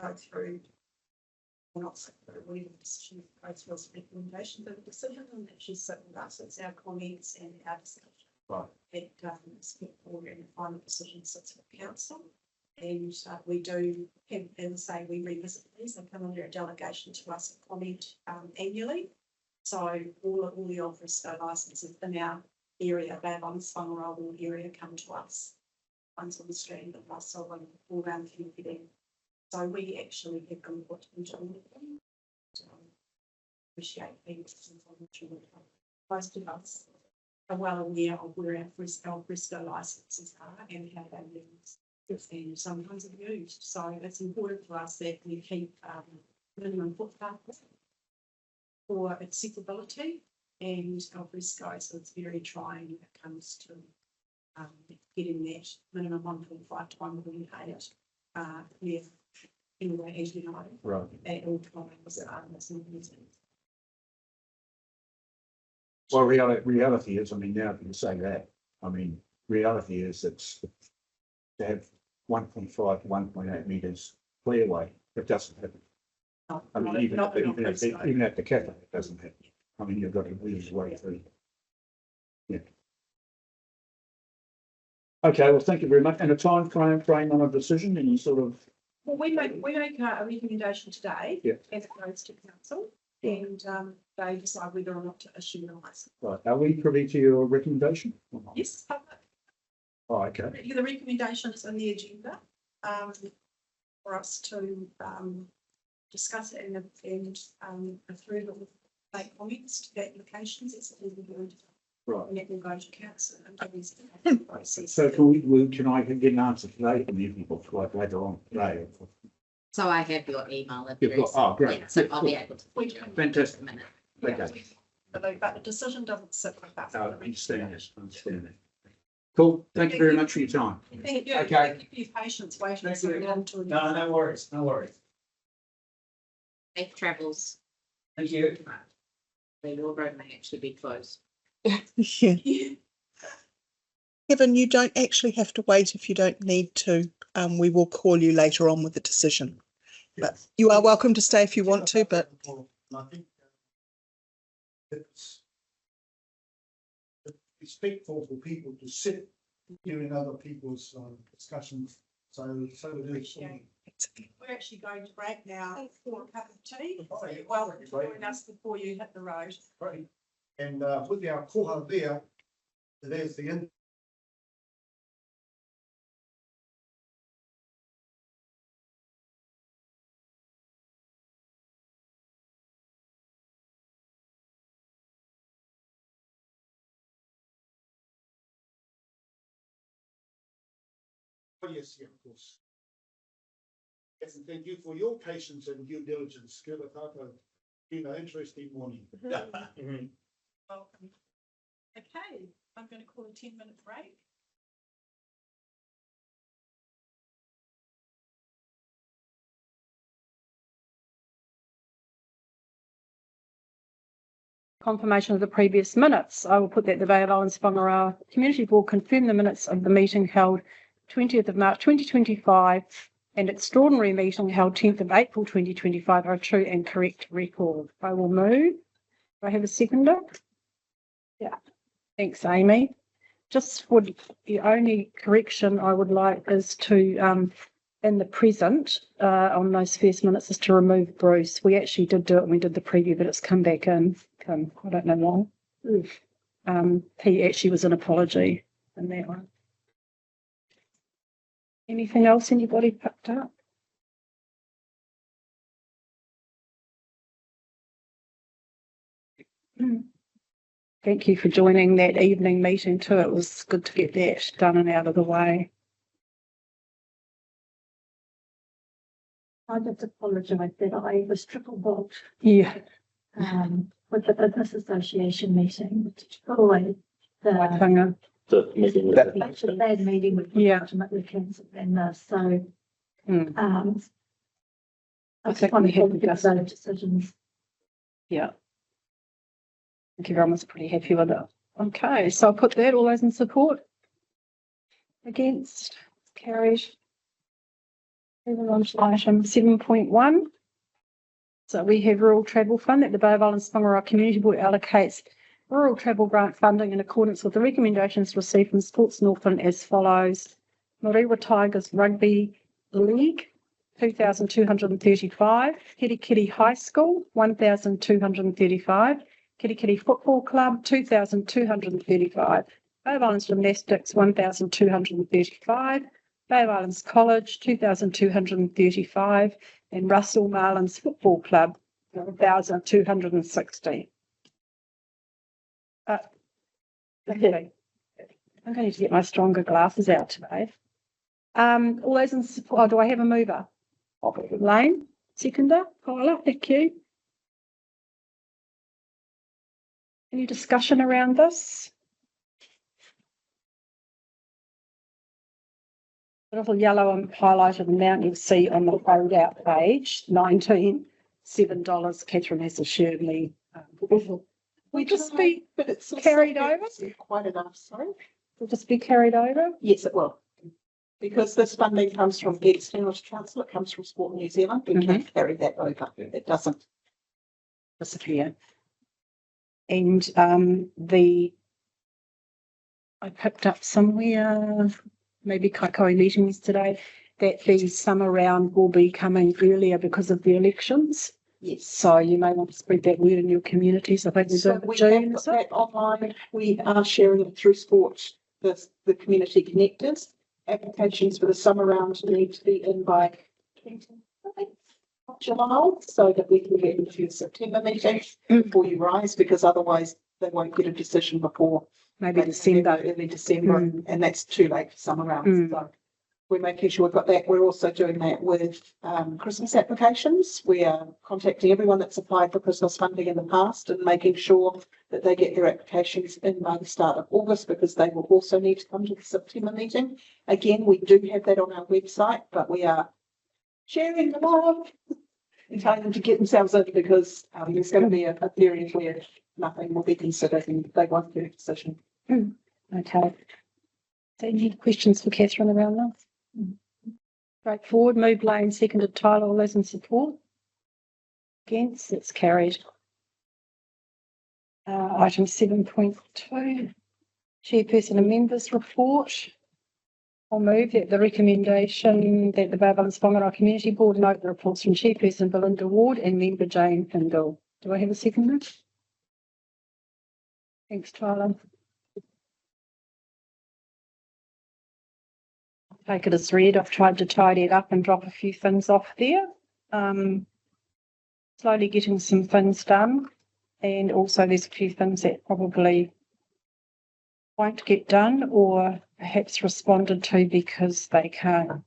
go through, well, not so through, whatever decision goes through as a recommendation, but the decision and actually sit with us, it's our comments and our discussion. Right. It is put forward and the final decision sits with council. And we do have, as I say, we revisit these, they come under a delegation to us and comment annually. So all the officer licenses in our area, Islands-Whangaroa area, come to us. One's on the stream, but also all around the community. So we actually have input into all of them. Appreciate things. Most of us are well aware of where our fresco licenses are and how they're used. And sometimes abused. So it's important for us that we keep minimum footpaths for accessibility and our fresco. So it's very trying when it comes to getting that minimum 1.5 to 1.8. Yeah. Anyway, as you know, right. At all times, that's not easy. Well, reality is, I mean, now you say that, I mean, reality is it's to have 1.5 to 1.8 metres clearway, it doesn't happen. I mean, even at the cafe, it doesn't happen. I mean, you've got to weave your way through. Yeah. Okay, well, thank you very much. And a time frame on a decision, any sort of? Well, we make a recommendation today. Yeah. As it goes to council, and they decide whether or not to issue the license. Right, are we privy to your recommendation? Yes, Oh, okay. the recommendations in the agenda, for us to, discuss it and approve it with make comments to the applications. It's a little bit. Right. And it will go to council and do this process. So can I get an answer today from you people, like later on today? So I have your email You've address. got, oh, great. Yeah, so I'll be able to. Fantastic. Yeah, Okay. but the decision doesn't sit with us. No, I understand this, I understand that. Cool, thank you very much for your time. Thank you. Okay. Thank you for your patience waiting so long to. No worries, no worries. Safe travels. Thank you. Your road may actually be closed. Yeah. Kevin, you don't actually have to wait if you don't need to. We will call you later on with the decision. But you are welcome to stay if you want to, but I think it's respectful for people to sit during other people's discussions. So it is. We're actually going to break now for a cup of tea. So you're welcome to join us before you hit the road. Great. And with our koha there, there's the end. Oh, yes, yeah, of course. Yes, and thank you for your patience and due diligence. Good, interesting morning. Welcome. Okay, I'm going to call a 10-minute break. Confirmation of the previous minutes. I will put that the Bay of Islands-Whangaroa Community Board confirm the minutes of the meeting held 20th of March 2025 and extraordinary meeting held 10th of April 2025 are a true and correct record. I will move. Do I have a seconder? Yeah. Thanks, Amy. Just for the only correction I would like is to, in the present, on those first minutes, is to remove Bruce. We actually did do it when we did the preview, but it's come back in. I don't know why. He actually was an apology in that one. Anything else anybody picked up? Thank you for joining that evening meeting too. It was good to get that done and out of the way. I just apologise that I was triple booked. Yeah. With the business association meeting, which probably Waitangi. actually that meeting would ultimately cancel and so I just want to have those decisions. Yeah. I think everyone was pretty happy with it. Okay, so I'll put that. All those in support? Against? Carried. Moving on to item 7.1. So we have rural travel fund that the Bay of Islands-Whangaroa Community Board allocates rural travel grant funding in accordance with the recommendations received from Sports Northland as follows. Mariwa Tigers Rugby League, 2,235. Kitty Kitty High School, 1,235. Kitty Kitty Football Club, 2,235. Bay of Islands Gymnastics, 1,235. Bay of Islands College, 2,235. And Russell Marlins Football Club, 1,260. Okay. I'm going to get my stronger glasses out today. All those in support, do I have a mover? Lane, seconder, Paula, thank you. Any discussion around this? The little yellow and highlighted amount you'll see on the fold out page, $19, $7. Catherine has assured me. Will just be carried over? Quite enough, sorry. Will just be carried over? Yes, it will. Because this funding comes from the external to council, it comes from Sport New Zealand, we can carry that over. It doesn't disappear. And I picked up somewhere, maybe Kaikoai meetings today, that the summer round will be coming earlier because of the elections. Yes. So you may want to spread that word in your communities. I think we're So doing we June. have got that online. We are sharing it through Sport, the community connectors. Applications for the summer round need to be in by 20, I think, July, so that we can get into the September meeting before you rise, because otherwise they won't get a decision before maybe December. Early December, and that's too late for summer rounds. So we're making sure we've got that. We're also doing that with Christmas applications. We are contacting everyone that's applied for Christmas funding in the past and making sure that they get their applications in by the start of August, because they will also need to come to the September meeting. Again, we do have that on our website, but we are sharing the love and telling them to get themselves in, because there's going to be a period where nothing will be considered and they won't get a decision. Okay. So any questions for Catherine around that? Straightforward. Moved Lane, seconded Tyler. All those in support? Against? It's carried. Item 7.2. Chairperson and members report. I'll move that the recommendation that the Islands-Whangaroa Community Board note the reports from Chairperson Belinda Ward and Member Jane Hindle. Do I have a second? Thanks, Tyler. Take it as read. I've tried to tidy it up and drop a few things off there. Slowly getting some things done, and also there's a few things that probably won't get done or perhaps responded to because they can't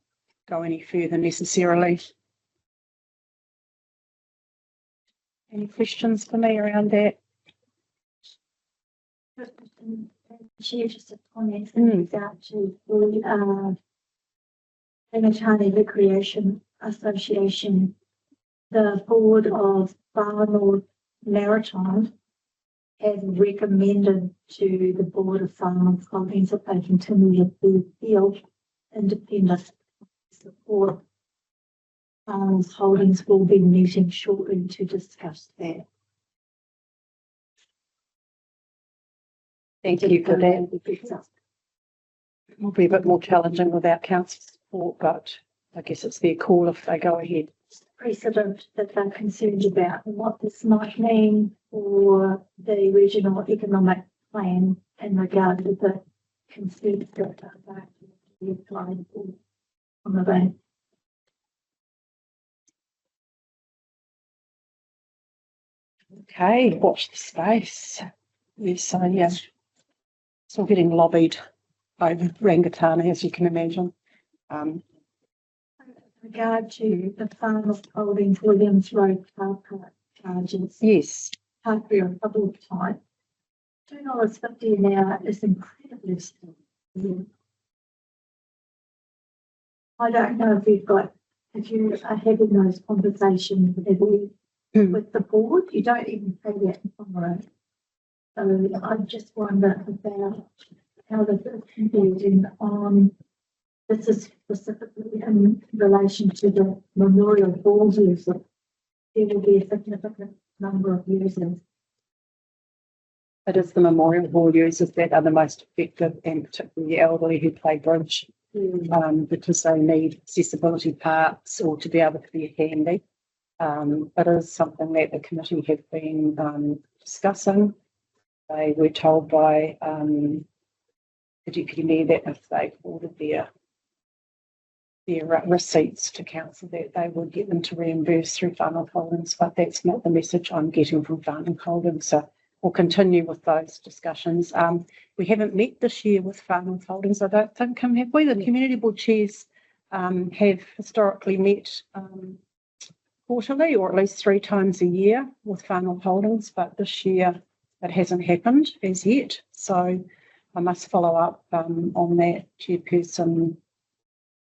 go any further necessarily. Any questions for me around that? Chair, just a comment in regard to the Whangatane Recreation Association. The board of Far North Maritime has recommended to the board of Far North Holdings that they continue with the field independent support. Holdings will be meeting shortly to discuss that. Thank you for that. It will be a bit more challenging without council support, but I guess it's their call if they go ahead. Precedent that they're concerned about and what this might mean for the regional economic plan in regard to the concerns that are applied for on the bank. Okay, watch the space. Yes, so yeah, still getting lobbied over Rangatana, as you can imagine. Regard to the Farmers Holdings Williams Road car park charges. Yes. Park there a couple of times. $2.50 an hour is incredibly still. I don't know if you are having those conversations with the board, you don't even pay that on the road. So I just wonder about how this is compared on. This is specifically in relation to the memorial hall users. There will be a significant number of users. It is the memorial hall users that are the most effective, and particularly the elderly who play bridge, because they need accessibility parks or to be able to be handy. It is something that the committee have been discussing. They were told by the deputy mayor that if they ordered their receipts to council, that they would get them to reimburse through Farnham Holdings, but that's not the message I'm getting from Farnham Holdings. So we'll continue with those discussions. We haven't met this year with Farnham Holdings, I don't think, have we? The community board chairs have historically met quarterly or at least 3 times a year with Farnham Holdings, but this year it hasn't happened as yet. So I must follow up on that. Chairperson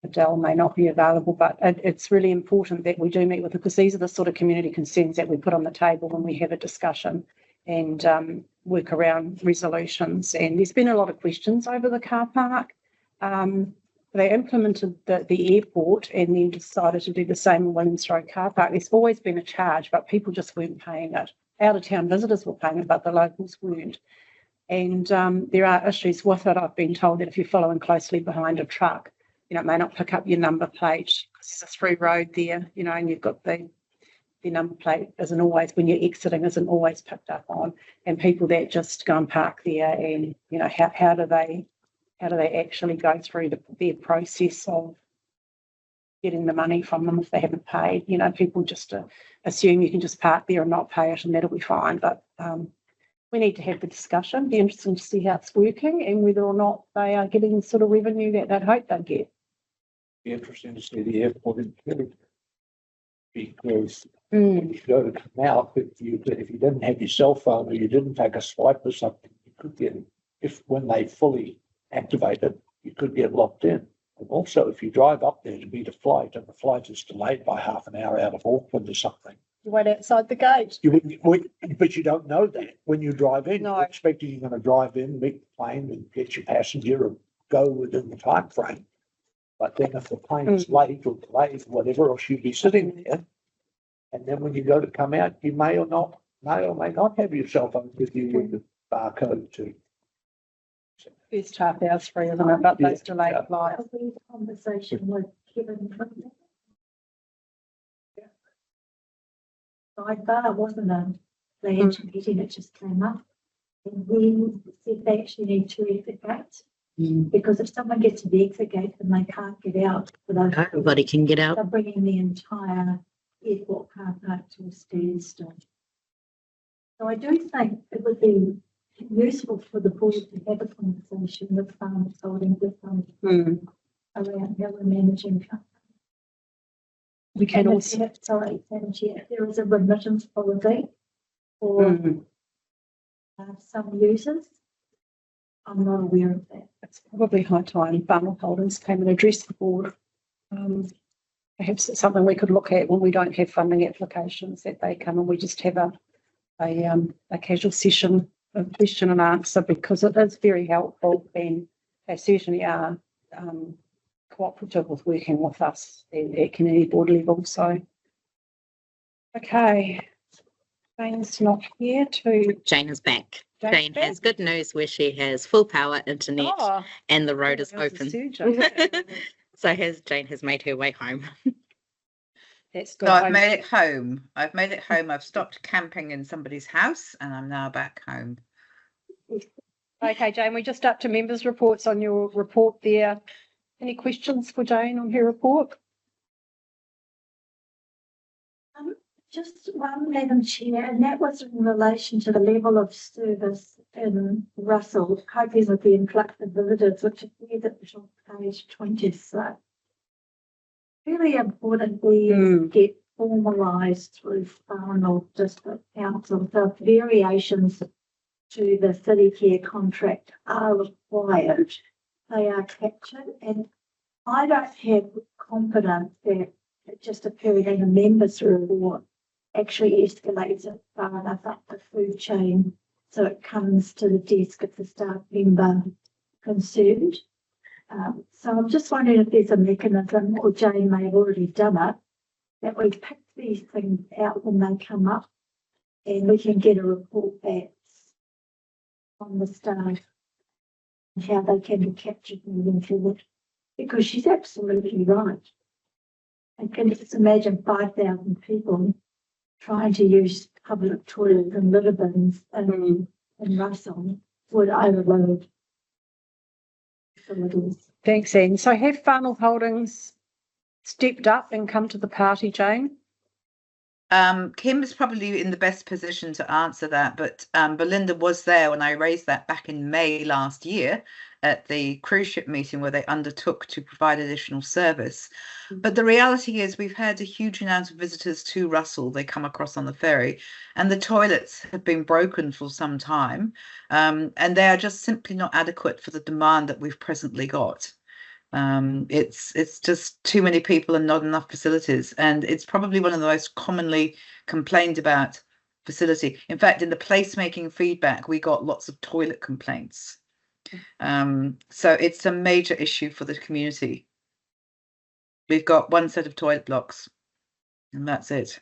Adele may not be available, but it's really important that we do meet with them, because these are the sort of community concerns that we put on the table when we have a discussion and work around resolutions. And there's been a lot of questions over the car park. They implemented the airport and then decided to do the same in Williams Road car park. There's always been a charge, but people just weren't paying it. Out-of-town visitors were paying it, but the locals weren't. And there are issues with it. I've been told that if you're following closely behind a truck, it may not pick up your number plate because there's a through road there, and you've got the their number plate isn't always, when you're exiting, isn't always picked up on, and people that just go and park there, and you know, how do they actually go through their process of getting the money from them if they haven't paid? You know, people just assume you can just park there and not pay it and that'll be fine, but we need to have the discussion. Be interesting to see how it's working and whether or not they are getting the sort of revenue that they'd hope they'd get. Be interesting to see the airport in Perth. Because if you go to come out, if you didn't have your cell phone or you didn't take a swipe or something, you could get, when they fully activated, you could get locked in. And also, if you drive up there to meet a flight and the flight is delayed by half an hour out of Auckland or something, you wait outside the gate. But you don't know that when you drive in. No. You're expecting you're going to drive in, meet the plane, and get your passenger and go within the time frame. But then if the plane is late or delayed or whatever, else you'd be sitting there. And then when you go to come out, you may or may not have your cell phone with you with the barcode too. First half hour's free, isn't it? But those delayed flights. Conversation with Kevin. By far wasn't a land meeting, it just came up. And we said they actually need 2 exit gates. Because if someone gets to the exit gate and they can't get out, for those Nobody can get out. They're bringing the entire airport car park to a standstill. So I do think it would be useful for the board to have a conversation with farmers holding with them around how we're managing companies. We can also, sorry, if there is a remittance policy for some users, I'm not aware of that. It's probably high time Farnell Holdings came and addressed the board. Perhaps it's something we could look at when we don't have funding applications, that they come and we just have a casual session of question and answer, because it is very helpful and they certainly are cooperative with working with us at community board level. So, okay, Jane's not here to. Jane is back. Jane has good news where she has full power internet and the road is open. So Jane has made her way home. That's good. So I've made it home. I've stopped camping in somebody's house and I'm now back home. Okay, Jane, we're just up to members' reports on your report there. Any questions for Jane on her report? Just one, Madam Chair, and that was in relation to the level of service in Russell, hoping with the influx of visitors, which appears at page 26. Really important we get formalised through Farnell District Council. So variations to the city care contract are required. They are captured, and I don't have confidence that it just appeared in the members' report actually escalates it far enough up the food chain so it comes to the desk of the staff member concerned. So I'm just wondering if there's a mechanism, or Jane may have already done it, that we pick these things out when they come up and we can get a report back on the staff and how they can be captured moving forward. Because she's absolutely right. I can just imagine 5,000 people trying to use public toilets and litter bins in Russell would overload facilities. Thanks, Anne. So have Farnell Holdings stepped up and come to the party, Jane? Kim is probably in the best position to answer that, but Belinda was there when I raised that back in May last year at the cruise ship meeting where they undertook to provide additional service. But the reality is we've had a huge amount of visitors to Russell. They come across on the ferry and the toilets have been broken for some time, and they are just simply not adequate for the demand that we've presently got. It's just too many people and not enough facilities, and it's probably one of the most commonly complained about facility. In fact, in the placemaking feedback, we got lots of toilet complaints. So it's a major issue for the community. We've got one set of toilet blocks, and that's it.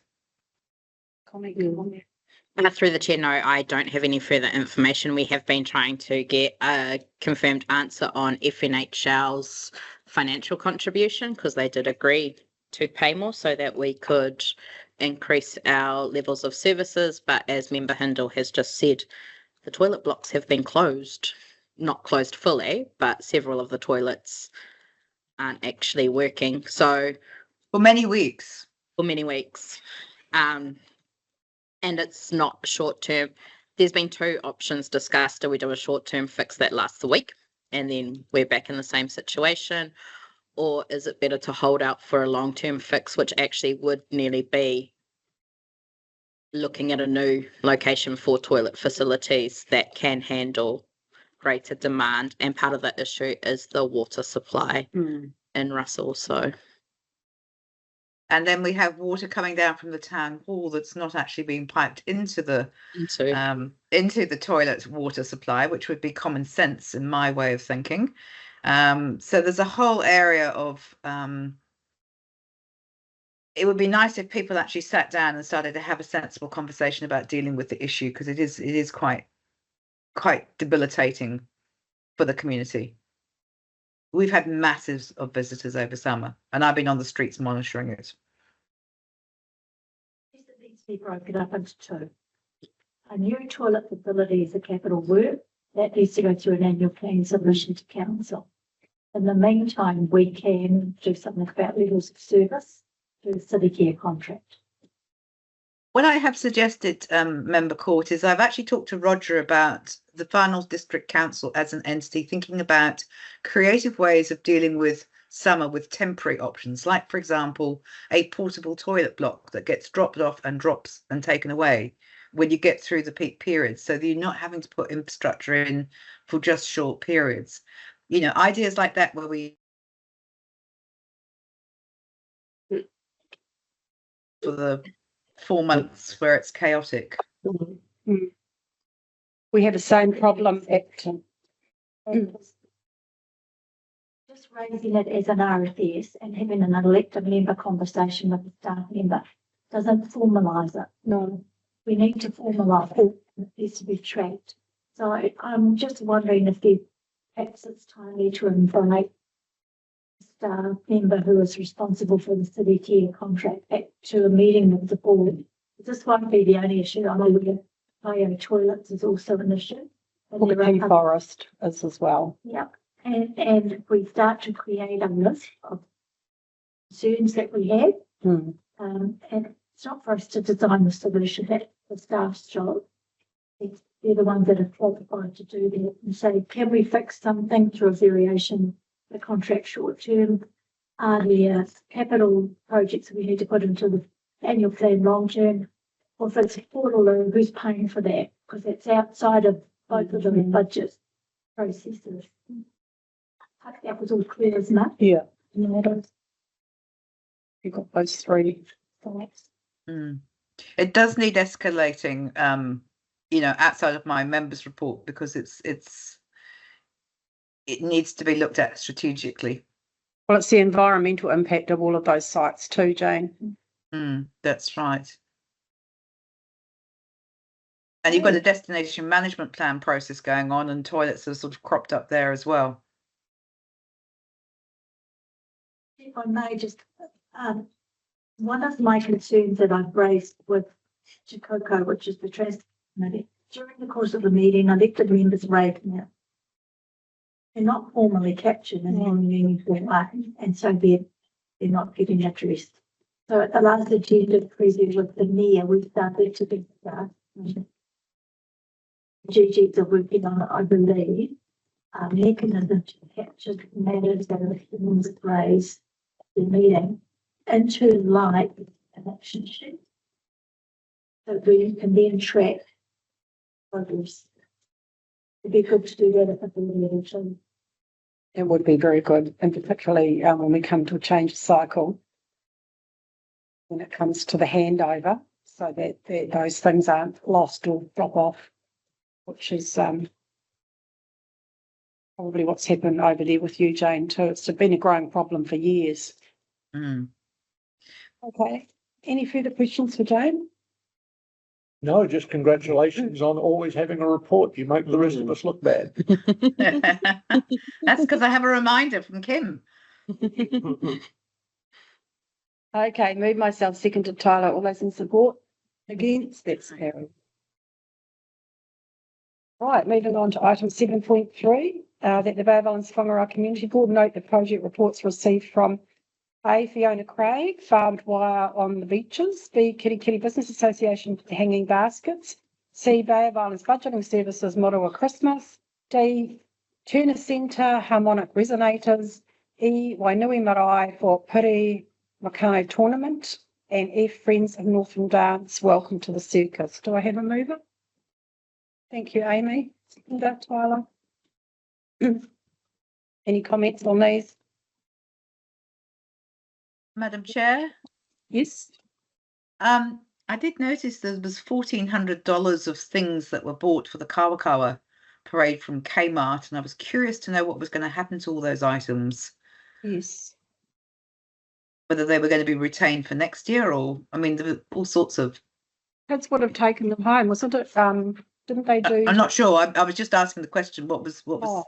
Through the chair, no, I don't have any further information. We have been trying to get a confirmed answer on FNHL's financial contribution because they did agree to pay more so that we could increase our levels of services, but as Member Hindle has just said, the toilet blocks have been closed, not closed fully, but several of the toilets aren't actually working. So for many weeks. And it's not short term. There's been two options discussed. Do we do a short term fix that lasts the week and then we're back in the same situation? Or is it better to hold out for a long term fix, which actually would nearly be looking at a new location for toilet facilities that can handle greater demand? And part of the issue is the water supply in Russell. So. And then we have water coming down from the town hall that's not actually being piped into the toilet water supply, which would be common sense in my way of thinking. So there's a whole area of it would be nice if people actually sat down and started to have a sensible conversation about dealing with the issue, because it is quite debilitating for the community. We've had masses of visitors over summer, and I've been on the streets monitoring it. It needs to be broken up into two. A new toilet facility is a capital work that needs to go through an annual plan submission to council. In the meantime, we can do something about levels of service through the city care contract. What I have suggested, Member Court, is I've actually talked to Roger about the Final District Council as an entity, thinking about creative ways of dealing with summer with temporary options, like, for example, a portable toilet block that gets dropped off and drops and taken away when you get through the peak periods, so that you're not having to put infrastructure in for just short periods. You know, ideas like that where we for the 4 months where it's chaotic. We have the same problem at just raising it as an RFS and having an elected member conversation with the staff member doesn't formalise it. No. We need to formalise it. It needs to be tracked. So I'm just wondering if perhaps it's timely to invite a staff member who is responsible for the city care contract back to a meeting with the board. This won't be the only issue. I know the bio toilets is also an issue. Well, the King Forest is as well. Yeah. And if we start to create a list of concerns that we have, and it's not for us to design the solution, that's the staff's job. They're the ones that are qualified to do that and say, can we fix something through a variation, the contract short term? Are there capital projects that we need to put into the annual plan long term? Or if it's affordable, who's paying for that? Because it's outside of both of them budget processes. I think that was all clear as much. Yeah. You've got those three. It does need escalating, you know, outside of my members' report, because it needs to be looked at strategically. Well, it's the environmental impact of all of those sites too, Jane. That's right. And you've got a destination management plan process going on, and toilets are sort of cropped up there as well. If I may just, one of my concerns that I've raised with Chikoko, which is the Transport Committee, during the course of the meeting, elected members raised now. They're not formally captured in any meaningful way, and so they're not getting addressed. So at the last agenda preview with the mayor, we started to be GGs are working on it, I believe, mechanism to capture matters that are raised in the meeting into light an action sheet. So we can then track progress. It'd be good to do that at the board level too. It would be very good, and particularly when we come to a change cycle, when it comes to the handover, so that those things aren't lost or drop off, which is probably what's happened over there with you, Jane, too. It's been a growing problem for years. Okay. Any further questions for Jane? No, just congratulations on always having a report. You make the rest of us look bad. That's because I have a reminder from Kim. Okay, move myself, seconded Tyler. All those in support? Against? That's carried. Right, moving on to item 7.3, that the Bay of Islands-Whangaroa Community Board note the project reports received from A, Fiona Craig, farmed wire on the beaches. B, Kitty Kitty Business Association hanging baskets. C, Bay of Islands Budgeting Services Moroa Christmas. D, Turner Centre harmonic resonators. E, Wainui Marae for Piri Makai tournament. And F, Friends of Northern Dance, welcome to the circus. Do I have a mover? Thank you, Amy. Seconder, Tyler. Any comments on these? Madam Chair? Yes. I did notice there was $1,400 of things that were bought for the Kawakawa parade from Kmart, and I was curious to know what was going to happen to all those items. Yes. Whether they were going to be retained for next year, or I mean, there were all sorts of. Kids would have taken them home, wasn't it? Didn't they do? I'm not sure. I was just asking the question. What was? Oh,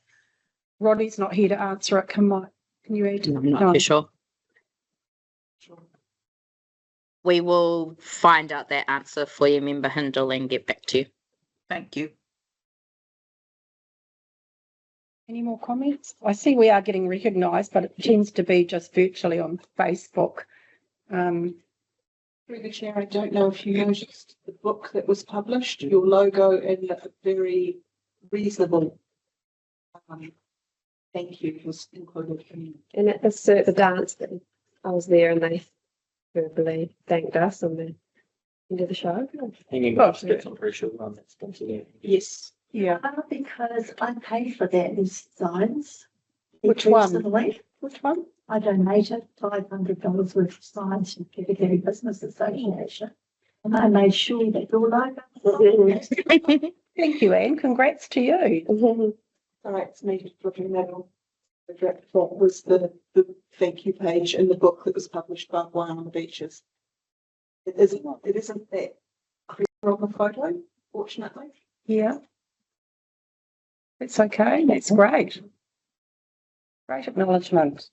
Roddy's not here to answer it. Can you add? I'm not too sure. We will find out that answer for you, Member Hindle, and get back to you. Thank you. Any more comments? I see we are getting recognised, but it tends to be just virtually on Facebook. Through the chair, I don't know if you noticed the book that was published, your logo and a very reasonable thank you was included. And at the dance, I was there and they verbally thanked us on the end of the show. Hanging baskets, I'm pretty sure that's sponsored. Yes. Yeah. Because I paid for that in signs. Which one? Which one? I donated $500 worth of signs to the Kitty Business Association. And I made sure that your logo was there. Thank you, Anne. Congrats to you. All right, it's me looking that on. What was the thank you page in the book that was published by Wine on the Beaches? It isn't that clear on the photo, fortunately. Yeah. It's okay. That's great. Great acknowledgement.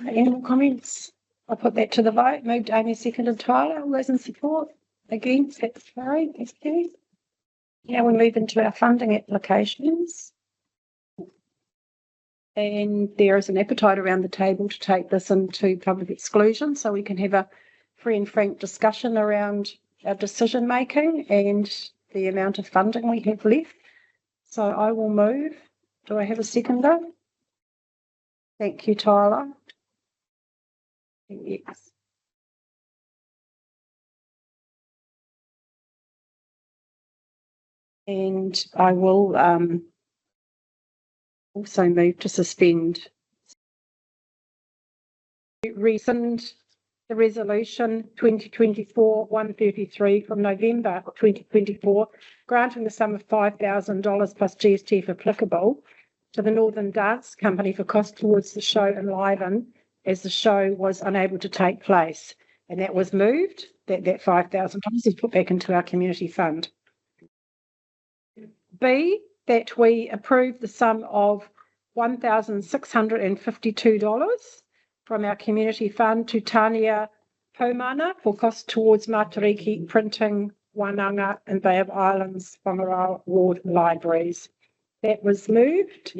Any more comments? I'll put that to the vote. Moved Amy, seconded Tyler. All those in support? Against? That's carried. Thank you. Now we move into our funding applications. And there is an appetite around the table to take this into public exclusion so we can have a free and frank discussion around our decision making and the amount of funding we have left. So I will move. Do I have a seconder? Thank you, Tyler. Yes. And I will also move to suspend. Rescind the resolution 2024-133 from November 2024, granting the sum of $5,000 plus GST if applicable to the Northern Dance Company for costs towards the show in Lyven, as the show was unable to take place. And that was moved, that $5,000 is put back into our community fund. B, that we approve the sum of $1,652 from our community fund to Tania Pomana for costs towards Matariki printing, Wananga and Bay of Islands, Whangaroa ward libraries. That was moved.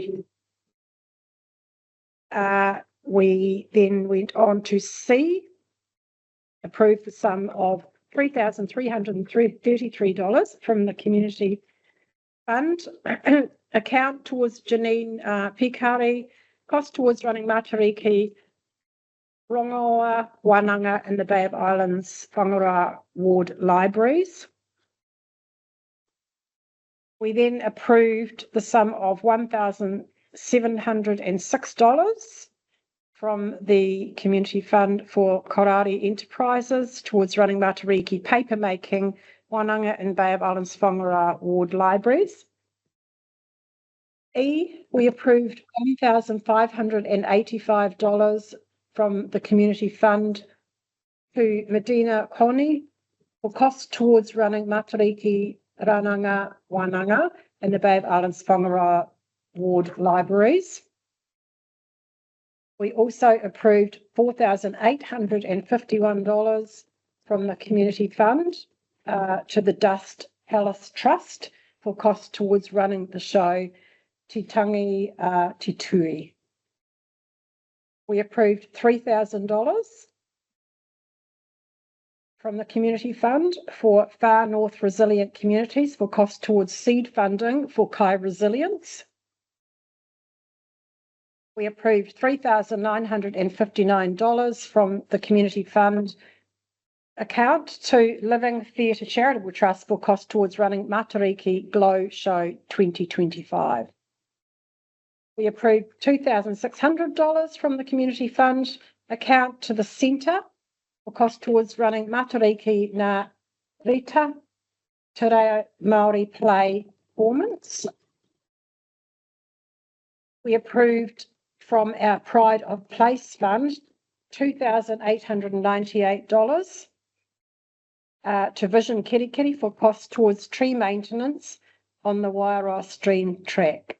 We then went on to C, approve the sum of $3,333 from the community fund account towards Janine Pikari, cost towards running Matariki, Rongoa, Wananga and the Bay of Islands, Whangaroa ward libraries. We then approved the sum of $1,706 from the community fund for Korari Enterprises towards running Matariki paper making, Wananga and Bay of Islands, Whangaroa ward libraries. E, we approved $1,585 from the community fund to Medina Koni for costs towards running Matariki, Rananga, Wananga and the Bay of Islands, Whangaroa ward libraries. We also approved $4,851 from the Community Fund to the Dust Palace Trust for costs towards running the show Te Tangi Te Tui. We approved $3,000 from the Community Fund for Far North Resilient Communities for costs towards seed funding for Kai Resilience. We approved $3,959 from the Community Fund account to Living Theatre Charitable Trust for costs towards running Matariki Glow Show 2025. We approved $2,600 from the Community Fund account to the Centre for costs towards running Matariki Ngā Rita Te Reo Māori Play performance. We approved from our Pride of Place Fund $2,898 to Vision Kirikiri for costs towards tree maintenance on the Wairoa Stream track.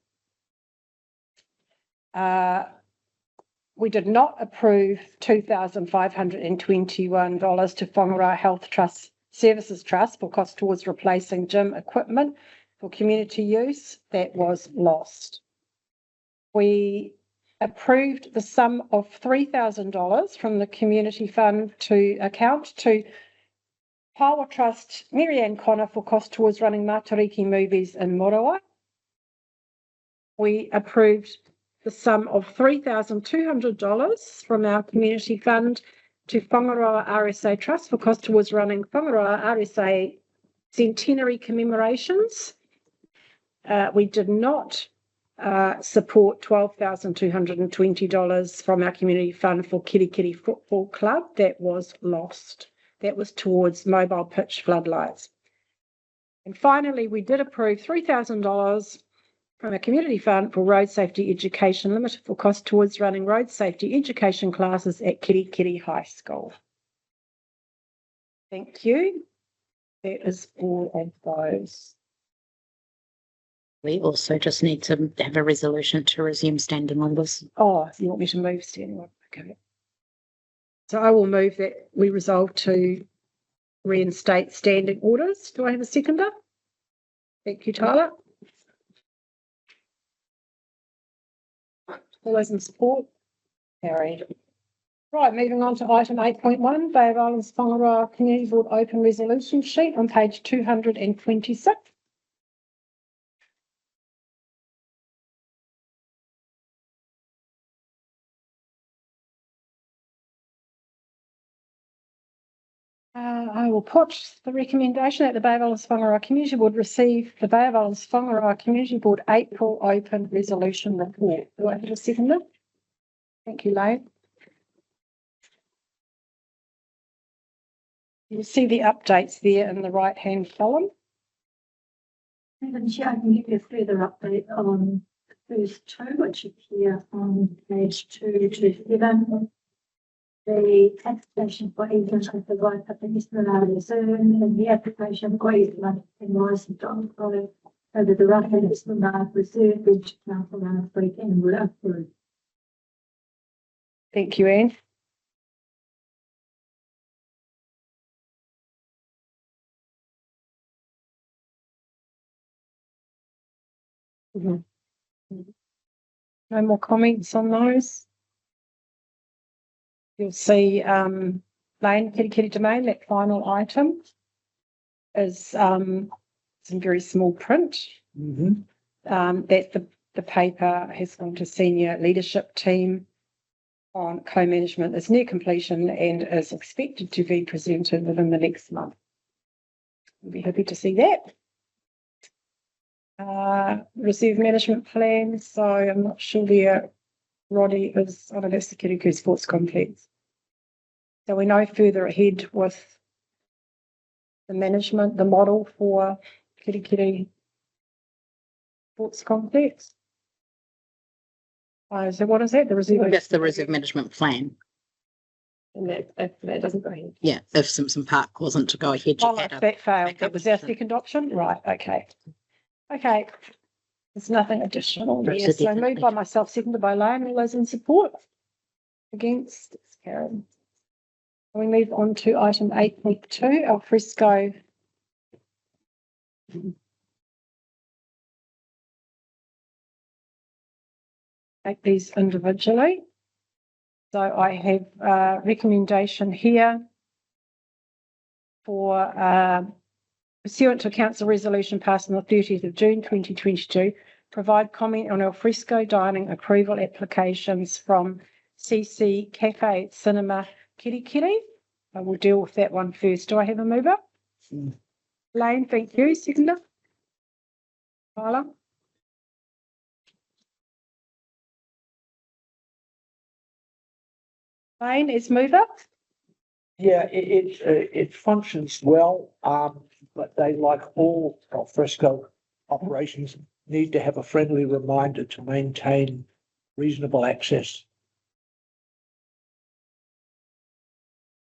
We did not approve $2,521 to Whangaroa Health Trust Services Trust for costs towards replacing gym equipment for community use. That was lost. We approved the sum of $3,000 from the Community Fund to account to Power Trust Mary Ann Connor for costs towards running Matariki movies in Moroa. We approved the sum of $3,200 from our Community Fund to Whangaroa RSA Trust for costs towards running Whangaroa RSA centenary commemorations. We did not support $12,220 from our Community Fund for Kirikiri Football Club. That was lost. That was towards mobile pitch floodlights. And finally, we did approve $3,000 from our Community Fund for Road Safety Education Limited for costs towards running road safety education classes at Kirikiri High School. Thank you. That is all of those. We also just need to have a resolution to resume standing orders. Oh, you want me to move standing order? Okay. So I will move that we resolve to reinstate standing orders. Do I have a seconder? Thank you, Tyler. All those in support? Carried. Right, moving on to item 8.1, Bay of Islands Whangaroa Community Board Open Resolution Sheet on page 226. I will put the recommendation that the Bay of Islands Whangaroa Community Board receive the Bay of Islands Whangaroa Community Board April Open Resolution Report. Do I have a seconder? Thank you, Lane. You'll see the updates there in the right-hand column. Madam Chair, I can give you a further update on the first two, which appear on page 227. The application for easement of the right of the Eastern Reserve and the application for easement in licensed on over the right of the Eastern Reserve, which council last week and will approve. Thank you, Anne. No more comments on those. You'll see Lane Kirikiri Domain, that final item is some very small print. That the paper has gone to senior leadership team on co-management. It's near completion and is expected to be presented within the next month. We'll be happy to see that. Reserve management plan. So I'm not sure where Roddy is. I know that's the Kirikiri Sports Complex. So we know further ahead with the management, the model for Kirikiri Sports Complex. So what is that? The reserve. That's the reserve management plan. And that doesn't go ahead. Yeah, if Simpson Park wasn't to go ahead. Oh, if that failed, that was our second option? Right, okay. Okay, there's nothing additional there. So moved by myself, seconded by Lane. All those in support? Against? It's carried. We move on to item 8.2, al fresco. Take these individually. So I have a recommendation here for pursuant to council resolution passed on the 30th of June 2022, provide comment on al fresco dining approval applications from CC Cafe Cinema Kiri Kiri. I will deal with that one first. Do I have a mover? Lane, thank you. Seconder? Tyler? Lane is mover. Yeah, it functions well, but they, like all al fresco operations, need to have a friendly reminder to maintain reasonable access.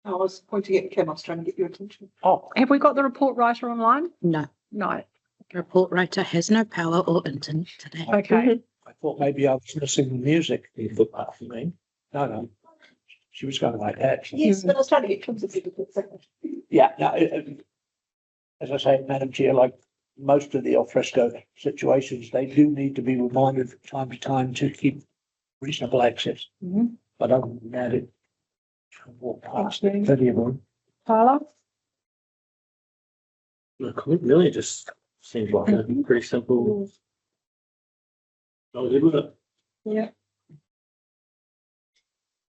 I was pointing at Kim, I was trying to get your attention. Oh, Have we got the report writer online? No. No. The report writer has no power or internet today. Okay. I thought maybe I was missing the music. No. She was going like that. Yes, but I was trying to get Kim's attention. Yeah, no, as I say, Madam Chair, like most of the al fresco situations, they do need to be reminded from time to time to keep reasonable access. But other than that, it walk past plenty of them. Tyler? Look, it really just seems like a pretty simple. I'll live with it. Yeah.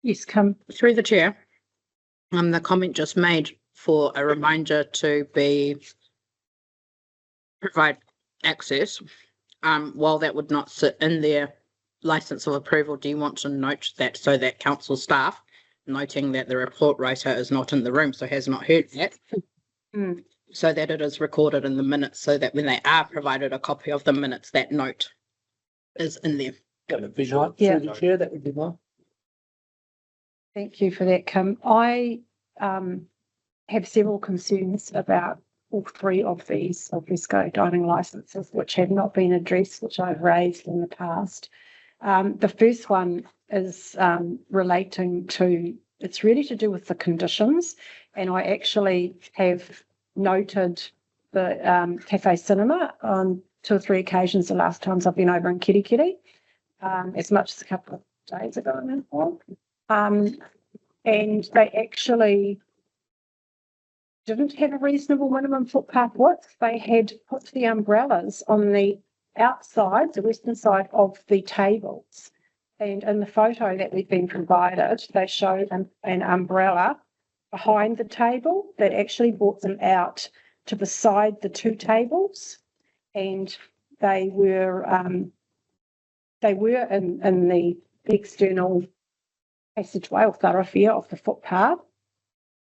Yes, come through the chair. The comment just made for a reminder to provide access. While that would not sit in their license of approval, do you want to note that so that council staff, noting that the report writer is not in the room, so has not heard that, so that it is recorded in the minutes, so that when they are provided a copy of the minutes, that note is in there. That would be nice. Yeah. Through the chair, that would be nice. Thank you for that, Kim. I have several concerns about all three of these al fresco dining licenses, which have not been addressed, which I've raised in the past. The first one is relating to, it's really to do with the conditions, and I actually have noted the Cafe Cinema on 2 or 3 occasions the last times I've been over in Kiri Kiri, as much as a couple of days ago now. And they actually didn't have a reasonable minimum footpath width. They had put the umbrellas on the outside, the western side of the tables. And in the photo that we've been provided, they show an umbrella behind the table that actually brought them out to beside the 2 tables. And they were in the external passageway or thoroughfare of the footpath.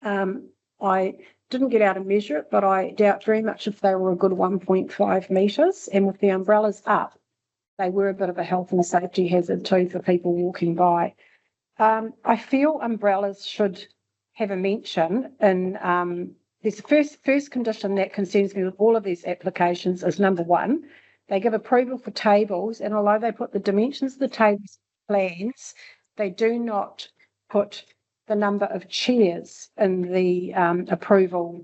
I didn't get out and measure it, but I doubt very much if they were a good 1.5 metres. And with the umbrellas up, they were a bit of a health and safety hazard too for people walking by. I feel umbrellas should have a mention in this first condition that concerns me with all of these applications is number 1. They give approval for tables, and although they put the dimensions of the tables plans, they do not put the number of chairs in the approval,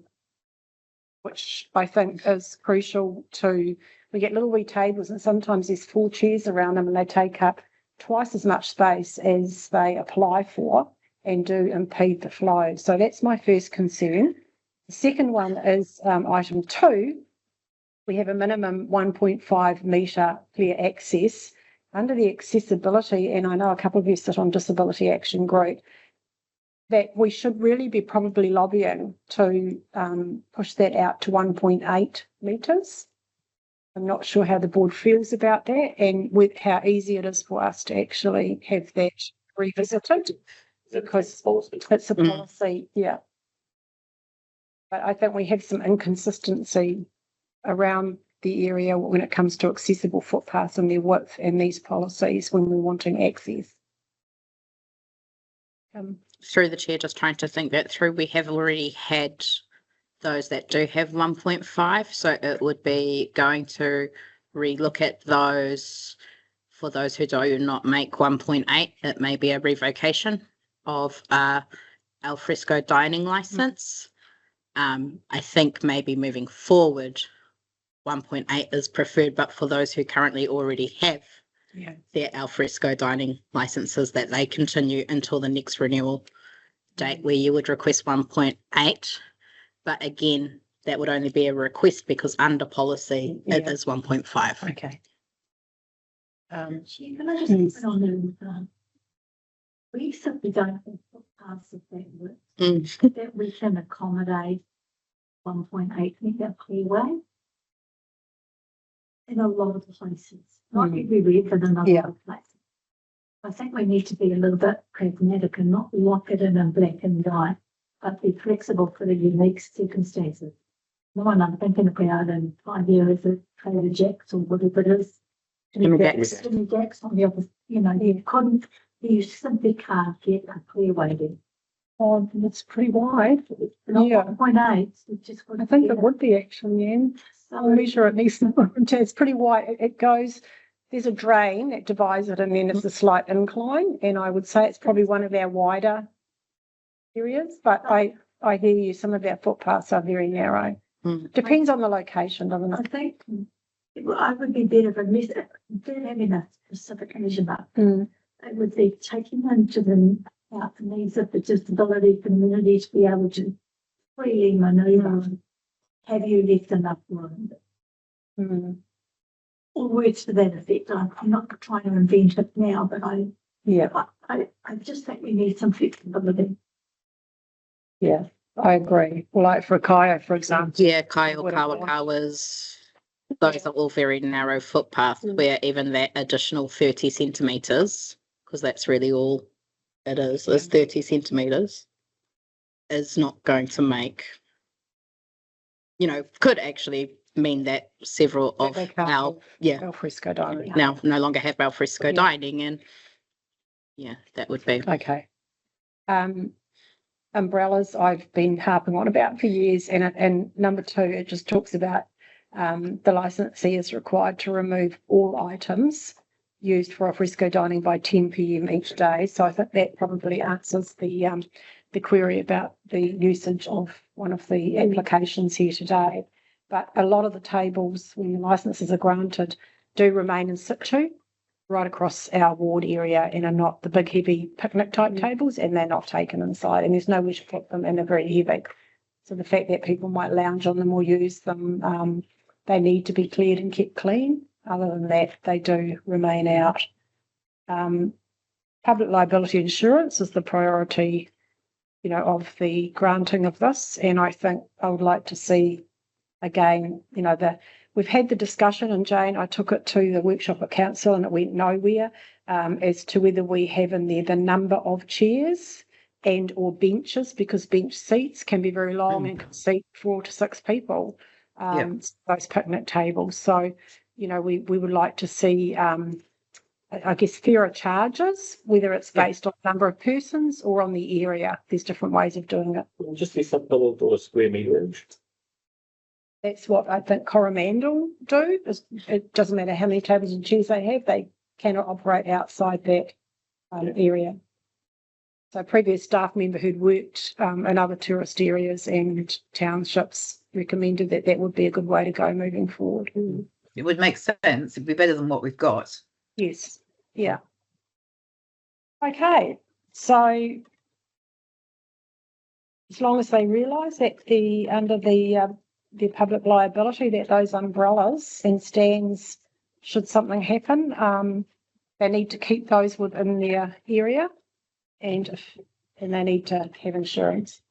which I think is crucial to, we get little wee tables and sometimes there's 4 chairs around them and they take up twice as much space as they apply for and do impede the flow. So that's my first concern. The second one is item 2. We have a minimum 1.5 metre clear access. Under the accessibility, and I know a couple of you sit on Disability Action Group, that we should really be probably lobbying to push that out to 1.8 metres. I'm not sure how the board feels about that and with how easy it is for us to actually have that revisited, because it's a policy, yeah. But I think we have some inconsistency around the area when it comes to accessible footpaths and their width and these policies when we're wanting access. Through the chair, just trying to think that through, we have already had those that do have 1.5, so it would be going to relook at those. For those who do not make 1.8, it may be a revocation of alfresco dining license. I think maybe moving forward, 1.8 is preferred, but for those who currently already have their alfresco dining licenses, that they continue until the next renewal date, where you would request 1.8. But again, that would only be a request because under policy it is 1.5. Okay. Can I just put on we simply don't have footpaths of that width that we can accommodate 1.8 metre clearway in a lot of places, not everywhere, but in a lot of places. I think we need to be a little bit pragmatic and not lock it in black and white, but be flexible for the unique circumstances. The one I'm thinking about in 5 years is Trader Jack's or whatever it is. Jimmy Jack's on the opposite, you simply can't get a clearway there. Oh, it's pretty wide. Not 1.8. I think it would be actually, Anne. I'll measure it next time. It's pretty wide. It goes, there's a drain that divides it, and then it's a slight incline. And I would say it's probably one of our wider areas, but I hear you, some of our footpaths are very narrow. Depends on the location, doesn't it? I think I would be better having a specific measurement. It would be taking into the needs of the disability community to be able to freely manoeuvre. Have you left enough room? Or words to that effect. I'm not trying to invent it now, but I just think we need some flexibility. Yeah, I agree. Well, like for Kaya, for example. Yeah, Kaya or Kawakawas, those are all very narrow footpaths where even that additional 30 centimetres, because that's really all it is 30 centimetres, is not going to make, could actually mean that several of our alfresco dining now no longer have alfresco dining, and that would be okay. Umbrellas I've been harping on about for years, and number 2, it just talks about the licensee is required to remove all items used for alfresco dining by 10 p.m. each day. So I think that probably answers the query about the usage of one of the applications here today. But a lot of the tables, when the licenses are granted, do remain in situ right across our ward area and are not the big heavy picnic type tables, and they're not taken inside, and there's nowhere to put them, and they're very heavy. So the fact that people might lounge on them or use them, they need to be cleared and kept clean. Other than that, they do remain out. Public liability insurance is the priority, of the granting of this, and I think I would like to see again, we've had the discussion, and Jane, I took it to the workshop at council and it went nowhere, as to whether we have in there the number of chairs and or benches, because bench seats can be very long and can seat 4 to 6 people, those picnic tables. So, we would like to see, I guess, fairer charges, whether it's based on number of persons or on the area. There's different ways of doing it. It'll just be simple or square meterage. That's what I think Coromandel do. It doesn't matter how many tables and chairs they have, they cannot operate outside that area. So a previous staff member who'd worked in other tourist areas and townships recommended that would be a good way to go moving forward. It would make sense. It'd be better than what we've got. Yes. Yeah. Okay. So as long as they realise that under the public liability, that those umbrellas and stands, should something happen, they need to keep those within their area, and they need to have insurance.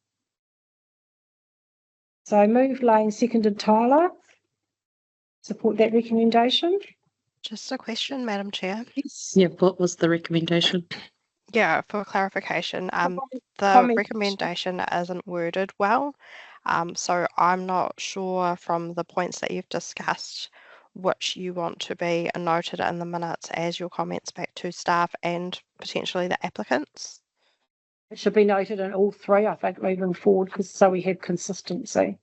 So moved Lane, seconded Tyler. Support that recommendation. Just a question, Madam Chair. Yes. Yeah, what was the recommendation? Yeah, for clarification, the recommendation isn't worded well. So I'm not sure from the points that you've discussed which you want to be noted in the minutes as your comments back to staff and potentially the applicants. It should be noted in all 3, I think, moving forward, so we have consistency.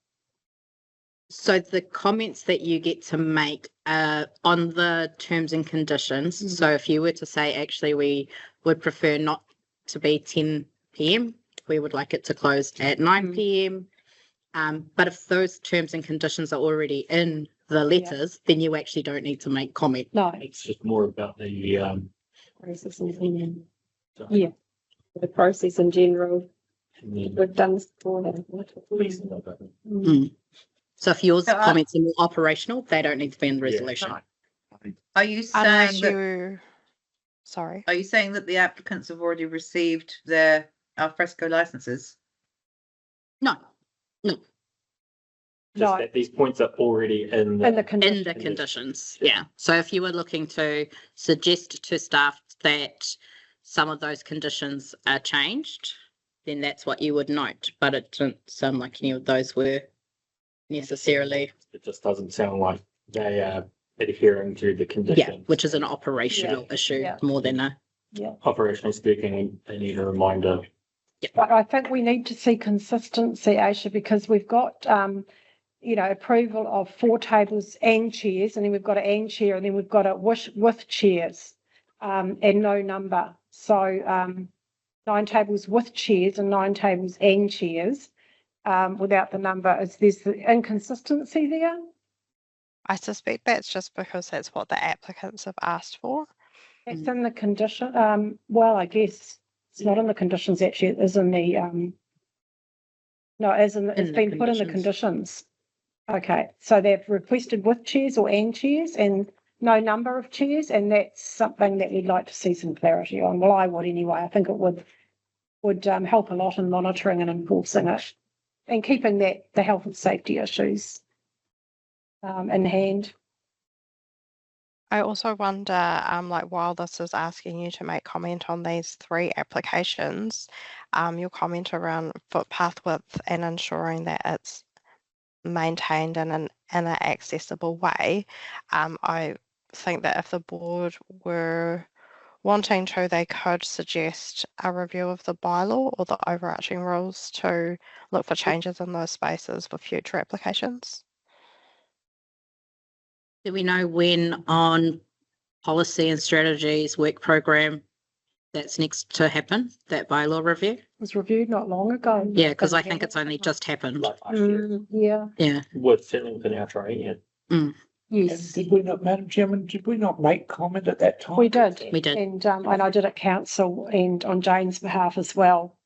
So the comments that you get to make on the terms and conditions. So if you were to say, actually, we would prefer not to be 10 p.m. We would like it to close at 9 p.m. But if those terms and conditions are already in the letters, then you actually don't need to make comment. No. It's just more about the Process in yeah, the process in general. We've done this before. So if yours So comments are more operational, they don't need to be in the resolution. Are you Unless saying that, you, sorry, are you saying that the applicants have already received their alfresco licenses? No, no. just that these points are already in the conditions. Yeah. So if you were looking to suggest to staff that some of those conditions are changed, then that's what you would note. But it didn't sound like any of those were necessarily. It just doesn't sound like they are adhering to the conditions. Yeah, which is an operational issue more than a. Yeah. Operationally speaking, they need a reminder. But I think we need to see consistency, Aisha, because we've got, approval of 4 tables and chairs, and then we've got an and chair, and then we've got a with chairs, and no number. So 9 tables with chairs and 9 tables and chairs, without the number. There's the inconsistency there? I suspect that's just because that's what the applicants have asked for. It's in the condition, well, I guess it's not in the conditions, actually, it is in the, no, it's been put in the conditions. Okay, so they've requested with chairs or and chairs and no number of chairs, and that's something that we'd like to see some clarity on. Well, I would anyway. I think it would help a lot in monitoring and enforcing it and keeping the health and safety issues in hand. I also wonder, while this is asking you to make comment on these 3 applications, your comment around footpath width and ensuring that it's maintained in an accessible way. I think that if the board were wanting to, they could suggest a review of the bylaw or the overarching rules to look for changes in those spaces for future applications. Do we know when on policy and strategies work program that's next to happen, that bylaw review? It was reviewed not long ago. Yeah, because I think it's only just happened. Yeah. Yeah. Would certainly within our training. Yes. Did we not, Madam Chairman, did we not make comment at that time? We did. We did. And I did at council and on Jane's behalf as well,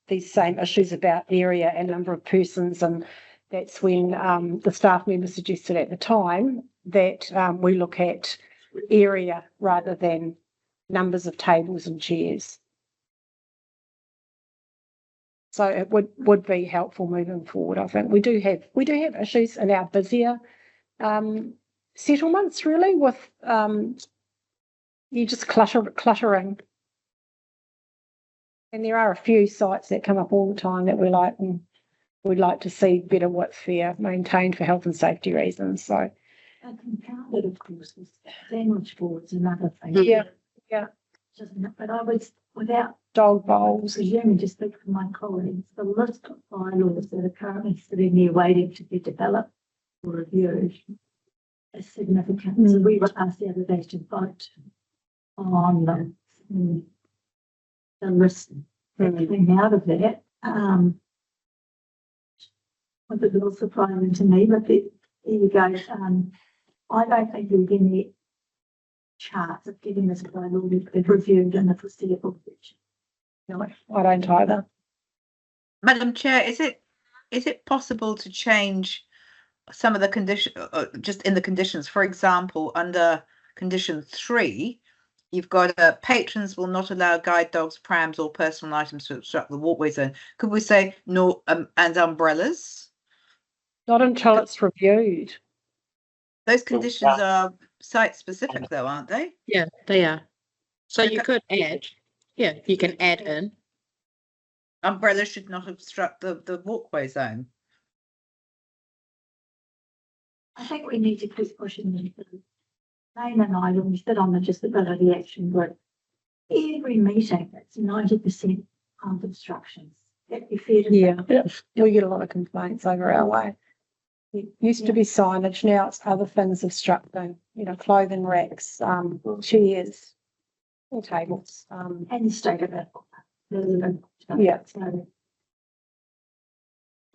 these same issues about area and number of persons. And that's when the staff member suggested at the time that we look at area rather than numbers of tables and chairs. So it would be helpful moving forward. I think we do have issues in our busier settlements, really, with you just cluttering. And there are a few sites that come up all the time that we'd like to see better width there maintained for health and safety reasons. So compounded, of course, with sandwich boards and other things. Yeah. But I was, without dog bowls, presuming to speak for my colleagues, the list of bylaws that are currently sitting there waiting to be developed or reviewed is significant. So we were asked the other day to vote on the list that came out of that. Was a little surprising to me, but there you go. I don't think there's any chance of getting this bylaw reviewed in the foreseeable future. No, I don't either. Madam Chair, is it possible to change some of the condition, just in the conditions? For example, under condition 3, you've got patrons will not allow guide dogs, prams, or personal items to obstruct the walkway zone. Could we say no, and umbrellas? Not until it's reviewed. Those conditions are site specific though, aren't they? Yeah, they are. So you could add, you can add in. Umbrellas should not obstruct the walkway zone. I think we need to keep pushing this. Jane and I, when we sit on the disability action group, every meeting it's 90% obstructions. That'd be fair to say. We get a lot of complaints over our way. It used to be signage, now it's other things obstructing, clothing racks, chairs, and tables. And the state of it. resident. Yeah. So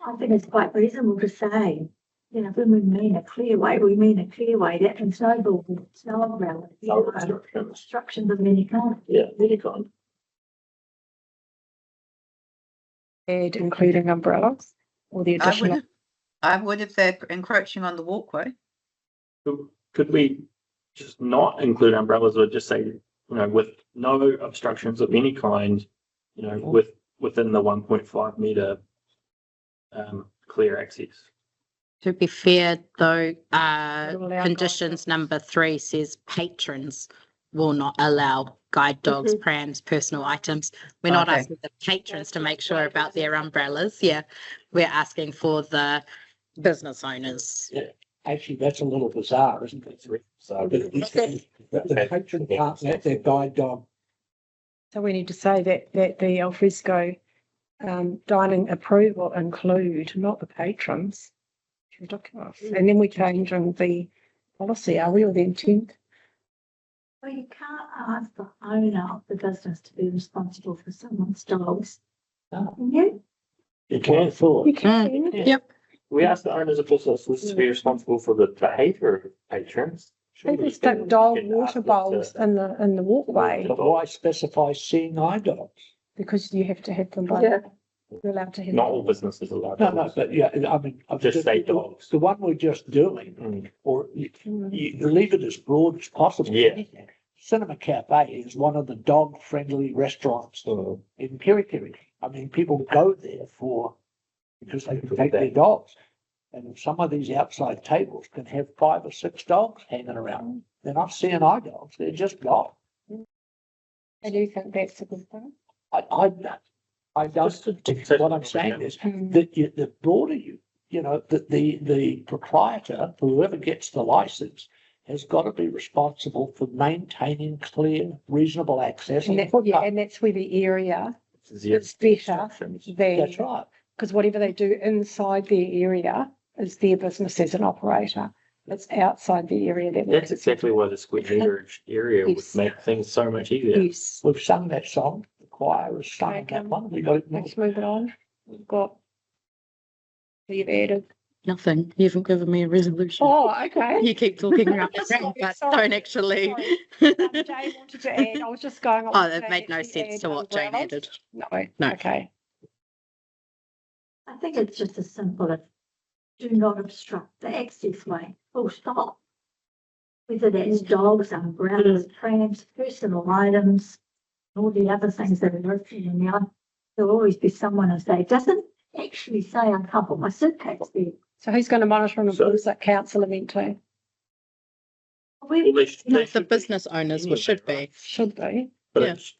I think it's quite reasonable to say, you know, when we mean a clear way, we mean a clear way. That can snowball, snow umbrella, No obstructions. obstructions of any kind. Yeah. Really good. And including umbrellas or the additional. I would if they're encroaching on the walkway. Could we just not include umbrellas or just say, you know, with no obstructions of any kind, you know, within the 1.5 meter clear access? To be fair, though, conditions number 3 says patrons will not allow guide dogs, prams, personal items. We're not asking the patrons to make sure about their umbrellas. Yeah, we're asking for the business owners. Yeah, actually, that's a little bizarre, isn't it? So the patron can't let their guide dog. So we need to say that the alfresco dining approval include not the patrons. Ridiculous. And then we're changing the policy, are we, or the intent? Well, you can't ask the owner of the business to be responsible for someone's dogs. You? You can for. You can. Yep. We ask the owners of businesses to be responsible for the behaviour of patrons. People stick dog water bowls in the walkway. But why specify C9 dogs? Because you have to have them by. You're allowed to have. Not all businesses allow. No, but yeah, I mean, I've Just say dogs. The one we're just doing, or you leave it as broad as possible. Yeah. Cinema Cafe is one of the dog-friendly restaurants in Kirikiri. I mean, people go there because they can take their dogs. And some of these outside tables can have 5 or 6 dogs hanging around. They're not CNI dogs, they're just dogs. I do think that's a good thing. I don't, what I'm saying is that the broader you know, that the proprietor, whoever gets the license, has got to be responsible for maintaining clear, reasonable access. And that's where the area is better than. That's right. Because whatever they do inside their area is their business as an operator. It's outside the area that. That's exactly why the square meterage area would make things so much easier. Yes. We've sung that song. The choir has sung that one. Let's move it on. We've got. You've added. Nothing. You haven't given me a resolution. Oh, okay. You keep talking around the room, but don't actually. Jane wanted to add. I was just going. Oh, that made no sense to what Jane added. No. No. Okay. I think it's just as simple as do not obstruct the access way. Full stop. Whether that's dogs, umbrellas, prams, personal items, all the other things that are listed in there, there'll always be someone who say, doesn't actually say I can't put my suitcase there. So who's going to monitor and enforce that council event too? The business owners should be. Should be. But Yeah. it's,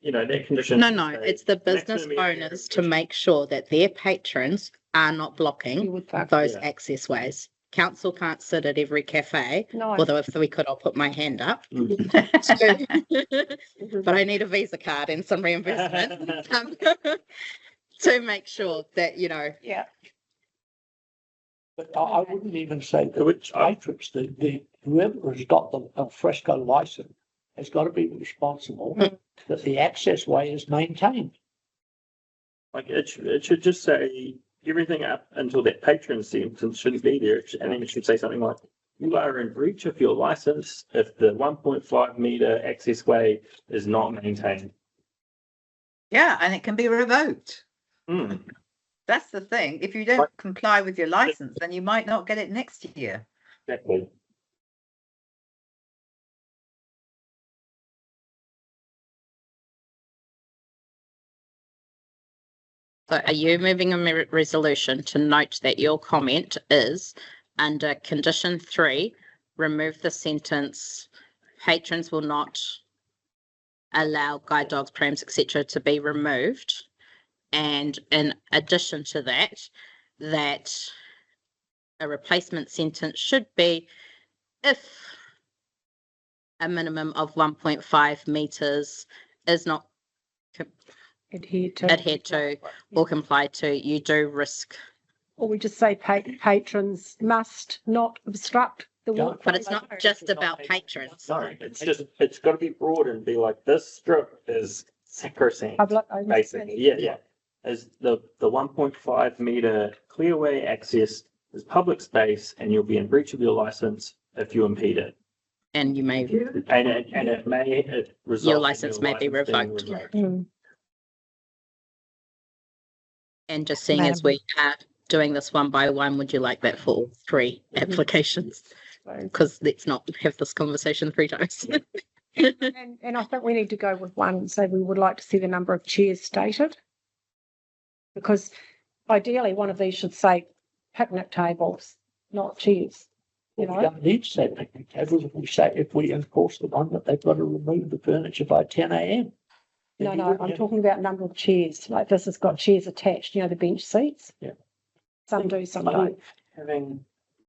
you know, that condition. No, it's the business owners to make sure that their patrons are not blocking those access ways. Council can't sit at every cafe, although if we could, I'll put my hand up. But I need a Visa card and some reimbursement to make sure that, you know. Yeah. But I wouldn't even say that which patrons, whoever has got the alfresco license has got to be responsible that the access way is maintained. Like it should just say everything up until that patron sentence shouldn't be there, and then it should say something like, "You are in breach of your license if the 1.5 meter access way is not maintained." Yeah, and it can be revoked. That's the thing. If you don't comply with your license, then you might not get it next year. Exactly. So are you moving a resolution to note that your comment is under condition 3, remove the sentence, patrons will not allow guide dogs, prams, etc. to be removed. And in addition to that, that a replacement sentence should be if a minimum of 1.5 meters is not adhered to or complied to, you do risk. Or we just say patrons must not obstruct the walkway. But it's not just about patrons. No, it's got to be broad and be like, this strip is sacrosanct, Public open basically. space. Yeah. As the 1.5 meter clearway access is public space, and you'll be in breach of your license if you impede it. And you may, And it may result your in license may be license being revoked. And just seeing as we are doing this one by one, would you like that for all three applications? Because let's not have this conversation 3 times. And I think we need to go with one and say we would like to see the number of chairs stated. Because ideally, one of these should say picnic tables, not chairs. We don't need to say picnic tables if we enforce the one that they've got to remove the furniture by 10 a.m. No, I'm talking about number of chairs. Like this has got chairs attached, the bench seats. Yeah. Some do, some don't.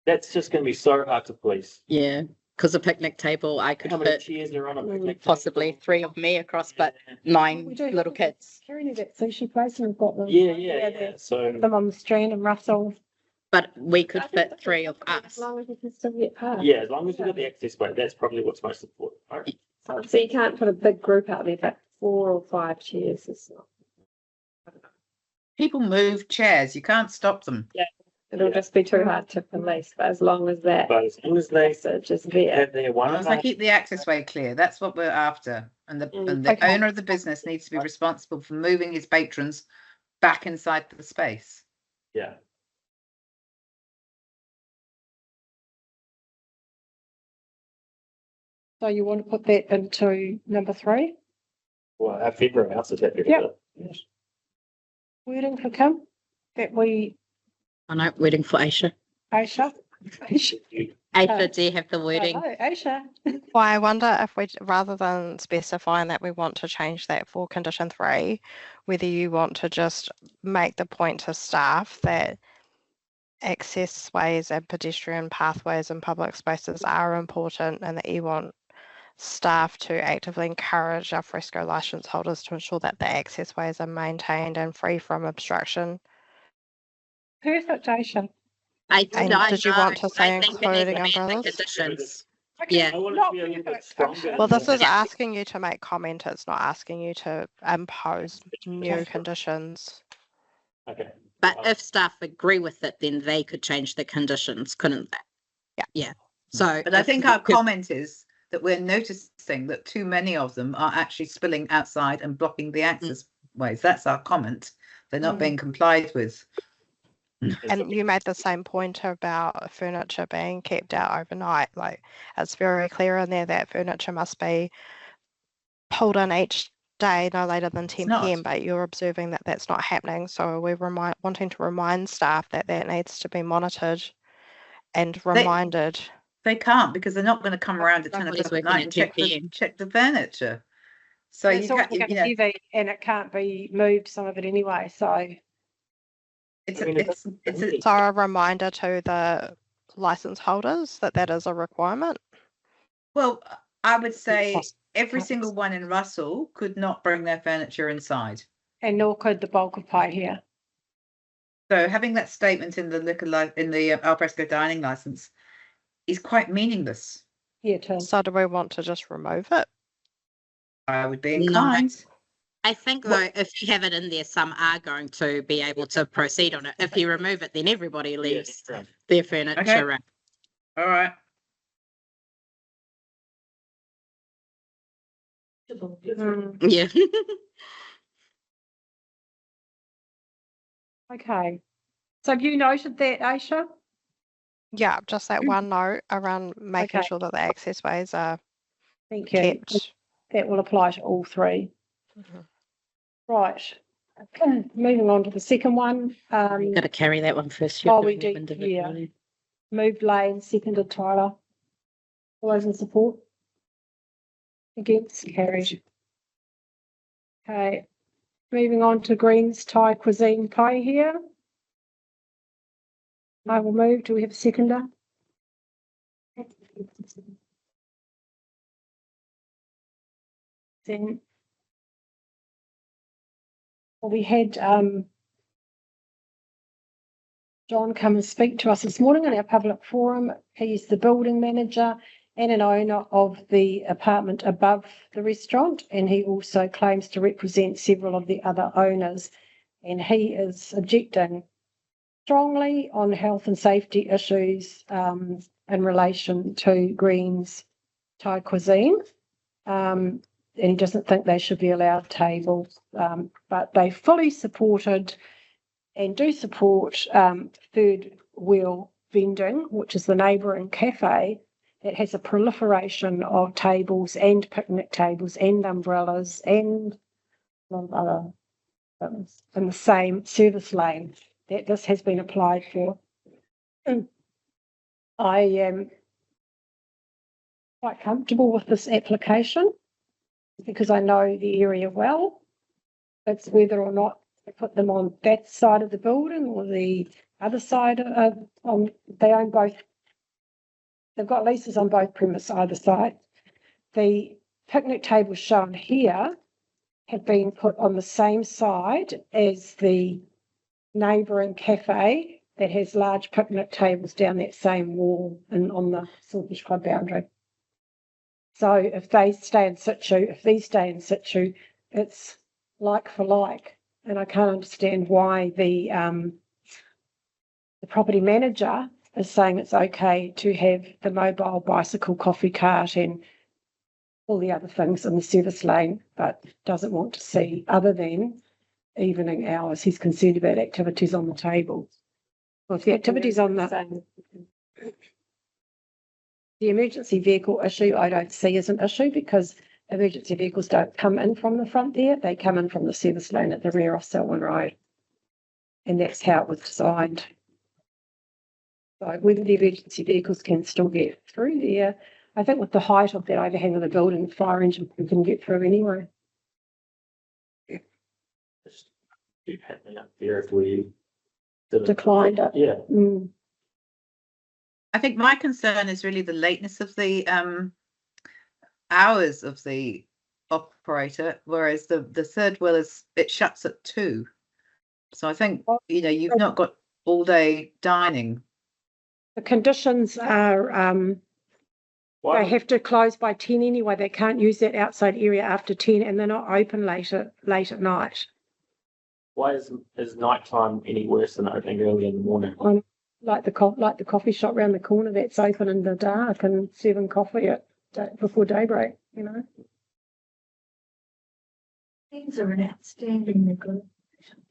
That's just going to be so hard to police. Yeah, because a picnic table, I could How many fit chairs are on a picnic possibly 3 of me across, but 9 little kids. Carrying that sushi place and we've got them. Yeah. So them on the Strand and Russell. But we could fit 3 of us. As long as you can still get past. yeah, as long as we've got the access way, that's probably what's most important. All right. So you can't put a big group out there, but 4 or 5 chairs is not. People move chairs. You can't stop them. Yeah. It'll just be too hard to police, but as long as that. But as long as they just there. have their one. As long as they keep the access way clear, that's what we're after. And the owner of the business needs to be responsible for moving his patrons back inside the space. Yeah. So you want to put that into number 3? Well, our February house is happy with Yep. it. Yes. Wording for Kim that we. I know, waiting for Aisha. Aisha. Aisha, do you have the wording? Hello, Aisha. Well, I wonder if we, rather than specifying that we want to change that for condition 3, whether you want to just make the point to staff that access ways and pedestrian pathways and public spaces are important, and that you want staff to actively encourage our fresco license holders to ensure that the access ways are maintained and free from obstruction. Perfect, Aisha. Did you want to say I think it needs including to be in the umbrellas? conditions. Okay, Yeah. I want it to be a little bit stronger. Well, this is asking you to make comment. It's not asking you to impose new conditions. Okay. But if staff agree with it, then they could change the conditions, couldn't they? Yeah. Yeah. So. But I think our comment is that we're noticing that too many of them are actually spilling outside and blocking the access ways. That's our comment. They're not being complied with. And you made the same point about furniture being kept out overnight. Like, it's very clear in there that furniture must be pulled in each day no later than 10 p.m. But you're observing that that's not happening. So we're wanting to remind staff that that needs to be monitored and reminded. They can't, because they're not going to come around at 10 o'clock at night and check the furniture. So It's all heavy and it can't be moved, some of it anyway. So it's a reminder to the license holders that that is a requirement. Well, I would say every single one in Russell could not bring their furniture inside. And nor could the bulk of pie here. So having that statement in the in the alfresco dining license is quite meaningless. Yeah, too. So do we want to just remove it? I would be inclined. I think though, if you have it in there, some are going to be able to proceed on it. If you remove it, then everybody leaves their furniture. Okay. Around. All right. Yeah. Okay. So have you noted that, Aisha? Yeah, just that one note around making Okay. sure that the access ways are Thank you. kept. That will apply to all 3. Right. Okay. Moving on to the second one. Got to carry that one first. Oh, we do. Yeah. Moved Lane, seconded Tyler. All those in support? Against, carried. Okay. Moving on to Greens Thai Cuisine Pie here. I will move. Do we have a seconder? Then we had John come and speak to us this morning in our public forum. He's the building manager and an owner of the apartment above the restaurant, and he also claims to represent several of the other owners, and he is objecting strongly on health and safety issues in relation to Green's Thai cuisine. And he doesn't think they should be allowed tables, but they fully supported and do support third wheel vending, which is the neighbouring cafe that has a proliferation of tables and picnic tables and umbrellas and a lot of other things in the same service lane that this has been applied for. I am quite comfortable with this application because I know the area well. It's whether or not I put them on that side of the building or the other side they own both. They've got leases on both premises, either side. The picnic tables shown here have been put on the same side as the neighbouring cafe that has large picnic tables down that same wall and on the Silverfish Club boundary. So if they stay in situ, if these stay in situ, it's like for like. And I can't understand why the property manager is saying it's okay to have the mobile bicycle coffee cart and all the other things in the service lane, but doesn't want to see other than evening hours. He's concerned about activities on the tables. Well, if the activities on the emergency vehicle issue, I don't see as an issue because emergency vehicles don't come in from the front there. They come in from the service lane at the rear off Selwyn Road. And that's how it was designed. So whether the emergency vehicles can still get through there, I think with the height of that overhang of the building, the fire engine can get through anyway. Keep happening up there if we declined it. Yeah. Mm. I think my concern is really the lateness of the hours of the operator, whereas the third wheel it shuts at 2. So I think you've not got all day dining. The conditions are they have to close by 10 anyway. They can't use that outside area after 10, and they're not open late at night. Why is nighttime any worse than opening early in the morning? Like the coffee shop round the corner that's open in the dark and serving coffee before daybreak, Things are an outstanding negotiation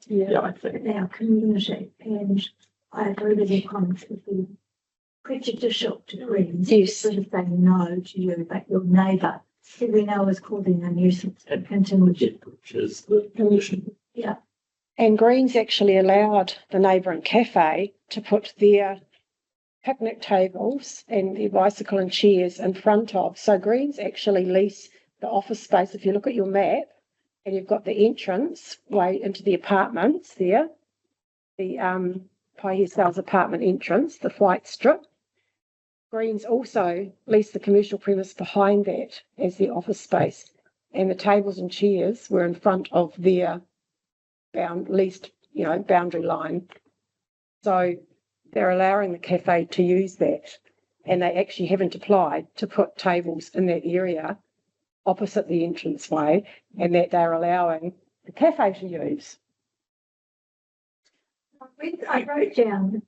Yeah, I think. in our community, and I agree with your comments with the prejudicial to Greens. Yes. Sort of saying no to you, but your neighbour, who we know is causing a nuisance, and continues. Which is the condition. Yeah. And Greens actually allowed the neighbouring cafe to put their picnic tables and their bicycle and chairs in front of. So Greens actually lease the office space. If you look at your map and you've got the entrance way into the apartments there, the Paihia Sales apartment entrance, the white strip. Greens also lease the commercial premise behind that as the office space. And the tables and chairs were in front of their boundary line. So they're allowing the cafe to use that, and they actually haven't applied to put tables in that area opposite the entranceway, and that they're allowing the cafe to use. I wrote down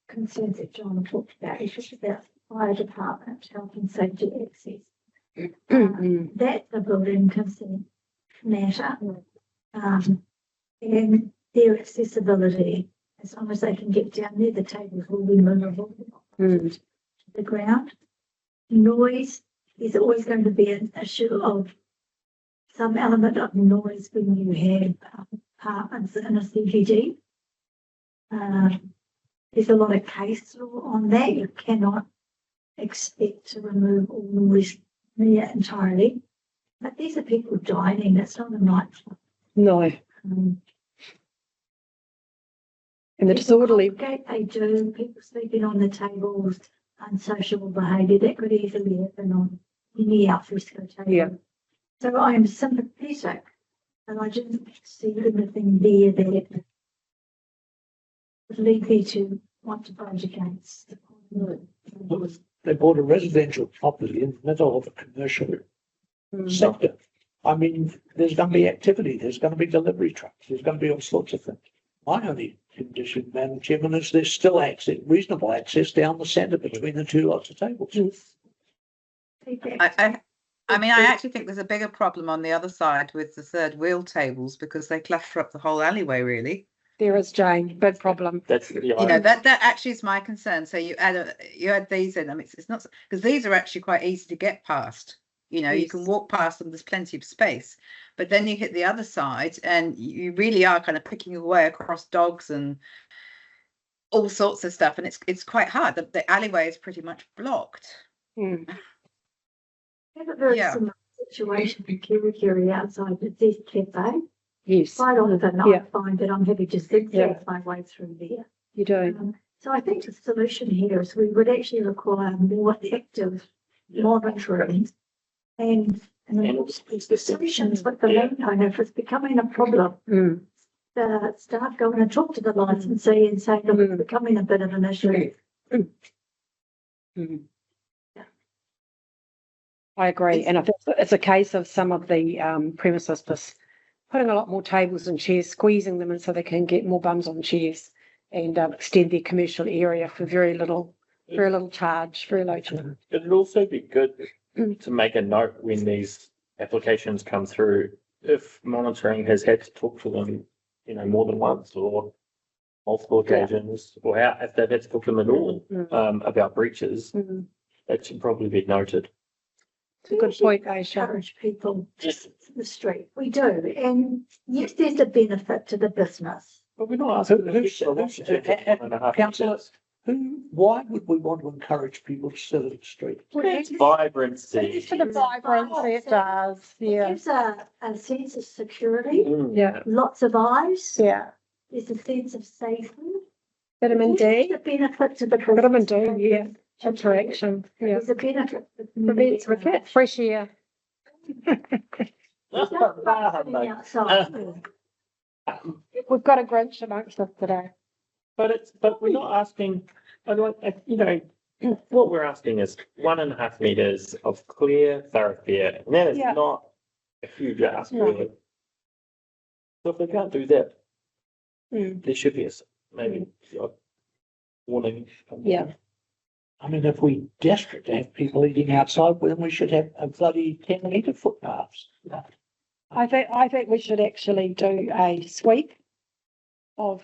concerns that John talked about. He talked about fire department, health and safety access. That's a building consent matter. And their accessibility, as long as they can get down there, the tables will be movable to the ground. Noise is always going to be an issue of some element of noise when you have apartments in a CBD. There's a lot of case law on that. You cannot expect to remove all noise there entirely. But these are people dining. It's not a nightclub. No. And the disorderly. They do, people sleeping on the tables, unsociable behaviour, that could easily happen on any alfresco table. Yeah. So I am sympathetic, and I didn't see anything there that would lead me to want to vote against. they bought a residential property in the middle of a commercial sector. I mean, there's going to be activity, there's going to be delivery trucks, there's going to be all sorts of things. My only condition, Madam Chairman, is there's still access, reasonable access down the centre between the two lots of tables. I mean, I actually think there's a bigger problem on the other side with the third wheel tables because they clutter up the whole alleyway, really. There is, Jane, big problem. That's You know, that actually is my concern. So you add these in. I mean, it's not because these are actually quite easy to get past. You know, you can walk past them. There's plenty of space, but then you hit the other side, and you really are kind of picking away across dogs and all sorts of stuff, and it's quite hard. The alleyway is pretty much blocked. Have a very similar situation in Kirikiri outside the East Cafe. Yes. Quite often I find that I'm having to zigzag my way through there. You do. So I think the solution here is we would actually require more active monitoring and discussions with the landowner if it's becoming a problem. The staff go in and talk to the licensee and say, look, it's becoming a bit of an issue. I agree. And I think it's a case of some of the premises just putting a lot more tables and chairs, squeezing them in so they can get more bums on chairs and extend their commercial area for very little charge, very low charge. It'd also be good to make a note when these applications come through, if monitoring has had to talk to them, you know, more than once or multiple occasions, or if they've had to talk to them at all about breaches, that should probably be noted. It's a good point, Aisha. Encourage people to the street. We do. And yes, there's a benefit to the business. But we're not asking councillors, why would we want to encourage people to sit in the street? Vibrancy. For the vibrancy, it does. It gives a sense of security. Yeah. Lots of eyes. Yeah. There's a sense of safety. Vitamin D. There's a benefit to the business. Vitamin D, yeah. Interaction. Yeah. There's a benefit. Prevents fresh air. We've got a Grinch amongst us today. But we're not asking, you know, what we're asking is 1.5 meters of clear thoroughfare, and that is not a huge ask, really. So if they can't do that, there should be maybe a warning. Yeah. I mean, if we desperate to have people eating outside, then we should have a bloody 10-metre footpaths. I think we should actually do a sweep of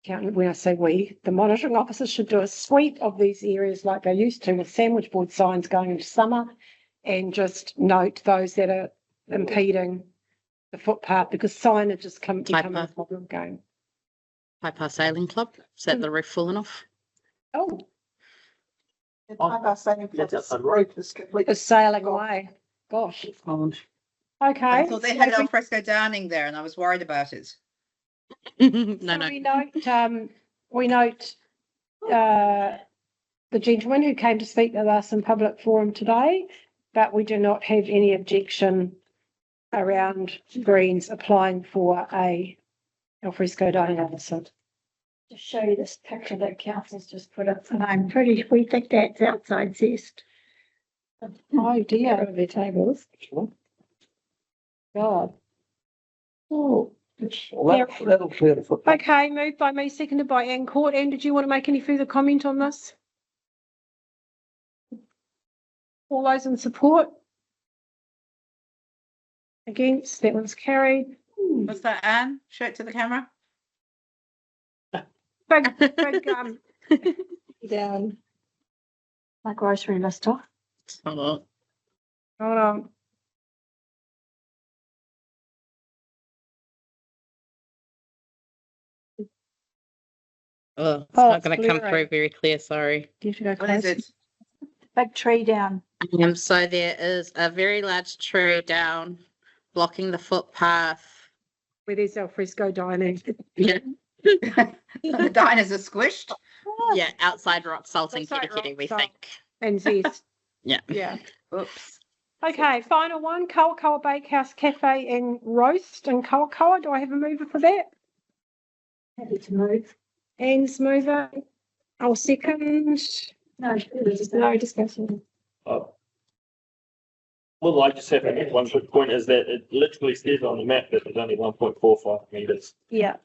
when I say we, the monitoring officers should do a sweep of these areas like they used to with sandwich board signs going into summer, and just note those that are impeding the footpath, because signage is becoming a problem going. Taipa Sailing Club, is that the roof falling off? Oh. The Taipa Sailing Club is completely sailing away. Gosh. Okay. I thought they had al fresco dining there, and I was worried about it. No. We note the gentleman who came to speak with us in public forum today, but we do not have any objection around Greens applying for a al fresco dining license. To show you this picture that council's just put up, and we think that's outside zest. Oh dear. Their tables. God. Oh. That'll clear the footpath. Okay, moved by me, seconded by Ann Court. Ann, did you want to make any further comment on this? All those in support? Against? That one's carried. What's that, Anne? Show it to the camera. Big down. My grocery list off. Hold on. Oh, it's not going to come through very clear, sorry. Do you have to go What is it? Big tree down. So there is a very large tree down blocking the footpath. Where there's al fresco dining. Yeah. The diners are squished. Yeah, outside rock salt and kitty, we think. And zest. Yeah. Yeah. Oops. Okay, final one. Kawakoa Bakehouse Cafe and Roast in Kawakoa. Do I have a mover for that? Happy to move. Anne's mover. I'll second. No, there's no discussion. Well, I just have to make one quick point is that it literally says on the map that there's only 1.45 meters. Yeah.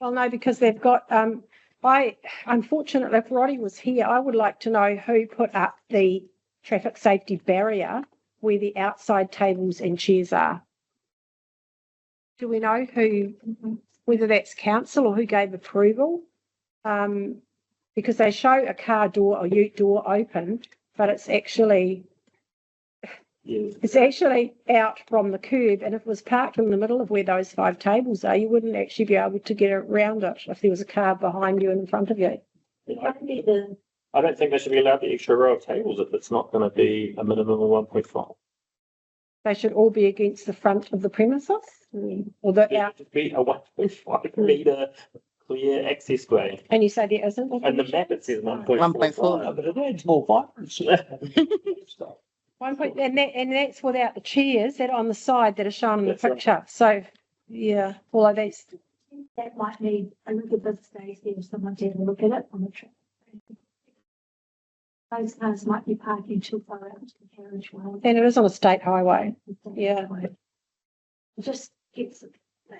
Well, no, because they've got, unfortunately, if Roddy was here, I would like to know who put up the traffic safety barrier where the outside tables and chairs are. Do we know who, whether that's council or who gave approval? Because they show a car door or ute door open, but it's actually out from the curb, and if it was parked in the middle of where those 5 tables are, you wouldn't actually be able to get around it if there was a car behind you and in front of you. I don't think they should be allowed the extra row of tables if it's not going to be a minimum of 1.5. They should all be against the front of the premises, or the There should be a 1.5 meter clear access way. And you say there isn't? And the map it says 1.4. No, but it adds more vibrancy. And that's without the chairs that are on the side that are shown in the That's right. picture. So, yeah, although that's That might need a little bit of space there if someone's had a look at it on the track. Those cars might be parking too far out to the carriageway. and it is on a state highway. Yeah. It just gets,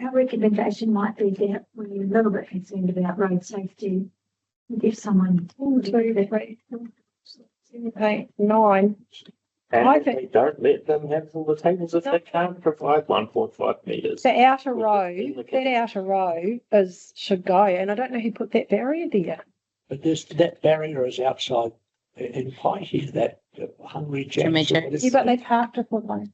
our recommendation might be that we're a little bit concerned about road safety. If someone. 1, 2, 3, 7, 8, 9. And I if they don't let them have all the tables if they can't provide 1.5 meters. The outer row, that outer row should go, and I don't know who put that barrier there. But that barrier is outside in Pie here, that Hungry Jack's. Yeah, but they parked it for one.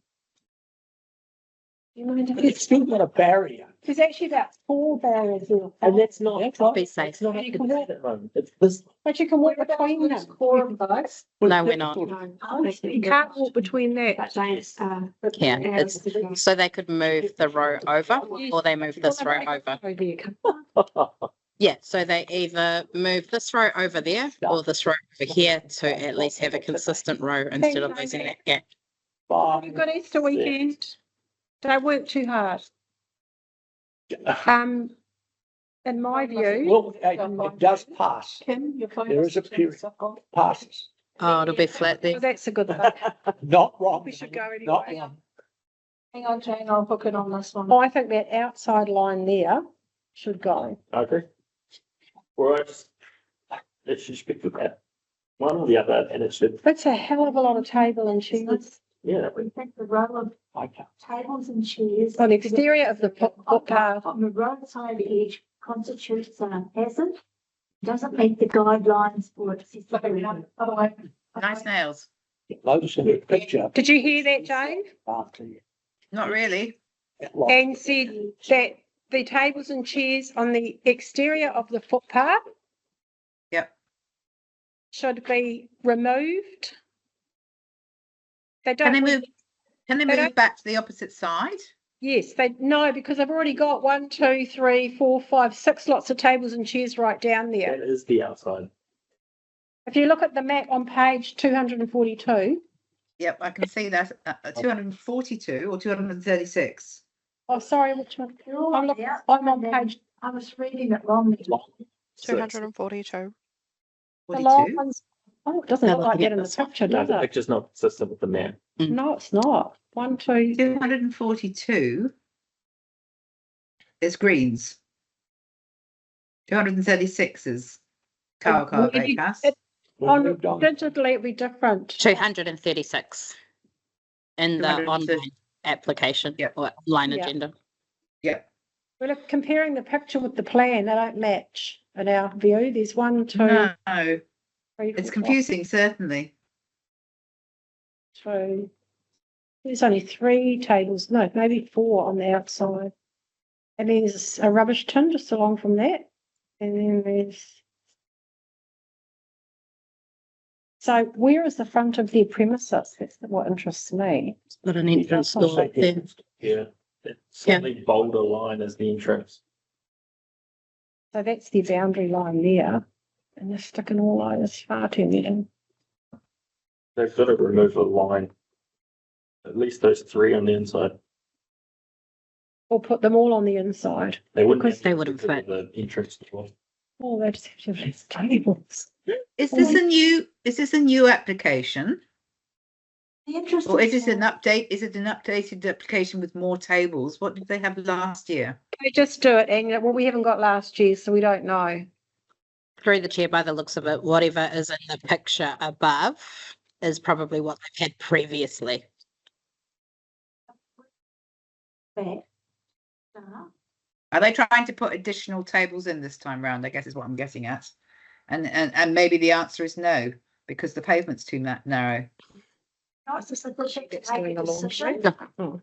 You mind if It's still got a barrier. There's actually about 4 barriers there. And that's not Be safe. It's not You can walk. at the moment. It's this. But you can walk between them. Core of those. No, we're not. You can't walk between that. Yeah, it's so they could move the row over or they move this row over. Yeah, so they either move this row over there or this row over here to at least have a consistent row instead of losing that gap. You've got Easter weekend. Don't work too hard. In my view. Well, it does pass. There is a period passes. Oh, it'll be flat there. Well, that's a good thing. Not wrong. We should go Not anyway. wrong. Hang on, Jane, I'll book it on this one. Oh, I think that outside line there should go. I agree. Or let's just pick that one or the other, and it should. That's a hell of a lot of table and chairs. Yeah. We think the row of tables and chairs. On the exterior of the footpath. On the roadside edge constitutes a hazard. Doesn't meet the guidelines for accessibility. Nice nails. Lotus in the picture. Did you hear that, Jane? After you. Not really. And said that the tables and chairs on the exterior of the footpath. Yep. Should be removed. They don't. Can they don't- move back to the opposite side? Yes, no, because I've already got 1, 2, 3, 4, 5, 6 lots of tables and chairs right down there. That is the outside. If you look at the map on page 242. Yep, I can see that. 242 or 236. Oh, sorry, which one? I'm on page. I was reading it wrong. 242. The long ones. Oh, it doesn't look like that in the picture, No, does the it? picture's not consistent with the map. No, it's not. 1, 2. 242 is greens. 236 is car breakhouse. Digitally, it'd be different. 236 in the 230. online application or online Yeah. agenda. Yep. Well, if comparing the picture with the plan, they don't match in our view. There's 1, 2, No, 3, it's 4, confusing, certainly. 2. There's only 3 tables, no, maybe 4 on the outside. And then there's a rubbish tin just along from that. And then there's. So where is the front of their premises? That's what interests me. It's got an entrance door up there. Yeah. That slightly bolder line is the entrance. So that's their boundary line there. And they're sticking all those far too in. They've got to remove a line. At least those 3 on the inside. Or put them all on the inside. They wouldn't. Because they wouldn't fit. The entrance door. Oh, they just have to have less tables. Is this a new application? The interest Or is this an update? Is it an updated application with more tables? What did they have last year? They just do it, and well, we haven't got last year, so we don't know. Through the chair, by the looks of it, whatever is in the picture above is probably what they've had previously. Are they trying to put additional tables in this time round? I guess is what I'm getting at. And maybe the answer is no, because the pavement's too narrow. No, it's just a check to It's make doing a a long decision. shape. Oh.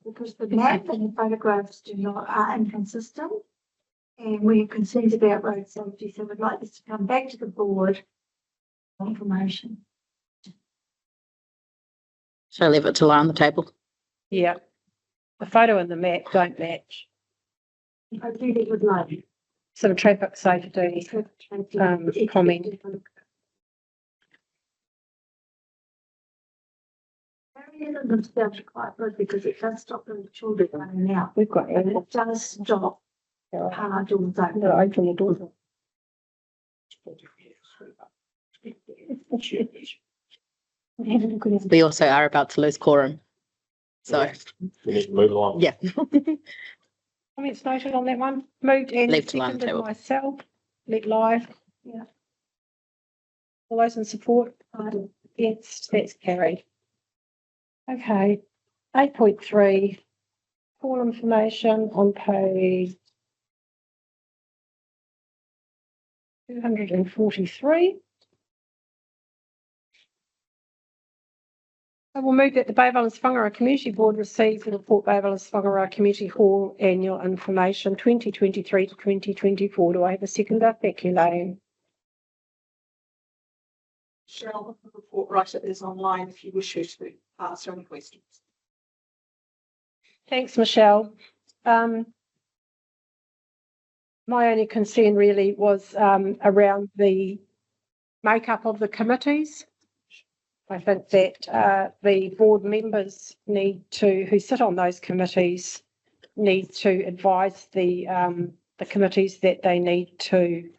Because the map and the photographs are inconsistent. And we're concerned about road safety, so we'd like this to come back to the board for information. So I leave it to lie on the table. Yeah. The photo and the map don't match. I think it would like. Some traffic safety comment. Quite good because it does stop the children running out. We've got And it does stop car doors open. Open the doors. We also are about to lose quorum. So We need to move along. yeah. Comments noted on that one. Moved and Leave to lie on the seconded table. myself. Let live. Yeah. All those in support? Against, that's carried. Okay. 8.3. Call information on page 243. I will move that the Bay of Islands-Whangaroa Community Board receive the report Bay of Islands-Whangaroa Community Hall Annual Information 2023 to 2024. Do I have a seconder? Thank you, Lane. Cheryl, the report writer is online if you wish her to answer any questions. Thanks, Michelle. My only concern really was around the makeup of the committees. I think that the board members who sit on those committees need to advise the committees that they need to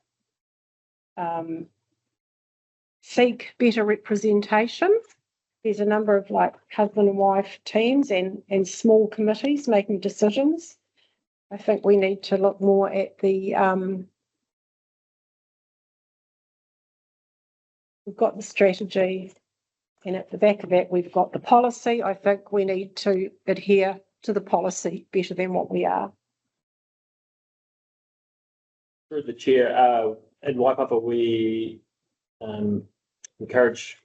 seek better representation. There's a number of like husband and wife teams and small committees making decisions. I think we need to look more at the we've got the strategy, and at the back of that we've got the policy. I think we need to adhere to the policy better than what we are. Through the chair, in Waipapa, we encourage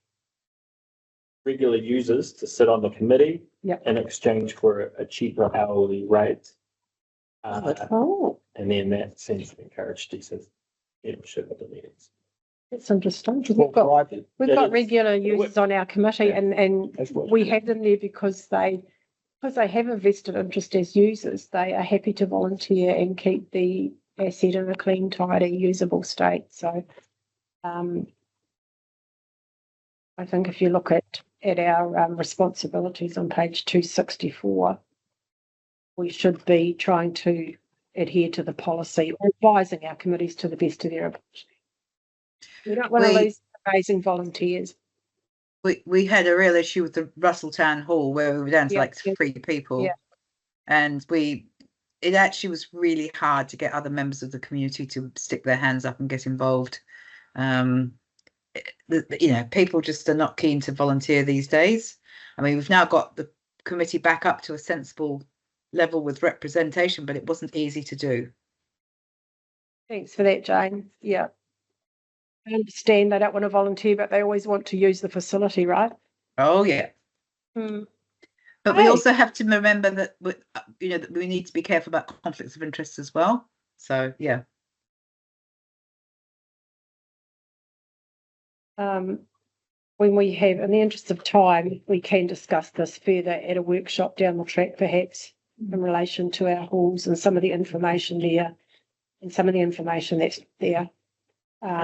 regular users to sit on the committee in exchange for a cheaper hourly rate. And then that seems to encourage decent membership at the meetings. That's interesting. We've got regular users on our committee, and we have them there because they have a vested interest as users. They are happy to volunteer and keep the asset in a clean, tidy, usable state. So I think if you look at our responsibilities on page 264, we should be trying to adhere to the policy or advising our committees to the best of their ability. We don't want to lose amazing volunteers. We had a real issue with the Russell Town Hall where we were down to like 3 people. Yeah. And it actually was really hard to get other members of the community to stick their hands up and get involved. People just are not keen to volunteer these days. I mean, we've now got the committee back up to a sensible level with representation, but it wasn't easy to do. Thanks for that, Jane. Yeah. I understand they don't want to volunteer, but they always want to use the facility, right? Oh, yeah. But we also have to remember that, that we need to be careful about conflicts of interest as well. So, yeah. When we have, in the interest of time, we can discuss this further at a workshop down the track, perhaps, in relation to our halls and some of the information there and some of the information that's there. Yeah.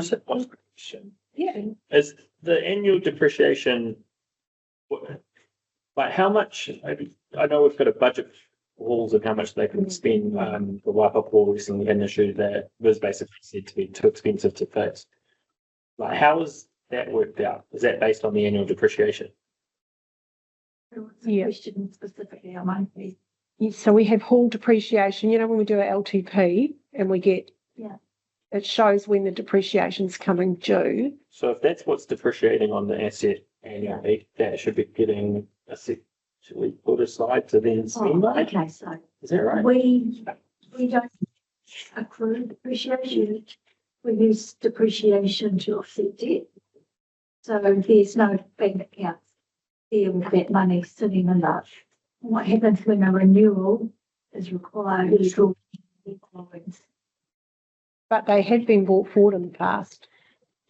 Is the annual depreciation, like how much, I know we've got a budget walls and how much they can spend. The Waipa Pool recently had an issue that was basically said to be too expensive to fix. Like, how is that worked out? Is that based on the annual depreciation? Yeah. Question specifically, I might be. So we have hall depreciation, you know, when we do our LTP and we get, Yeah. it shows when the depreciation's coming due. So if that's what's depreciating on the asset annually, that should be getting a set. Should we put aside to then spend on it? Okay, so Is that right? we don't accrue depreciation. We use depreciation to offset debt. So there's no bank account there with that money sitting in that. What happens when a renewal is required is drawn loans. But they have been brought forward in the past.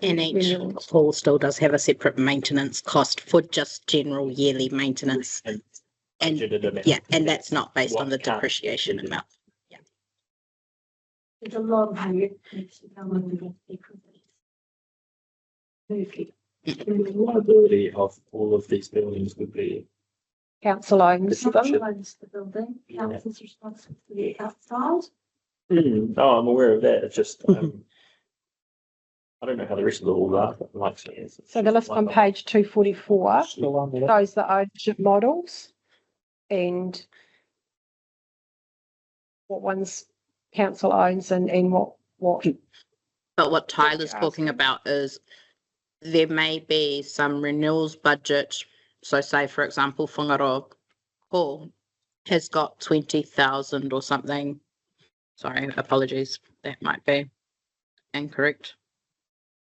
And each hall still does have a separate maintenance cost for just general yearly maintenance. And yeah, and that's not based on the depreciation amount. Yeah. There's a lot of money that needs to go into the Liability of all of these buildings would be Council owns them. Council owns the building, council's responsible for the outside. Oh, I'm aware of that. It's just I don't know how the rest of the halls are, but like So the list on page 244 shows the ownership models and what ones council owns and what. But what Tyler's talking about is there may be some renewals budget. So say, for example, Whangaroa Hall has got 20,000 or something. Sorry, apologies. That might be incorrect.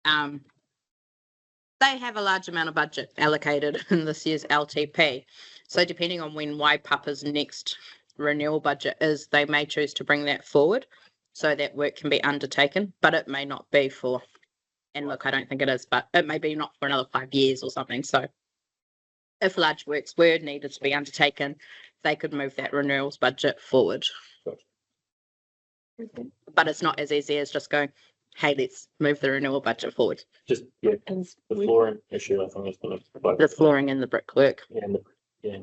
They have a large amount of budget allocated in this year's LTP. So depending on when Waipapa's next renewal budget is, they may choose to bring that forward so that work can be undertaken, but it may not be for, and look, I don't think it is, but it may be not for another 5 years or something. So if large works were needed to be undertaken, they could move that renewals budget forward. But it's not as easy as just going, hey, let's move the renewal budget forward. just the flooring issue. I think is going to The flooring and the brickwork. yeah.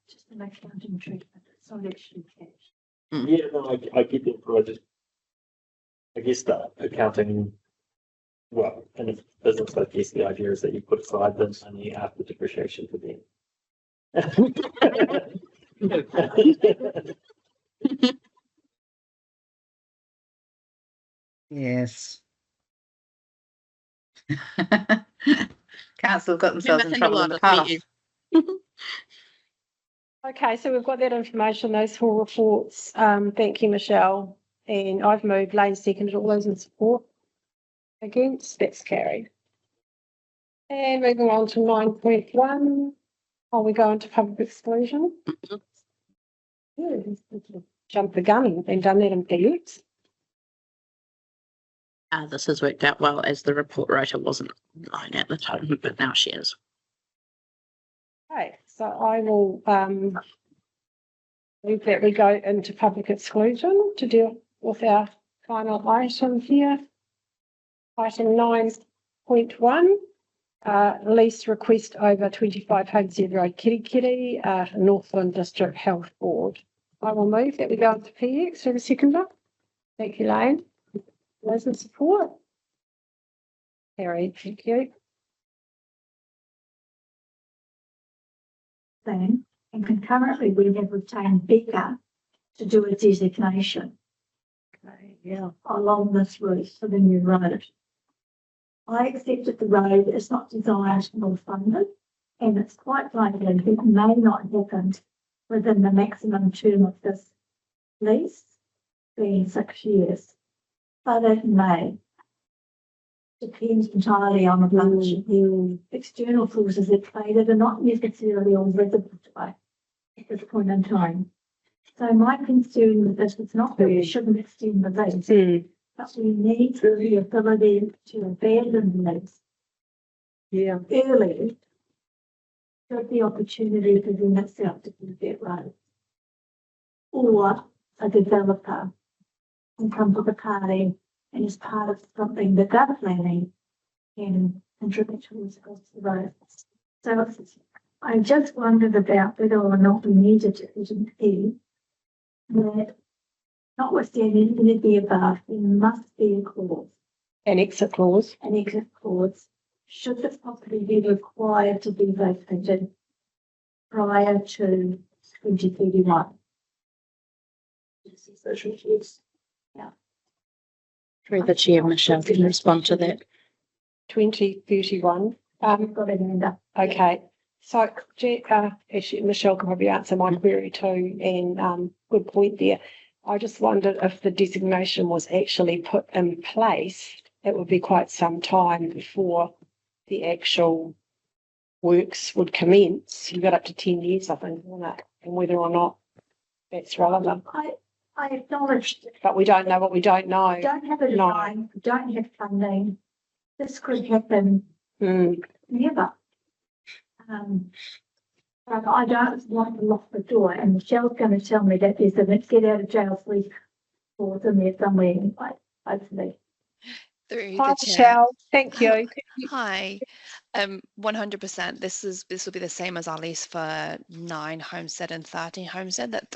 Just an accounting treatment, it's not actually cash. Yeah, no, I get that, but I guess the accounting, well, in a business, I guess the idea is that you put aside the money after depreciation for them. Yes. Council got themselves in trouble in the past. Okay, so we've got that information, those 4 reports. Thank you, Michelle. And I've moved, Lane seconded, all those in support. Against, that's carried. And moving on to 9.1. Are we going to public exclusion? Jump the gun and done that in PX. This has worked out well as the report writer wasn't online at the time, but now she is. Okay, so I will move that we go into public exclusion to deal with our final item here. Item 9.1, lease request over 25 Homestead Road, Kitty, Northland District Health Board. I will move that we go into PX. Have a seconder. Thank you, Lane. Those in support? Carried, thank you. And concurrently, we have retained Becca to do a designation along this route for the new road. I accept that the road is not designed nor funded, and it's quite likely it may not happen within the maximum term of this lease, being 6 years, but it may. Depends entirely on a bunch of external forces at play that are not necessarily all visible to us at this point in time. So my concern with this is not that we shouldn't extend the lease, but we need the ability to abandon the lease early, should the opportunity present itself to do that road. Or a developer can come to the party and as part of something that they're planning can contribute towards the cost of the road. So I just wondered about whether or not we needed to P that notwithstanding any of the above, there must be a clause. An exit clause. An exit clause. Should the property be required to be vacated prior to 2031? Yeah. Through the chair, Michelle can respond to that. 2031. Got it in there. Okay. So, actually, Michelle can probably answer my query too, and good point there. I just wondered if the designation was actually put in place, it would be quite some time before the actual works would commence. You've got up to 10 years, I think, on it, and whether or not that's relevant. I acknowledge that. But we don't know what we don't know. We don't have a design, we don't have funding. This could happen never. But I don't want to lock the door, and Michelle's going to tell me that there's a get out of jail free clause in there somewhere, hopefully. Through Hi, the chair. Michelle. Thank you. Hi. 100%. This will be the same as our lease for 9 Homestead and 13 Homestead. That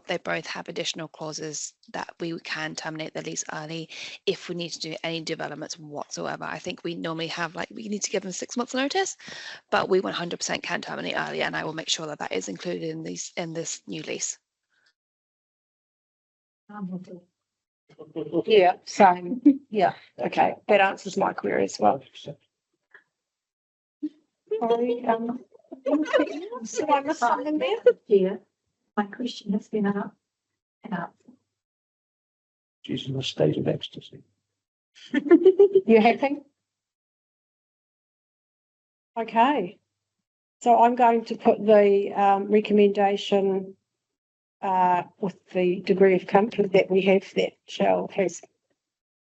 they both have additional clauses that we can terminate the lease early if we need to do any developments whatsoever. I think we normally have we need to give them 6 months notice, but we 100% can terminate early, and I will make sure that that is included in this new lease. Yeah, same. Yeah, okay. That answers my query as well. Sorry, so I missed something there? Yeah, my question has been answered. She's in a state of ecstasy. You happy? Okay. So I'm going to put the recommendation with the degree of comfort that we have that Michelle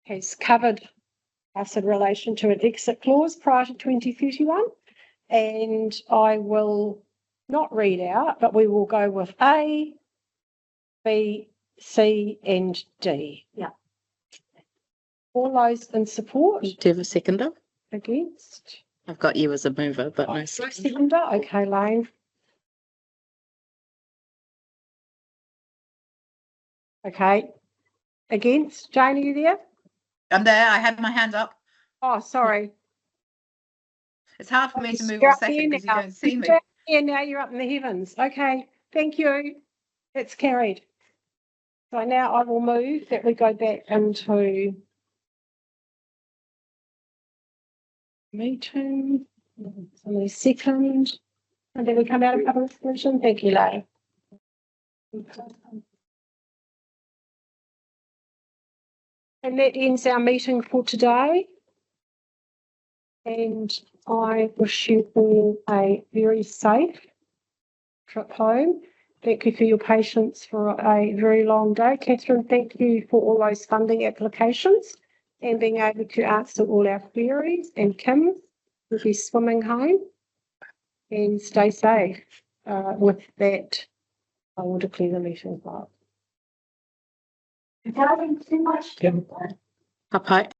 has covered us in relation to an exit clause prior to 2031. And I will not read out, but we will go with A, B, C, and D. Yeah. All those in support? Do you have a seconder? Against? I've got you as a mover, but no Seconder? Okay, Lane. Okay. Against? Jane, are you there? I'm there. I had my hand up. Oh, sorry. It's hard for me to move You're all up there second because you now. don't see me. Yeah, now you're up in the heavens. Okay, thank you. It's carried. So now I will move that we go back into meeting. Somebody second. And then we come out of public session. Thank you, Larry. And that ends our meeting for today. And I wish you all a very safe trip home. Thank you for your patience for a very long day. Catherine, thank you for all those funding applications and being able to answer all our queries. And Kim, will be swimming home. And stay safe. With that, I will declare the meeting closed. Too much. Kim? Papai.